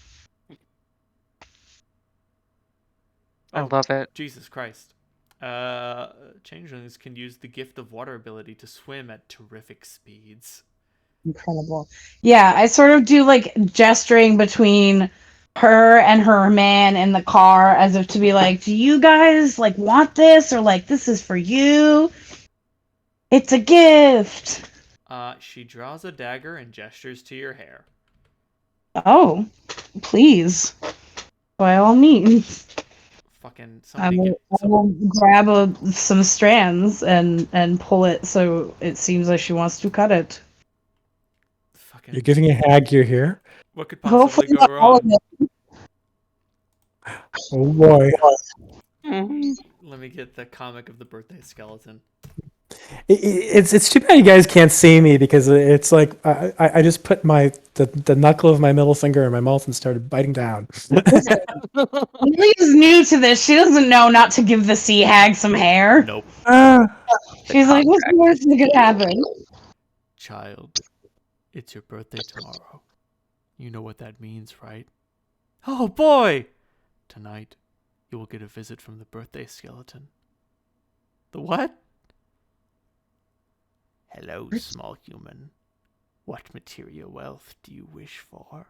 I Oh, love it. Jesus Christ. Changelings can use the gift of water ability to swim at terrific speeds. Incredible. Yeah, I sort of do like gesturing between her and her man in the car as if to be like, do you guys like want this? Or like, this is for you? It's a gift. She draws a dagger and gestures to your hair. Oh, please. By all means. Fucking I somebody get will grab some strands and pull it so it seems like she wants to cut it. fucking. You're giving a hag your hair? What could possibly Hopefully go not all of wrong? it. Oh boy! Let me get the comic of the birthday skeleton. It's too bad you guys can't see me because it's like I just put the knuckle of my middle finger in my mouth and started biting down. Amelia's new to this. She doesn't know not to give the sea hag some hair. Nope. She's like, what's the worst that could happen? Child, it's your birthday tomorrow. You know what that means, right? Oh boy! Tonight, you will get a visit from the birthday skeleton. The what? Hello, small human. What material wealth do you wish for?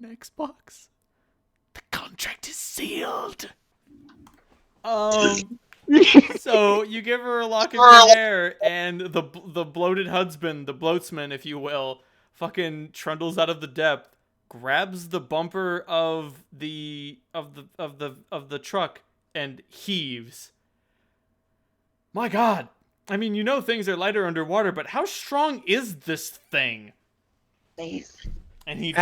An Xbox? The contract is sealed! So you give her a lock of your hair, and the bloated husband, the bloatsman, if you will, fucking trundles out of the depth, grabs the bumper of the truck, and heaves. My God, I mean, you know things are lighter underwater, but how strong is this thing? And he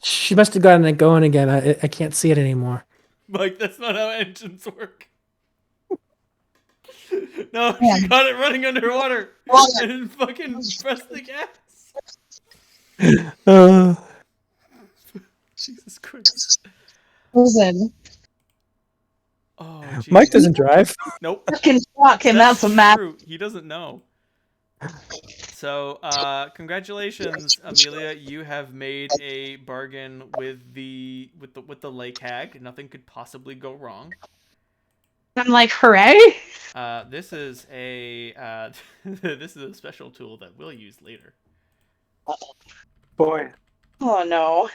She must have gotten it going again. I can't see it anymore. like that's not how engines work. No, she got it running underwater and fucking pressed the gas. Jesus Christ. Listen, Oh, Mike Jesus. doesn't drive. Nope. fucking fuck, and that's a map. True. He doesn't know. So, congratulations, Amelia. You have made a bargain with the lake hag. Nothing could possibly go wrong. I'm like, hooray! This is a this is a special tool that we'll use later. Boy. Oh no.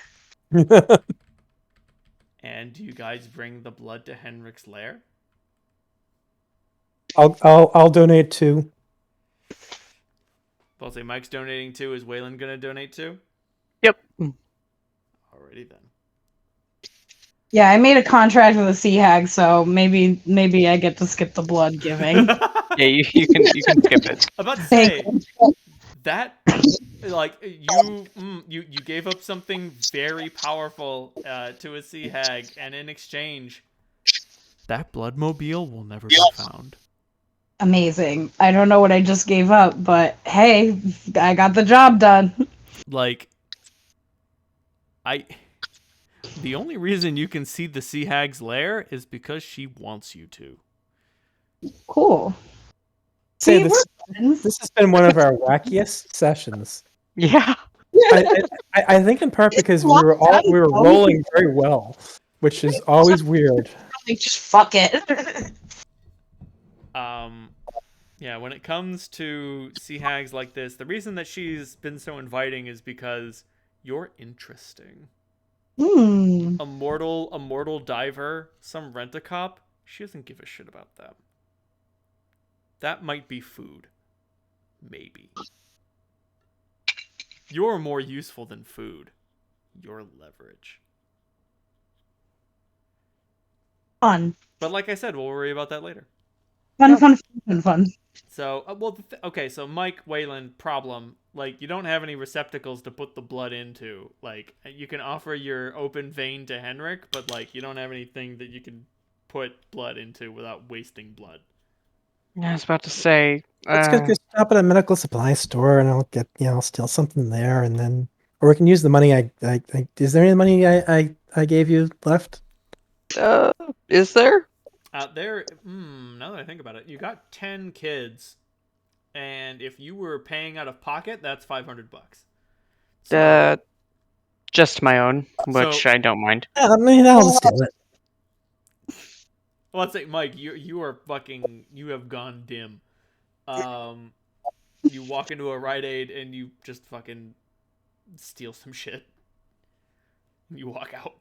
And do you guys bring the blood to Henrik's lair? I'll donate too. I'll say Mike's donating too. Is Waylon gonna donate too? Yep. Alrighty then. Yeah, I made a contract with a sea hag, so maybe I get to skip the blood giving. Yeah, you can skip it. I'm about to Thank say that, like you gave up something very powerful to a sea hag, and in exchange, that bloodmobile will never be found. Amazing. I don't know what I just gave up, but hey, I got the job done. Like, the only reason you can see the sea hag's lair is because she wants you to. Cool. Say See, this. we're friends. This has been one of our wackiest sessions. Yeah. I think in part because we were rolling very well, which is always weird. Like, just fuck it. Yeah, when it comes to sea hags like this, the reason that she's been so inviting is because you're interesting. A mortal diver, some rent-a-cop, she doesn't give a shit about them. That might be food. Maybe. You're more useful than food. You're leverage. Fun. But like I said, we'll worry about that later. Fun. So, okay, so Mike Wayland, problem. Like, you don't have any receptacles to put the blood into. Like, you can offer your open vein to Henrik, but, like, you don't have anything that you can put blood into without wasting blood. I was about to say. Let's go stop at a medical supply store and I'll get, I'll steal something there and then, or we can use the money I is there any money I gave you left? Is there? Now that I think about it, you got 10 kids, and if you were paying out of pocket, that's $500. So, Just my own, which So- I don't mind. Yeah, I mean, I'll steal it. well, let's say, Mike, you are fucking, you have gone dim. You walk into a Rite Aid and you just fucking steal some shit. You walk out.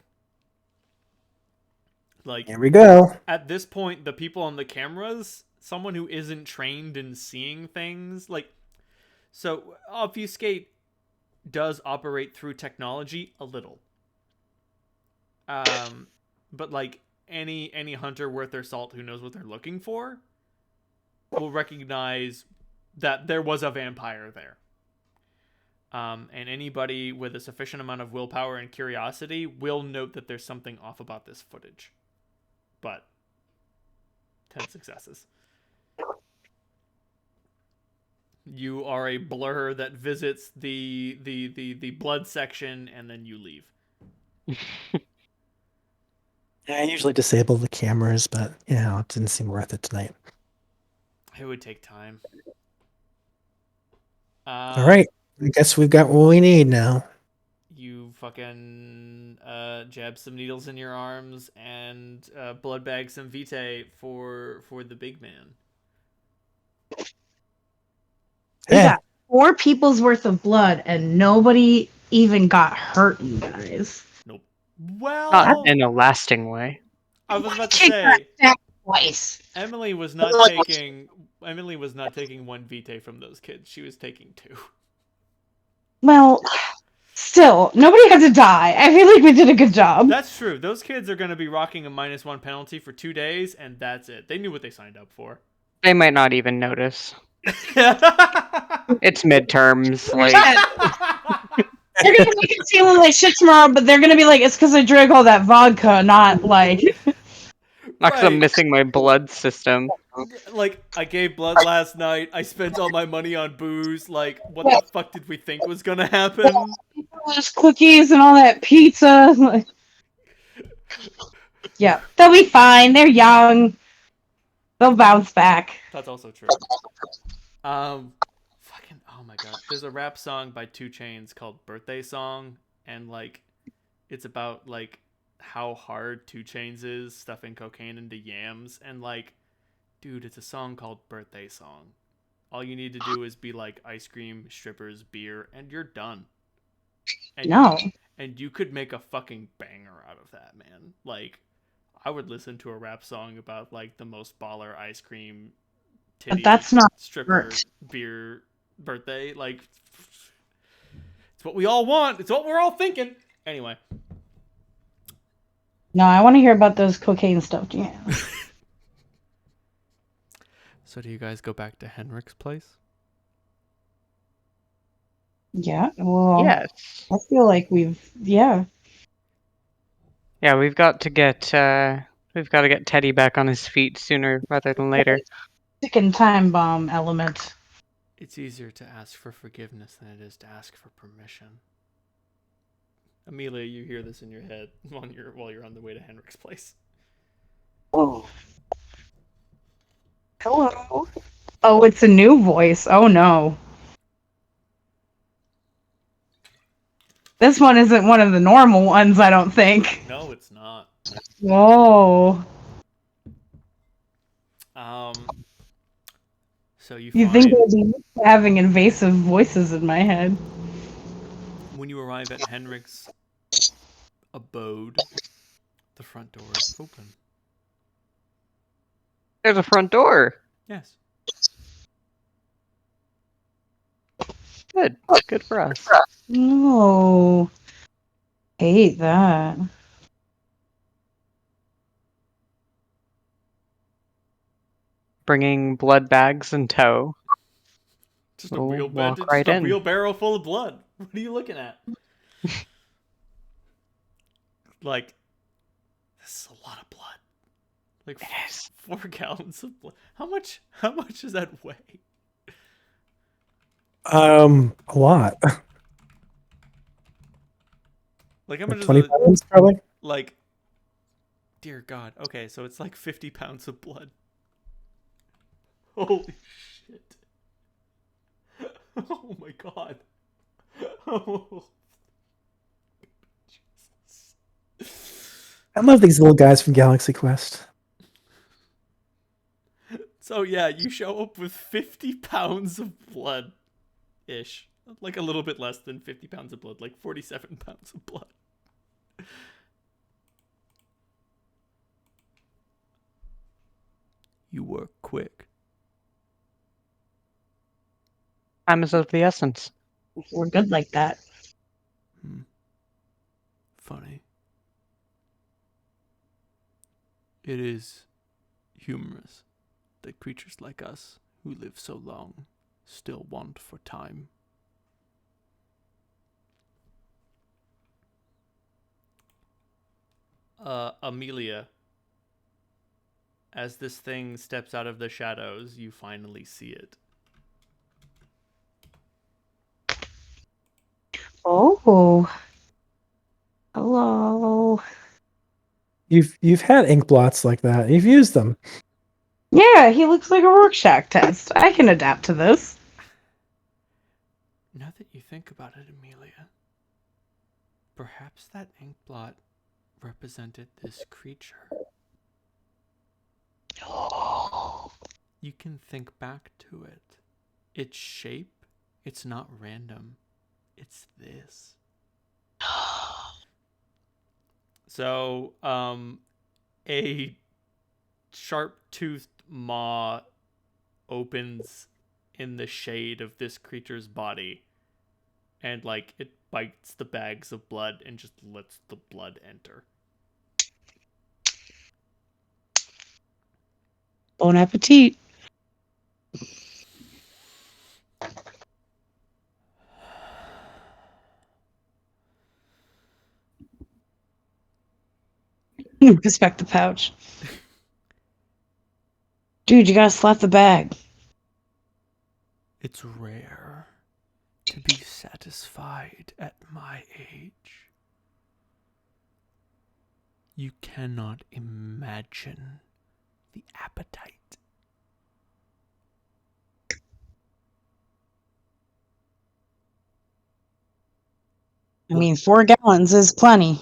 Like, Here we go. at this point, the people on the cameras, someone who isn't trained in seeing things, like, so Obfuscate does operate through technology a little. But like any hunter worth their salt who knows what they're looking for will recognize that there was a vampire there. And anybody with a sufficient amount of willpower and curiosity will note that there's something off about this footage. But 10 successes. You are a blur that visits the blood section and then you leave. I usually disable the cameras, but it didn't seem worth it tonight. It would take time. All right, I guess we've got what we need now. You fucking jab some needles in your arms and blood bag some vitae for the big man. We Yeah. got 4 people's worth of blood and nobody even got hurt, you guys. Nope. Well, Not in a lasting way. I was about to Kick say that twice. Emily was not taking 1 vitae from those kids. She was taking 2. Well, still, nobody had to die. I feel like we did a good job. That's true. Those kids are going to be rocking a -1 penalty for 2 days, and that's it. They knew what they signed up for. They might not even notice. It's midterms. Like, They're gonna make it feeling like shit tomorrow, but they're gonna be like, it's because I drank all that vodka, not like. not because I'm Right. missing my blood system. Like, I gave blood last night. I spent all my money on booze. Like, what the fuck did we think was gonna happen? Those cookies and all that pizza. Like... Yeah, they'll be fine. They're young. They'll bounce back. That's also true. Fucking, oh my god. There's a rap song by 2 Chainz called Birthday Song, and like, it's about like how hard 2 Chainz is stuffing cocaine into yams, and like, dude, it's a song called Birthday Song. All you need to do is be like ice cream, strippers, beer, and you're done. And No. and you could make a fucking banger out of that, man. Like, I would listen to a rap song about like the most baller ice cream, titty, But that's not stripper, art. beer, birthday. Like, it's what we all want. It's what we're all thinking. Anyway, No, I want to hear about those cocaine stuffed yams. So do you guys go back to Henrik's place? Yeah, well, Yes. I feel like yeah. Yeah, we've got to get Teddy back on his feet sooner rather than later. Ticking time bomb element. It's easier to ask for forgiveness than it is to ask for permission. Amelia, you hear this in your head while you're on the way to Henrik's place. Oh. Hello. Oh, it's a new voice. Oh no. This one isn't one of the normal ones, I don't think. No, it's not. Whoa. So you You find think I'd be having invasive voices in my head? when you arrive at Henrik's abode, the front door is open. There's a front door. Yes. Good. Good for us. No. Hate that. Bringing blood bags in tow. Just a We'll walk right just a in. wheelbarrow full of blood. What are you looking at? Like, this is a lot of blood. Like It is. 4 gallons of blood. How much does that weigh? A lot. Like how much Like is 20 it? pounds, probably. Like, dear God. Okay, so it's like 50 pounds of blood. Holy shit. Oh my God. Oh. I love these little guys from Galaxy Quest. So yeah, you show up with 50 pounds of blood ish. Like a little bit less than 50 pounds of blood, like 47 pounds of blood. You work quick. Time is of the essence. We're good like that. Funny. It is humorous that creatures like us, who live so long, still want for time. Amelia, as this thing steps out of the shadows, you finally see it. Oh. Hello. You've had ink blots like that. You've used them. Yeah, he looks like a Rorschach test. I can adapt to this. Now that you think about it, Amelia, perhaps that ink blot represented this creature. You can think back to it. Its shape, it's not random. It's this. So, a sharp-toothed maw opens in the shade of this creature's body, and like it bites the bags of blood and just lets the blood enter. Bon appetit. Respect the pouch. Dude, you gotta slap the bag. It's rare to be satisfied at my age. You cannot imagine the appetite. I mean, 4 gallons is plenty.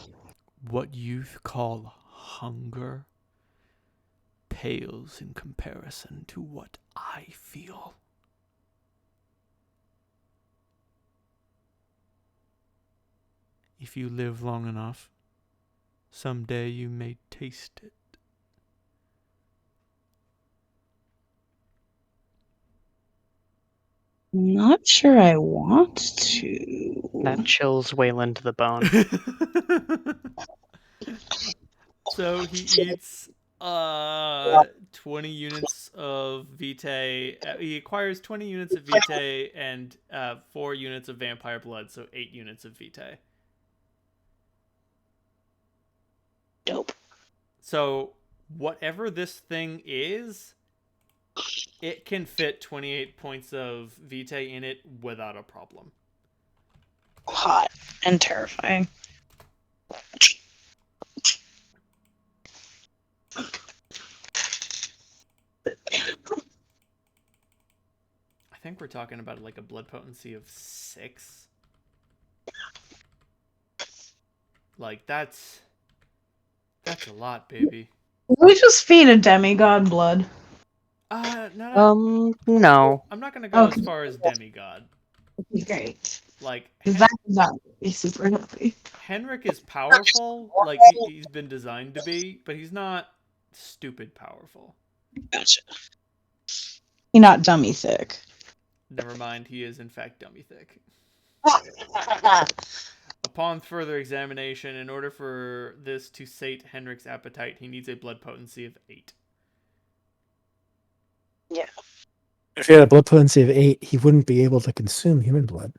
What you call hunger pales in comparison to what I feel. If you live long enough, someday you may taste it. Not sure I want to. That chills Waylon to the bone. So he eats 20 units of Vitae. He acquires 20 units of Vitae and 4 units of vampire blood, so 8 units of Vitae. Dope. So whatever this thing is, it can fit 28 points of Vitae in it without a problem. Hot and terrifying. I think we're talking about like a blood potency of 6. Like that's a lot, baby. We just feed a demigod blood. No. I'm not gonna go Okay. as far as demigod. Great. Like That is not be super happy. Henrik is powerful, like he's been designed to be, but he's not stupid powerful. Gotcha. You're not dummy thick. Never mind, he is in fact dummy thick. Upon further examination, in order for this to sate Henrik's appetite, he needs a blood potency of 8. If he had a blood potency of 8, he wouldn't be able to consume human blood.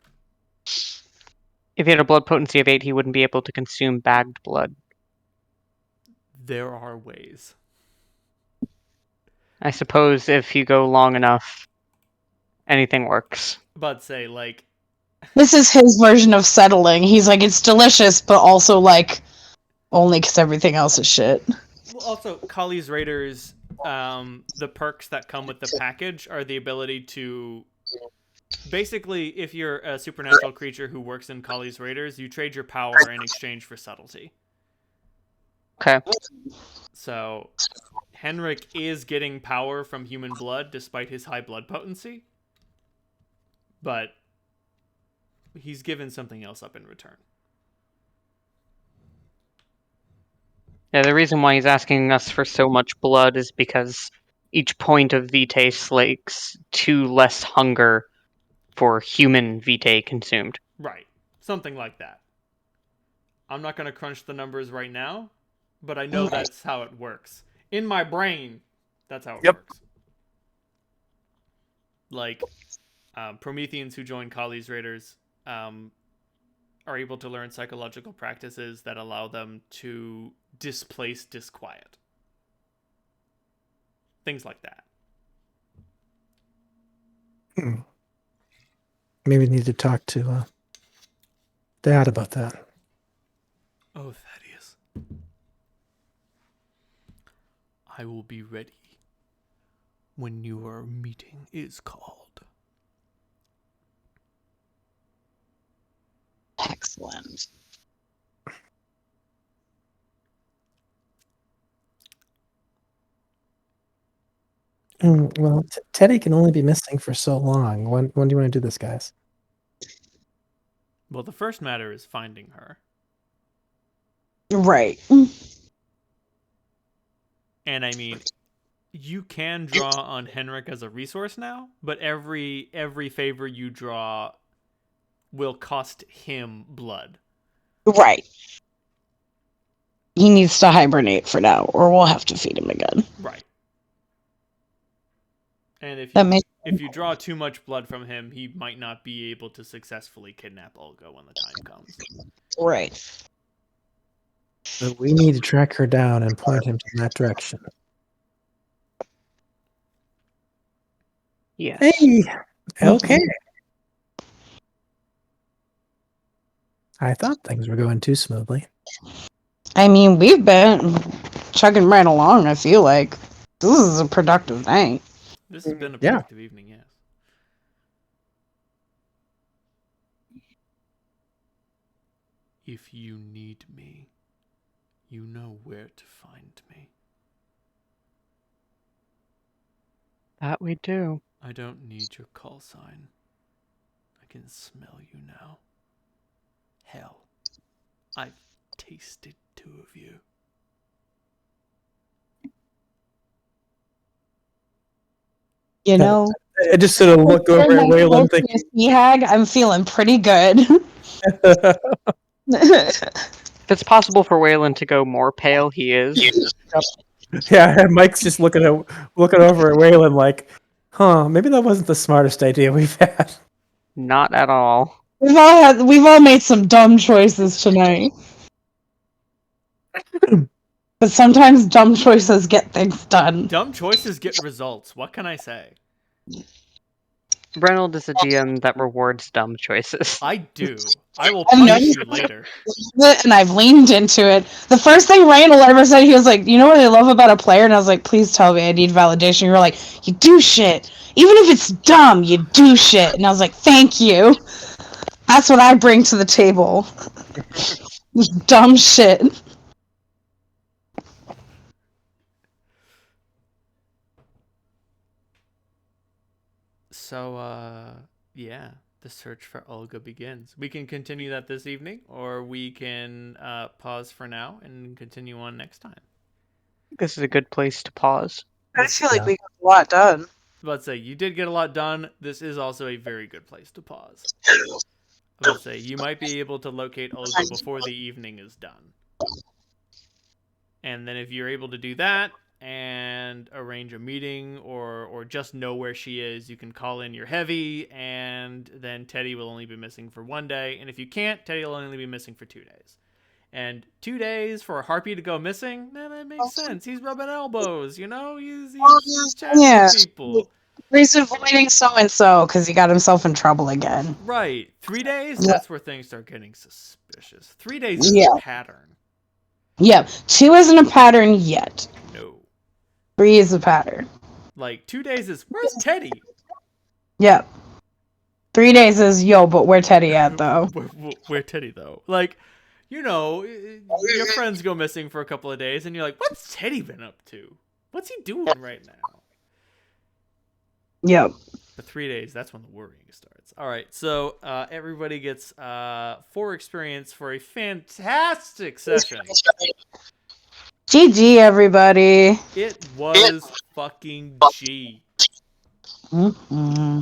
If he had a blood potency of 8, he wouldn't be able to consume bagged blood. There are ways. I suppose if you go long enough, anything works. But say, like, This is his version of settling. He's like, it's delicious, but also like, only because everything else is shit. well, also, Kali's Raiders, the perks that come with the package are the ability to... Basically, if you're a supernatural creature who works in Kali's Raiders, you trade your power in exchange for subtlety. Okay. So, Henrik is getting power from human blood despite his high blood potency. But he's given something else up in return. Yeah, the reason why he's asking us for so much blood is because each point of Vitae slakes 2 less hunger for human Vitae consumed. Right. Something like that. I'm not going to crunch the numbers right now, but I know that's how it works. In my brain, that's how it works. Like, Prometheans who join Kali's Raiders are able to learn psychological practices that allow them to displace disquiet. Things like that. Maybe need to talk to Dad about that. Oh, Thaddeus. I will be ready when your meeting is called. Excellent. Well, Teddy can only be missing for so long. When do you want to do this, guys? Well, the first matter is finding her. Right. And I mean, you can draw on Henrik as a resource now, but every favor you draw will cost him blood. Right. He needs to hibernate for now, or we'll have to feed him again. Right. And if you draw too much blood from him, he might not be able to successfully kidnap Olga when the time comes. Right. So we need to track her down and point him in that direction. Yes. Hey! Okay. I thought things were going too smoothly. I mean, we've been chugging right along, I feel like. This is a productive night. This has been a productive evening, yes. If you need me, you know where to find me. That we do. I don't need your call sign. I can smell you now. Hell, I've tasted 2 of you. You know, I just sort of look over at Waylon thinking, Sea Hag, I'm feeling pretty good. If it's possible for Waylon to go more pale, he is. Yeah, and Mike's just looking over at Waylon like, huh, maybe that wasn't the smartest idea we've had. Not at all. We've all made some dumb choices tonight. But sometimes dumb choices get things done. Dumb choices get results. What can I say? Reynolds is a GM that rewards dumb choices. I do. I will I know punish you- you later. And I've leaned into it. The first thing Randall ever said, he was like, "You know what I love about a player?" And I was like, "Please tell me I need validation." You were like, "You do shit. Even if it's dumb, you do shit." And I was like, "Thank you. That's what I bring to the table. Dumb shit." So, yeah, the search for Olga begins. We can continue that this evening, or we can pause for now and continue on next time. This is a good place to pause. I feel like Yeah. we got a lot done. Let's say you did get a lot done. This is also a very good place to pause. Let's say you might be able to locate Olga before the evening is done. And then if you're able to do that and arrange a meeting or just know where she is, you can call in your heavy, and then Teddy will only be missing for 1 day. And if you can't, Teddy will only be missing for 2 days. And 2 days for a Harpy to go missing, man, that makes sense. He's rubbing elbows, you know? He's chatting with people. He's avoiding so-and-so because he got himself in trouble again. Right. 3 days, Yeah. that's where things start getting suspicious. 3 days is Yeah. a pattern. Yep. 2 isn't a pattern yet. No. 3 is a pattern. Like, 2 days is, where's Teddy? Yep. 3 days is, yo, but where Teddy at, though? Where Teddy, though? Like, you know, your friends go missing for a couple of days, and you're like, what's Teddy been up to? What's he doing right now? Yep. For 3 days, that's when the worrying starts. All right, so everybody gets 4 experience for a fantastic session. GG, everybody. It was fucking G. Mm-hmm.